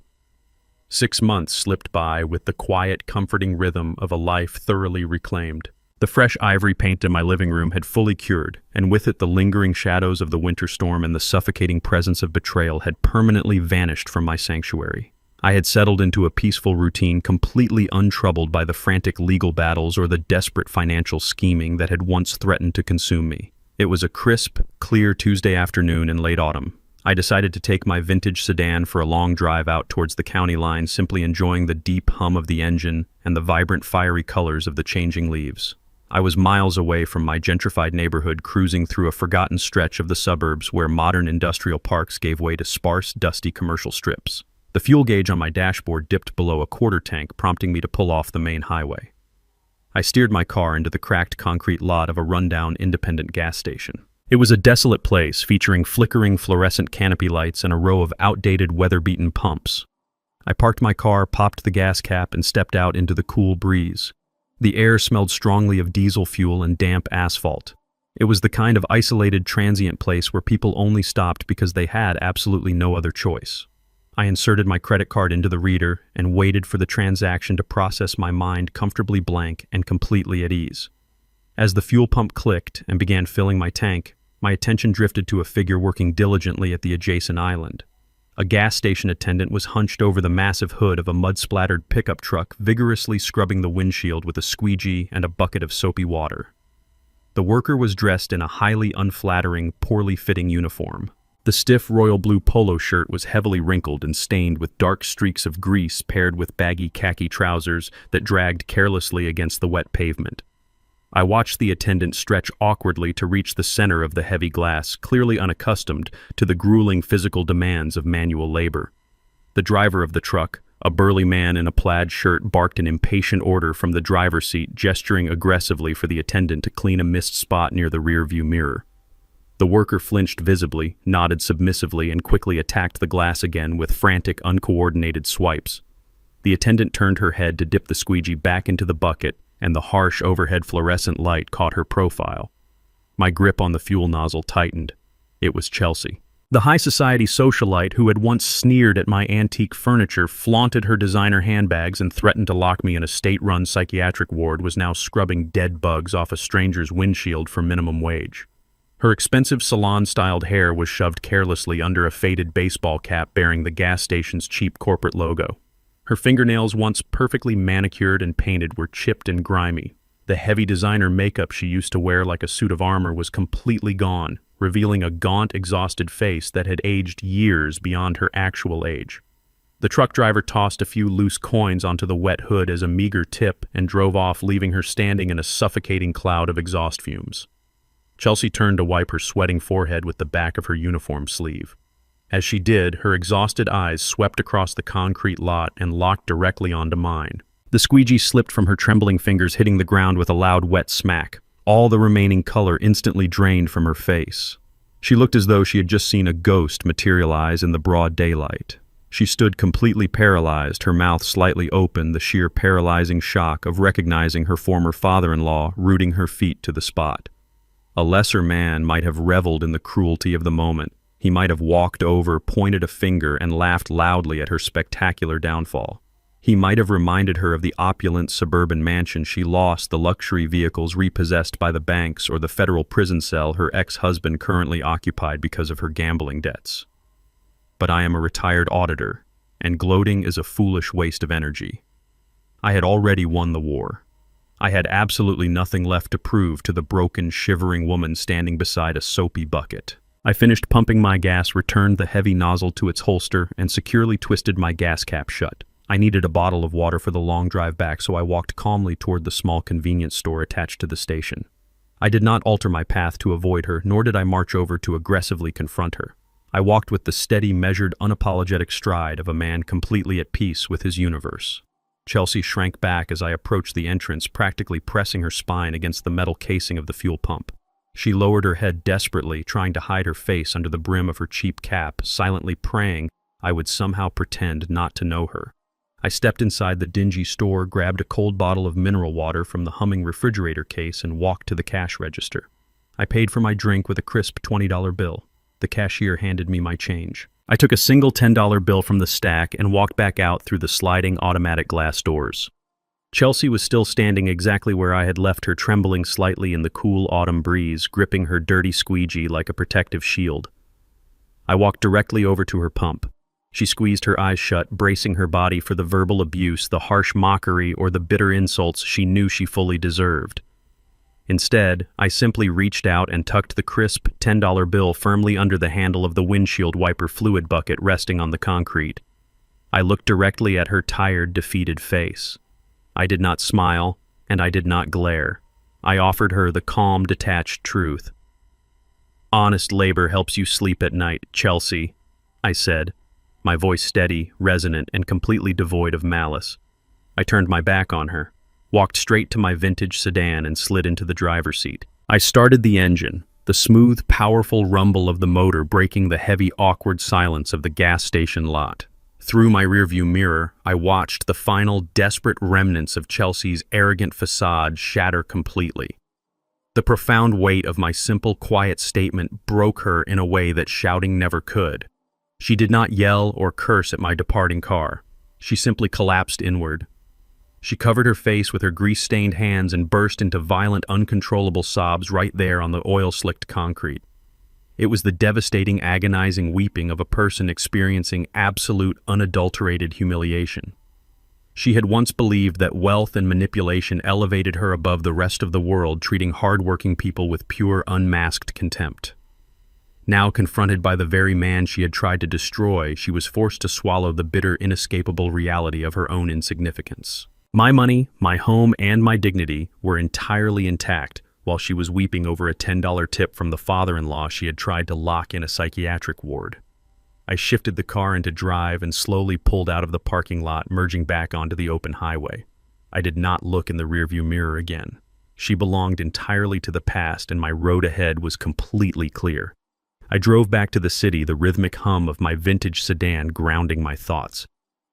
6 months slipped by with the quiet, comforting rhythm of a life thoroughly reclaimed. The fresh ivory paint in my living room had fully cured, and with it the lingering shadows of the winter storm and the suffocating presence of betrayal had permanently vanished from my sanctuary. I had settled into a peaceful routine completely untroubled by the frantic legal battles or the desperate financial scheming that had once threatened to consume me. It was a crisp, clear Tuesday afternoon in late autumn. I decided to take my vintage sedan for a long drive out towards the county line, simply enjoying the deep hum of the engine and the vibrant fiery colors of the changing leaves. I was miles away from my gentrified neighborhood, cruising through a forgotten stretch of the suburbs where modern industrial parks gave way to sparse, dusty commercial strips. The fuel gauge on my dashboard dipped below a quarter tank, prompting me to pull off the main highway. I steered my car into the cracked concrete lot of a rundown independent gas station. It was a desolate place featuring flickering fluorescent canopy lights and a row of outdated, weather-beaten pumps. I parked my car, popped the gas cap, and stepped out into the cool breeze. The air smelled strongly of diesel fuel and damp asphalt. It was the kind of isolated, transient place where people only stopped because they had absolutely no other choice. I inserted my credit card into the reader and waited for the transaction to process, my mind comfortably blank and completely at ease. As the fuel pump clicked and began filling my tank, my attention drifted to a figure working diligently at the adjacent island. A gas station attendant was hunched over the massive hood of a mud-splattered pickup truck, vigorously scrubbing the windshield with a squeegee and a bucket of soapy water. The worker was dressed in a highly unflattering, poorly fitting uniform. The stiff royal blue polo shirt was heavily wrinkled and stained with dark streaks of grease paired with baggy khaki trousers that dragged carelessly against the wet pavement. I watched the attendant stretch awkwardly to reach the center of the heavy glass, clearly unaccustomed to the grueling physical demands of manual labor. The driver of the truck, a burly man in a plaid shirt, barked an impatient order from the driver's seat, gesturing aggressively for the attendant to clean a missed spot near the rearview mirror. The worker flinched visibly, nodded submissively, and quickly attacked the glass again with frantic, uncoordinated swipes. The attendant turned her head to dip the squeegee back into the bucket, and the harsh overhead fluorescent light caught her profile. My grip on the fuel nozzle tightened. It was Chelsea. The high society socialite who had once sneered at my antique furniture, flaunted her designer handbags, and threatened to lock me in a state-run psychiatric ward was now scrubbing dead bugs off a stranger's windshield for minimum wage. Her expensive salon-styled hair was shoved carelessly under a faded baseball cap bearing the gas station's cheap corporate logo. Her fingernails, once perfectly manicured and painted, were chipped and grimy. The heavy designer makeup she used to wear like a suit of armor was completely gone, revealing a gaunt, exhausted face that had aged years beyond her actual age. The truck driver tossed a few loose coins onto the wet hood as a meager tip and drove off, leaving her standing in a suffocating cloud of exhaust fumes. Chelsea turned to wipe her sweating forehead with the back of her uniform sleeve. As she did, her exhausted eyes swept across the concrete lot and locked directly onto mine. The squeegee slipped from her trembling fingers, hitting the ground with a loud, wet smack. All the remaining color instantly drained from her face. She looked as though she had just seen a ghost materialize in the broad daylight. She stood completely paralyzed, her mouth slightly open, the sheer paralyzing shock of recognizing her former father-in-law rooting her feet to the spot. A lesser man might have reveled in the cruelty of the moment. He might have walked over, pointed a finger, and laughed loudly at her spectacular downfall. He might have reminded her of the opulent suburban mansion she lost, the luxury vehicles repossessed by the banks, or the federal prison cell her ex-husband currently occupied because of her gambling debts. But I am a retired auditor, and gloating is a foolish waste of energy. I had already won the war. I had absolutely nothing left to prove to the broken, shivering woman standing beside a soapy bucket. I finished pumping my gas, returned the heavy nozzle to its holster, and securely twisted my gas cap shut. I needed a bottle of water for the long drive back, so I walked calmly toward the small convenience store attached to the station. I did not alter my path to avoid her, nor did I march over to aggressively confront her. I walked with the steady, measured, unapologetic stride of a man completely at peace with his universe. Chelsea shrank back as I approached the entrance, practically pressing her spine against the metal casing of the fuel pump. She lowered her head desperately, trying to hide her face under the brim of her cheap cap, silently praying I would somehow pretend not to know her. I stepped inside the dingy store, grabbed a cold bottle of mineral water from the humming refrigerator case, and walked to the cash register. I paid for my drink with a crisp $20 bill. The cashier handed me my change. I took a single $10 bill from the stack and walked back out through the sliding automatic glass doors. Chelsea was still standing exactly where I had left her, trembling slightly in the cool autumn breeze, gripping her dirty squeegee like a protective shield. I walked directly over to her pump. She squeezed her eyes shut, bracing her body for the verbal abuse, the harsh mockery, or the bitter insults she knew she fully deserved. Instead, I simply reached out and tucked the crisp $10 bill firmly under the handle of the windshield wiper fluid bucket resting on the concrete. I looked directly at her tired, defeated face. I did not smile, and I did not glare. I offered her the calm, detached truth. "Honest labor helps you sleep at night, Chelsea," I said, my voice steady, resonant, and completely devoid of malice. I turned my back on her, walked straight to my vintage sedan, and slid into the driver's seat. I started the engine, the smooth, powerful rumble of the motor breaking the heavy, awkward silence of the gas station lot. Through my rearview mirror, I watched the final, desperate remnants of Chelsea's arrogant facade shatter completely. The profound weight of my simple, quiet statement broke her in a way that shouting never could. She did not yell or curse at my departing car. She simply collapsed inward. She covered her face with her grease-stained hands and burst into violent, uncontrollable sobs right there on the oil-slicked concrete. It was the devastating, agonizing weeping of a person experiencing absolute, unadulterated humiliation. She had once believed that wealth and manipulation elevated her above the rest of the world, treating hard-working people with pure, unmasked contempt. Now, confronted by the very man she had tried to destroy, she was forced to swallow the bitter, inescapable reality of her own insignificance. My money, my home, and my dignity were entirely intact, while she was weeping over a $10 tip from the father-in-law she had tried to lock in a psychiatric ward. I shifted the car into drive and slowly pulled out of the parking lot, merging back onto the open highway. I did not look in the rearview mirror again. She belonged entirely to the past, and my road ahead was completely clear. I drove back to the city, the rhythmic hum of my vintage sedan grounding my thoughts.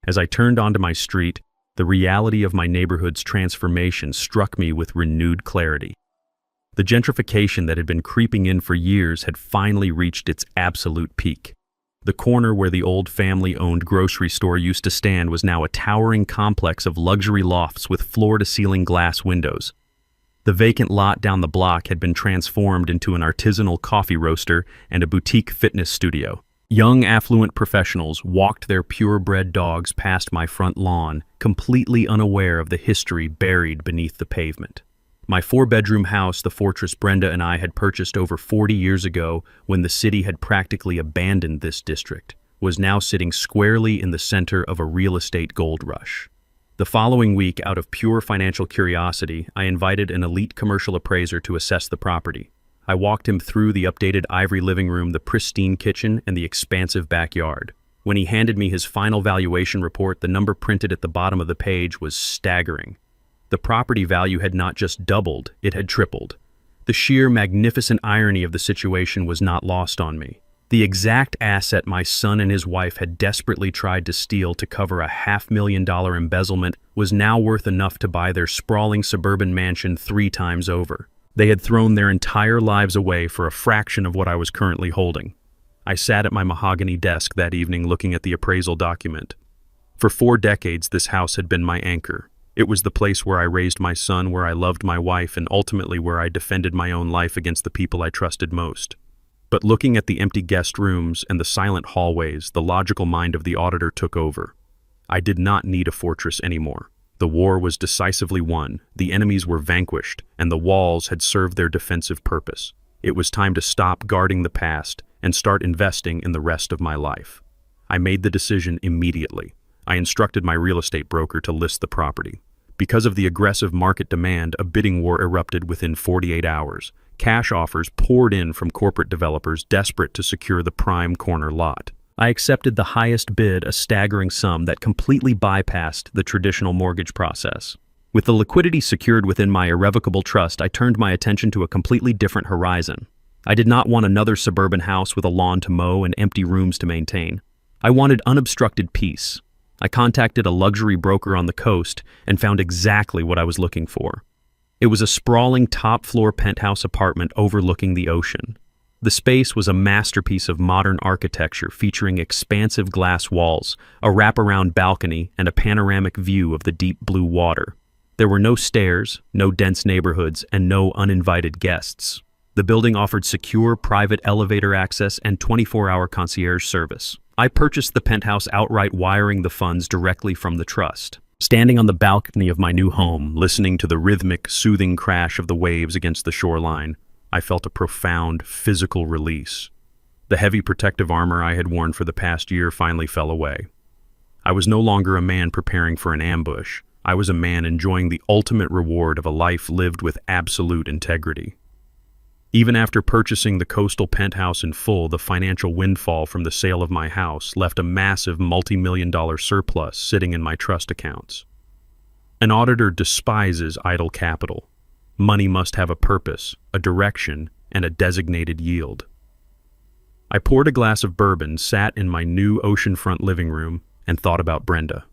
As I turned onto my street, the reality of my neighborhood's transformation struck me with renewed clarity. The gentrification that had been creeping in for years had finally reached its absolute peak. The corner where the old family-owned grocery store used to stand was now a towering complex of luxury lofts with floor-to-ceiling glass windows. The vacant lot down the block had been transformed into an artisanal coffee roaster and a boutique fitness studio. Young, affluent professionals walked their purebred dogs past my front lawn, completely unaware of the history buried beneath the pavement. My four-bedroom house, the fortress Brenda and I had purchased over 40 years ago when the city had practically abandoned this district, was now sitting squarely in the center of a real estate gold rush. The following week, out of pure financial curiosity, I invited an elite commercial appraiser to assess the property. I walked him through the updated ivory living room, the pristine kitchen, and the expansive backyard. When he handed me his final valuation report, the number printed at the bottom of the page was staggering. The property value had not just doubled, it had tripled. The sheer magnificent irony of the situation was not lost on me. The exact asset my son and his wife had desperately tried to steal to cover a $500,000 embezzlement was now worth enough to buy their sprawling suburban mansion 3 times over. They had thrown their entire lives away for a fraction of what I was currently holding. I sat at my mahogany desk that evening looking at the appraisal document. For 4 decades, this house had been my anchor. It was the place where I raised my son, where I loved my wife, and ultimately where I defended my own life against the people I trusted most. But looking at the empty guest rooms and the silent hallways, the logical mind of the auditor took over. I did not need a fortress anymore. The war was decisively won, the enemies were vanquished, and the walls had served their defensive purpose. It was time to stop guarding the past and start investing in the rest of my life. I made the decision immediately. I instructed my real estate broker to list the property. Because of the aggressive market demand, a bidding war erupted within 48 hours. Cash offers poured in from corporate developers desperate to secure the prime corner lot. I accepted the highest bid, a staggering sum that completely bypassed the traditional mortgage process. With the liquidity secured within my irrevocable trust, I turned my attention to a completely different horizon. I did not want another suburban house with a lawn to mow and empty rooms to maintain. I wanted unobstructed peace. I contacted a luxury broker on the coast and found exactly what I was looking for. It was a sprawling top-floor penthouse apartment overlooking the ocean. The space was a masterpiece of modern architecture featuring expansive glass walls, a wraparound balcony, and a panoramic view of the deep blue water. There were no stairs, no dense neighborhoods, and no uninvited guests. The building offered secure private elevator access and 24-hour concierge service. I purchased the penthouse outright, wiring the funds directly from the trust. Standing on the balcony of my new home, listening to the rhythmic, soothing crash of the waves against the shoreline, I felt a profound physical release. The heavy protective armor I had worn for the past year finally fell away. I was no longer a man preparing for an ambush. I was a man enjoying the ultimate reward of a life lived with absolute integrity. Even after purchasing the coastal penthouse in full, the financial windfall from the sale of my house left a massive multi-million-dollar surplus sitting in my trust accounts. An auditor despises idle capital. Money must have a purpose, a direction, and a designated yield. I poured a glass of bourbon, sat in my new oceanfront living room, and thought about Brenda.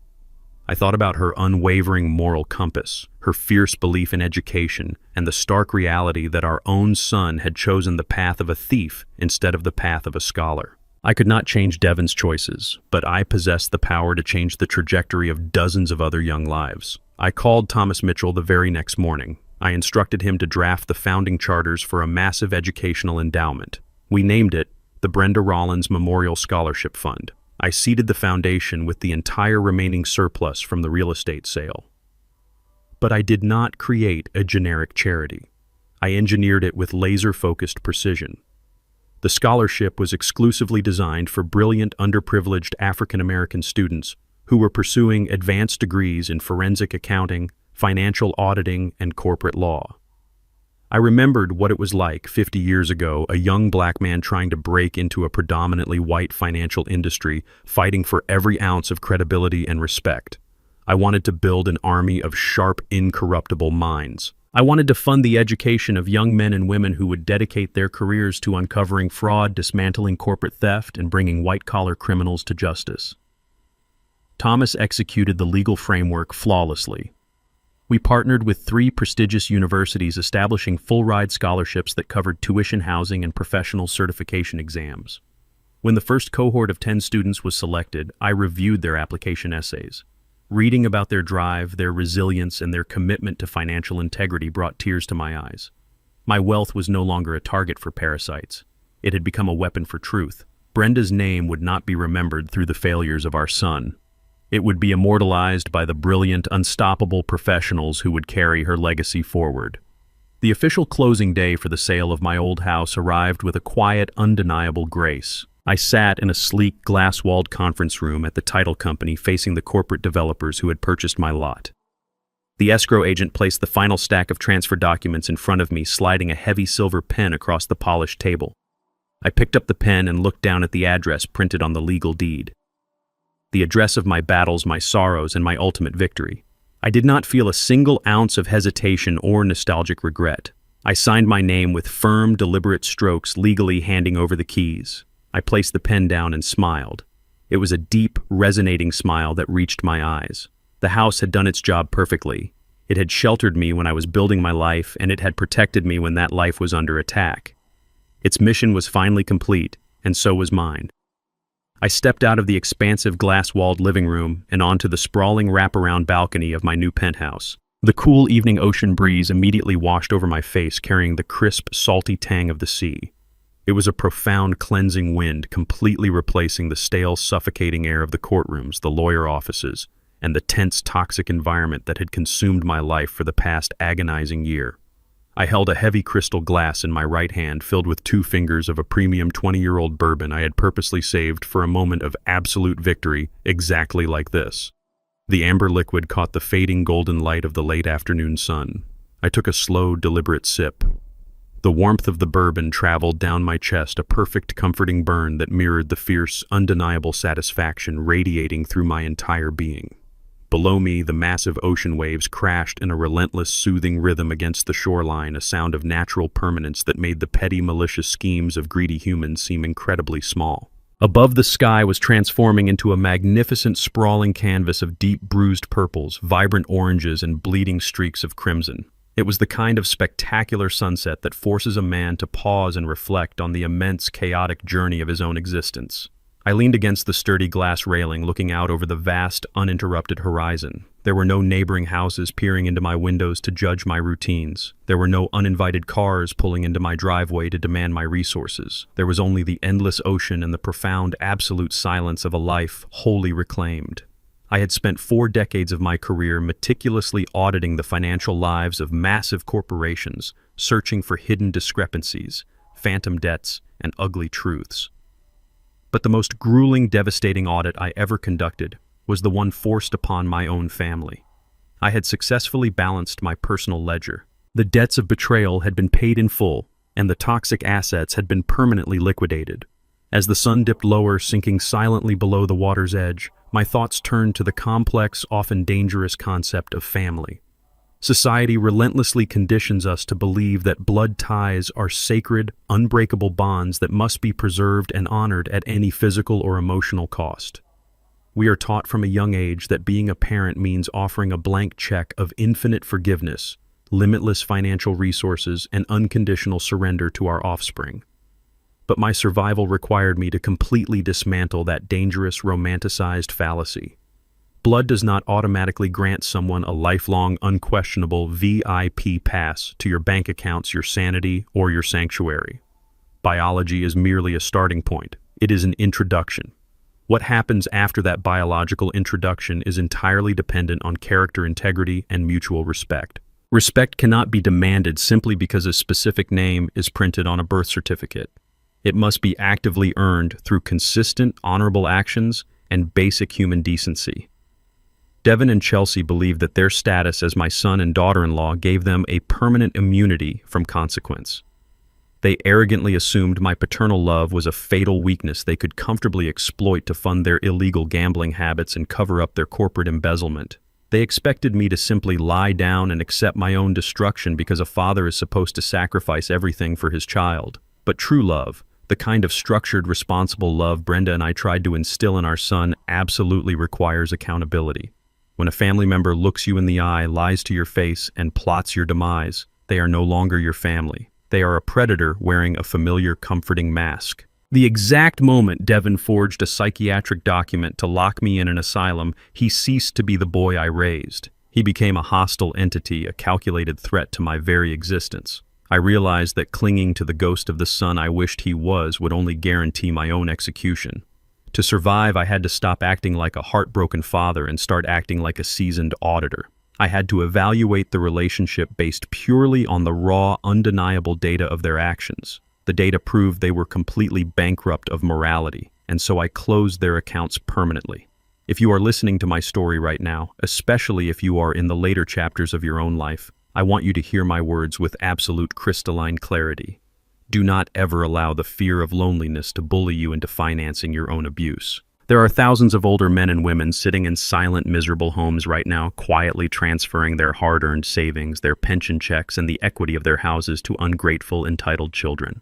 I thought about her unwavering moral compass, her fierce belief in education, and the stark reality that our own son had chosen the path of a thief instead of the path of a scholar. I could not change Devon's choices, but I possessed the power to change the trajectory of dozens of other young lives. I called Thomas Mitchell the very next morning. I instructed him to draft the founding charters for a massive educational endowment. We named it the Brenda Rollins Memorial Scholarship Fund. I seeded the foundation with the entire remaining surplus from the real estate sale. But I did not create a generic charity. I engineered it with laser-focused precision. The scholarship was exclusively designed for brilliant, underprivileged African-American students who were pursuing advanced degrees in forensic accounting, financial auditing, and corporate law. I remembered what it was like 50 years ago, a young black man trying to break into a predominantly white financial industry, fighting for every ounce of credibility and respect. I wanted to build an army of sharp, incorruptible minds. I wanted to fund the education of young men and women who would dedicate their careers to uncovering fraud, dismantling corporate theft, and bringing white-collar criminals to justice. Thomas executed the legal framework flawlessly. We partnered with 3 prestigious universities, establishing full-ride scholarships that covered tuition, housing, and professional certification exams. When the first cohort of 10 students was selected, I reviewed their application essays. Reading about their drive, their resilience, and their commitment to financial integrity brought tears to my eyes. My wealth was no longer a target for parasites. It had become a weapon for truth. Brenda's name would not be remembered through the failures of our son. It would be immortalized by the brilliant, unstoppable professionals who would carry her legacy forward. The official closing day for the sale of my old house arrived with a quiet, undeniable grace. I sat in a sleek, glass-walled conference room at the title company facing the corporate developers who had purchased my lot. The escrow agent placed the final stack of transfer documents in front of me, sliding a heavy silver pen across the polished table. I picked up the pen and looked down at the address printed on the legal deed. The address of my battles, my sorrows, and my ultimate victory. I did not feel a single ounce of hesitation or nostalgic regret. I signed my name with firm, deliberate strokes, legally handing over the keys. I placed the pen down and smiled. It was a deep, resonating smile that reached my eyes. The house had done its job perfectly. It had sheltered me when I was building my life, and it had protected me when that life was under attack. Its mission was finally complete, and so was mine. I stepped out of the expansive glass-walled living room and onto the sprawling wraparound balcony of my new penthouse. The cool evening ocean breeze immediately washed over my face, carrying the crisp, salty tang of the sea. It was a profound, cleansing wind, completely replacing the stale, suffocating air of the courtrooms, the lawyer offices, and the tense, toxic environment that had consumed my life for the past agonizing year. I held a heavy crystal glass in my right hand, filled with 2 fingers of a premium 20-year-old bourbon I had purposely saved for a moment of absolute victory, exactly like this. The amber liquid caught the fading golden light of the late afternoon sun. I took a slow, deliberate sip. The warmth of the bourbon traveled down my chest, a perfect, comforting burn that mirrored the fierce, undeniable satisfaction radiating through my entire being. Below me, the massive ocean waves crashed in a relentless, soothing rhythm against the shoreline, a sound of natural permanence that made the petty, malicious schemes of greedy humans seem incredibly small. Above, the sky was transforming into a magnificent, sprawling canvas of deep, bruised purples, vibrant oranges, and bleeding streaks of crimson. It was the kind of spectacular sunset that forces a man to pause and reflect on the immense, chaotic journey of his own existence. I leaned against the sturdy glass railing, looking out over the vast, uninterrupted horizon. There were no neighboring houses peering into my windows to judge my routines. There were no uninvited cars pulling into my driveway to demand my resources. There was only the endless ocean and the profound, absolute silence of a life wholly reclaimed. I had spent 4 decades of my career meticulously auditing the financial lives of massive corporations, searching for hidden discrepancies, phantom debts, and ugly truths. But the most grueling, devastating audit I ever conducted was the one forced upon my own family. I had successfully balanced my personal ledger. The debts of betrayal had been paid in full, and the toxic assets had been permanently liquidated. As the sun dipped lower, sinking silently below the water's edge, my thoughts turned to the complex, often dangerous concept of family. Society relentlessly conditions us to believe that blood ties are sacred, unbreakable bonds that must be preserved and honored at any physical or emotional cost. We are taught from a young age that being a parent means offering a blank check of infinite forgiveness, limitless financial resources, and unconditional surrender to our offspring. But my survival required me to completely dismantle that dangerous, romanticized fallacy. Blood does not automatically grant someone a lifelong, unquestionable VIP pass to your bank accounts, your sanity, or your sanctuary. Biology is merely a starting point. It is an introduction. What happens after that biological introduction is entirely dependent on character integrity and mutual respect. Respect cannot be demanded simply because a specific name is printed on a birth certificate. It must be actively earned through consistent, honorable actions and basic human decency. Devin and Chelsea believed that their status as my son and daughter-in-law gave them a permanent immunity from consequence. They arrogantly assumed my paternal love was a fatal weakness they could comfortably exploit to fund their illegal gambling habits and cover up their corporate embezzlement. They expected me to simply lie down and accept my own destruction because a father is supposed to sacrifice everything for his child. But true love, the kind of structured, responsible love Brenda and I tried to instill in our son, absolutely requires accountability. When a family member looks you in the eye, lies to your face, and plots your demise, they are no longer your family. They are a predator wearing a familiar, comforting mask. The exact moment Devin forged a psychiatric document to lock me in an asylum, he ceased to be the boy I raised. He became a hostile entity, a calculated threat to my very existence. I realized that clinging to the ghost of the son I wished he was would only guarantee my own execution. To survive, I had to stop acting like a heartbroken father and start acting like a seasoned auditor. I had to evaluate the relationship based purely on the raw, undeniable data of their actions. The data proved they were completely bankrupt of morality, and so I closed their accounts permanently. If you are listening to my story right now, especially if you are in the later chapters of your own life, I want you to hear my words with absolute crystalline clarity. Do not ever allow the fear of loneliness to bully you into financing your own abuse. There are thousands of older men and women sitting in silent, miserable homes right now, quietly transferring their hard-earned savings, their pension checks, and the equity of their houses to ungrateful, entitled children.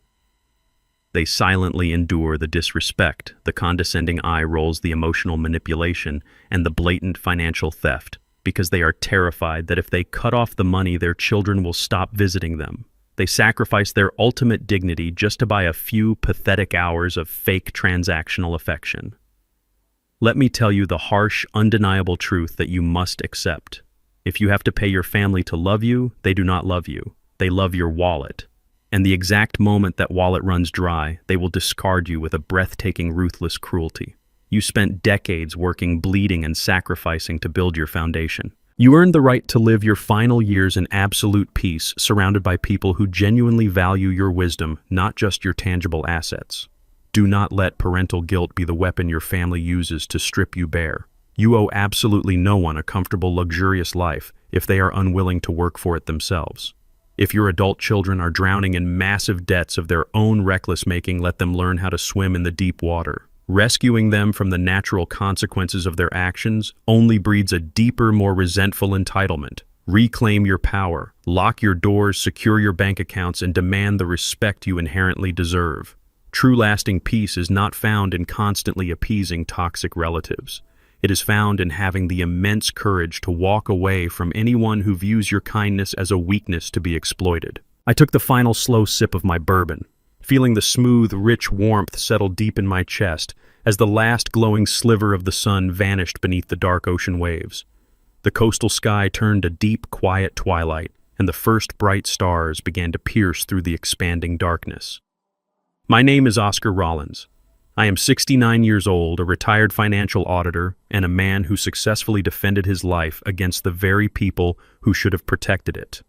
They silently endure the disrespect, the condescending eye rolls, the emotional manipulation, and the blatant financial theft, because they are terrified that if they cut off the money, their children will stop visiting them. They sacrifice their ultimate dignity just to buy a few pathetic hours of fake transactional affection. Let me tell you the harsh, undeniable truth that you must accept. If you have to pay your family to love you, they do not love you. They love your wallet. And the exact moment that wallet runs dry, they will discard you with a breathtaking, ruthless cruelty. You spent decades working, bleeding, and sacrificing to build your foundation. You earned the right to live your final years in absolute peace, surrounded by people who genuinely value your wisdom, not just your tangible assets. Do not let parental guilt be the weapon your family uses to strip you bare. You owe absolutely no one a comfortable, luxurious life if they are unwilling to work for it themselves. If your adult children are drowning in massive debts of their own reckless making, let them learn how to swim in the deep water. Rescuing them from the natural consequences of their actions only breeds a deeper, more resentful entitlement. Reclaim your power, lock your doors, secure your bank accounts, and demand the respect you inherently deserve. True lasting peace is not found in constantly appeasing toxic relatives. It is found in having the immense courage to walk away from anyone who views your kindness as a weakness to be exploited. I took the final slow sip of my bourbon, feeling the smooth, rich warmth settle deep in my chest as the last glowing sliver of the sun vanished beneath the dark ocean waves. The coastal sky turned a deep, quiet twilight, and the first bright stars began to pierce through the expanding darkness. My name is Oscar Rollins. I am 69 years old, a retired financial auditor, and a man who successfully defended his life against the very people who should have protected it.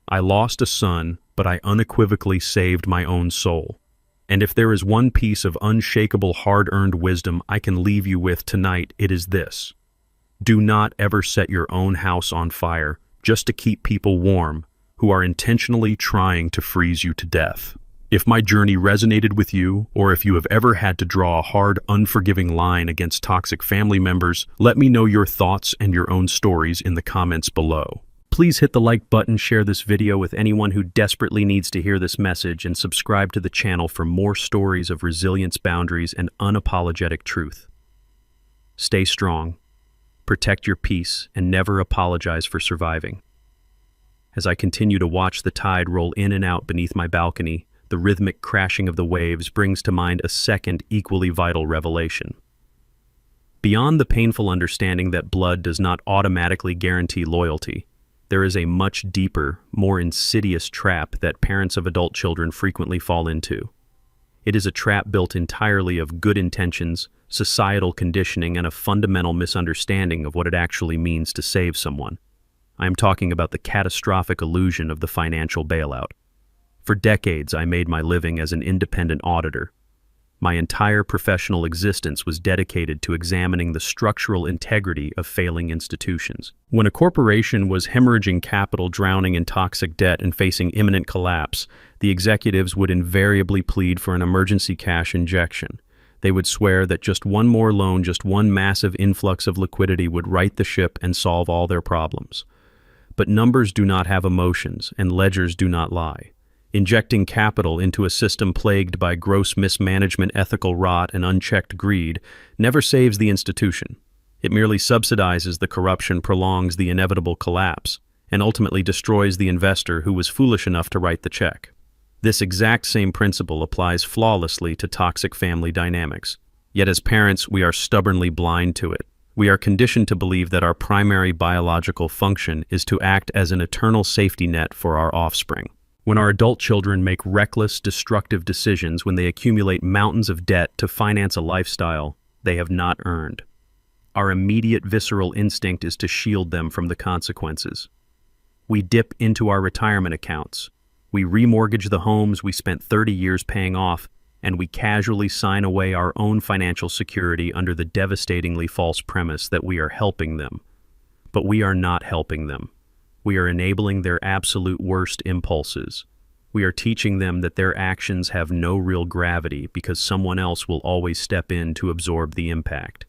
I lost a son, but I unequivocally saved my own soul. And if there is one piece of unshakable hard-earned wisdom I can leave you with tonight, it is this. Do not ever set your own house on fire just to keep people warm who are intentionally trying to freeze you to death. If my journey resonated with you, or if you have ever had to draw a hard, unforgiving line against toxic family members, let me know your thoughts and your own stories in the comments below. Please hit the like button, share this video with anyone who desperately needs to hear this message, and subscribe to the channel for more stories of resilience, boundaries, and unapologetic truth. Stay strong, protect your peace, and never apologize for surviving. As I continue to watch the tide roll in and out beneath my balcony, the rhythmic crashing of the waves brings to mind a second, equally vital revelation. Beyond the painful understanding that blood does not automatically guarantee loyalty, there is a much deeper, more insidious trap that parents of adult children frequently fall into. It is a trap built entirely of good intentions, societal conditioning, and a fundamental misunderstanding of what it actually means to save someone. I am talking about the catastrophic illusion of the financial bailout. For decades, I made my living as an independent auditor. My entire professional existence was dedicated to examining the structural integrity of failing institutions. When a corporation was hemorrhaging capital, drowning in toxic debt, and facing imminent collapse, the executives would invariably plead for an emergency cash injection. They would swear that just one more loan, just one massive influx of liquidity would right the ship and solve all their problems. But numbers do not have emotions, and ledgers do not lie. Injecting capital into a system plagued by gross mismanagement, ethical rot, and unchecked greed never saves the institution. It merely subsidizes the corruption, prolongs the inevitable collapse, and ultimately destroys the investor who was foolish enough to write the check. This exact same principle applies flawlessly to toxic family dynamics. Yet as parents, we are stubbornly blind to it. We are conditioned to believe that our primary biological function is to act as an eternal safety net for our offspring. When our adult children make reckless, destructive decisions, when they accumulate mountains of debt to finance a lifestyle they have not earned, our immediate visceral instinct is to shield them from the consequences. We dip into our retirement accounts. We remortgage the homes we spent 30 years paying off, and we casually sign away our own financial security under the devastatingly false premise that we are helping them. But we are not helping them. We are enabling their absolute worst impulses. We are teaching them that their actions have no real gravity because someone else will always step in to absorb the impact.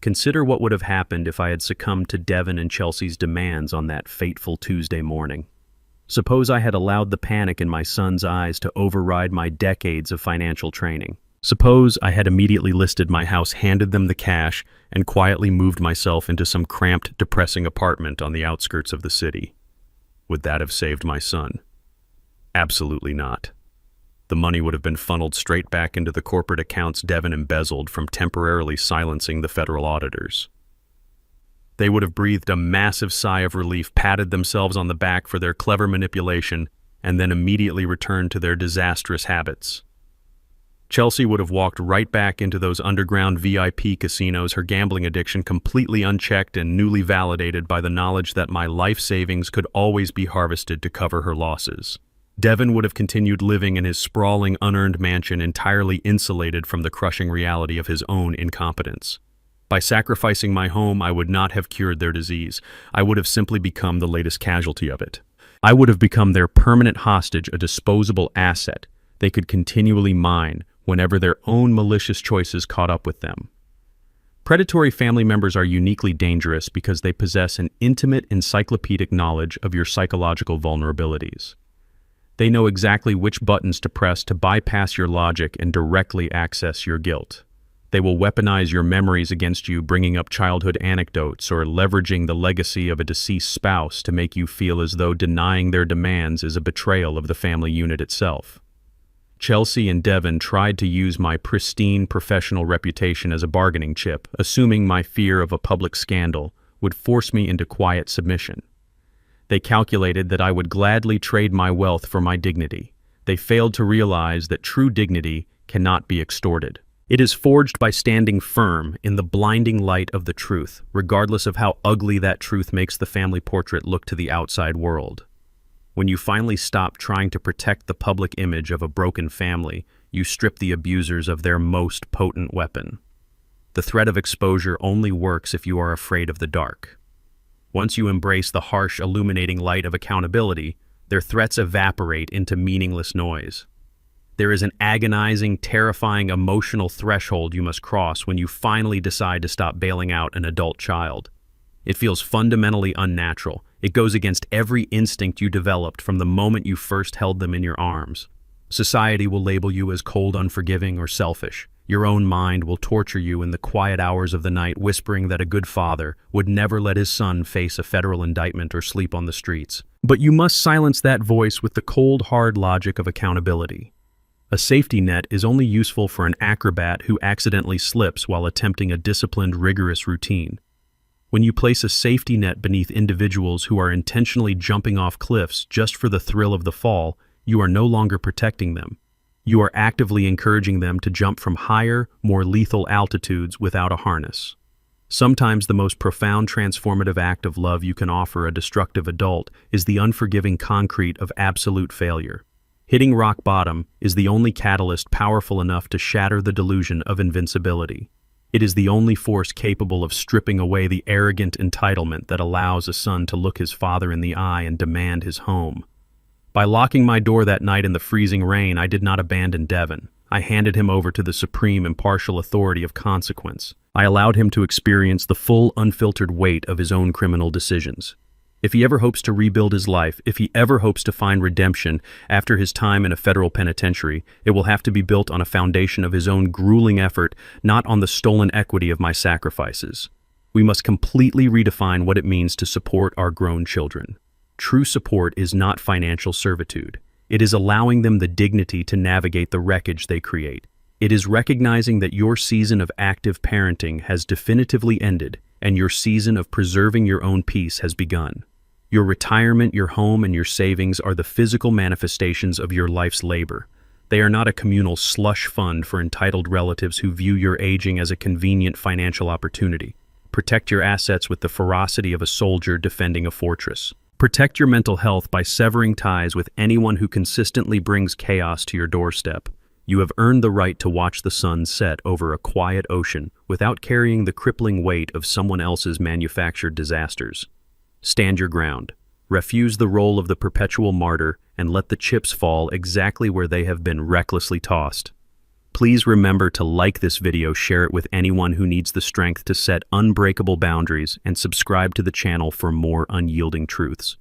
Consider what would have happened if I had succumbed to Devin and Chelsea's demands on that fateful Tuesday morning. Suppose I had allowed the panic in my son's eyes to override my decades of financial training. Suppose I had immediately listed my house, handed them the cash, and quietly moved myself into some cramped, depressing apartment on the outskirts of the city. Would that have saved my son? Absolutely not. The money would have been funneled straight back into the corporate accounts Devin embezzled from temporarily silencing the federal auditors. They would have breathed a massive sigh of relief, patted themselves on the back for their clever manipulation, and then immediately returned to their disastrous habits. Chelsea would have walked right back into those underground VIP casinos, her gambling addiction completely unchecked and newly validated by the knowledge that my life savings could always be harvested to cover her losses. Devin would have continued living in his sprawling, unearned mansion, entirely insulated from the crushing reality of his own incompetence. By sacrificing my home, I would not have cured their disease. I would have simply become the latest casualty of it. I would have become their permanent hostage, a disposable asset they could continually mine whenever their own malicious choices caught up with them. Predatory family members are uniquely dangerous because they possess an intimate, encyclopedic knowledge of your psychological vulnerabilities. They know exactly which buttons to press to bypass your logic and directly access your guilt. They will weaponize your memories against you, bringing up childhood anecdotes or leveraging the legacy of a deceased spouse to make you feel as though denying their demands is a betrayal of the family unit itself. Chelsea and Devon tried to use my pristine professional reputation as a bargaining chip, assuming my fear of a public scandal would force me into quiet submission. They calculated that I would gladly trade my wealth for my dignity. They failed to realize that true dignity cannot be extorted. It is forged by standing firm in the blinding light of the truth, regardless of how ugly that truth makes the family portrait look to the outside world. When you finally stop trying to protect the public image of a broken family, you strip the abusers of their most potent weapon. The threat of exposure only works if you are afraid of the dark. Once you embrace the harsh, illuminating light of accountability, their threats evaporate into meaningless noise. There is an agonizing, terrifying, emotional threshold you must cross when you finally decide to stop bailing out an adult child. It feels fundamentally unnatural. It goes against every instinct you developed from the moment you first held them in your arms. Society will label you as cold, unforgiving, or selfish. Your own mind will torture you in the quiet hours of the night, whispering that a good father would never let his son face a federal indictment or sleep on the streets. But you must silence that voice with the cold, hard logic of accountability. A safety net is only useful for an acrobat who accidentally slips while attempting a disciplined, rigorous routine. When you place a safety net beneath individuals who are intentionally jumping off cliffs just for the thrill of the fall, you are no longer protecting them. You are actively encouraging them to jump from higher, more lethal altitudes without a harness. Sometimes the most profound transformative act of love you can offer a destructive adult is the unforgiving concrete of absolute failure. Hitting rock bottom is the only catalyst powerful enough to shatter the delusion of invincibility. It is the only force capable of stripping away the arrogant entitlement that allows a son to look his father in the eye and demand his home. By locking my door that night in the freezing rain, I did not abandon Devon. I handed him over to the supreme impartial authority of consequence. I allowed him to experience the full, unfiltered weight of his own criminal decisions. If he ever hopes to rebuild his life, if he ever hopes to find redemption after his time in a federal penitentiary, it will have to be built on a foundation of his own grueling effort, not on the stolen equity of my sacrifices. We must completely redefine what it means to support our grown children. True support is not financial servitude. It is allowing them the dignity to navigate the wreckage they create. It is recognizing that your season of active parenting has definitively ended and your season of preserving your own peace has begun. Your retirement, your home, and your savings are the physical manifestations of your life's labor. They are not a communal slush fund for entitled relatives who view your aging as a convenient financial opportunity. Protect your assets with the ferocity of a soldier defending a fortress. Protect your mental health by severing ties with anyone who consistently brings chaos to your doorstep. You have earned the right to watch the sun set over a quiet ocean without carrying the crippling weight of someone else's manufactured disasters. Stand your ground. Refuse the role of the perpetual martyr and let the chips fall exactly where they have been recklessly tossed. Please remember to like this video, share it with anyone who needs the strength to set unbreakable boundaries, and subscribe to the channel for more unyielding truths.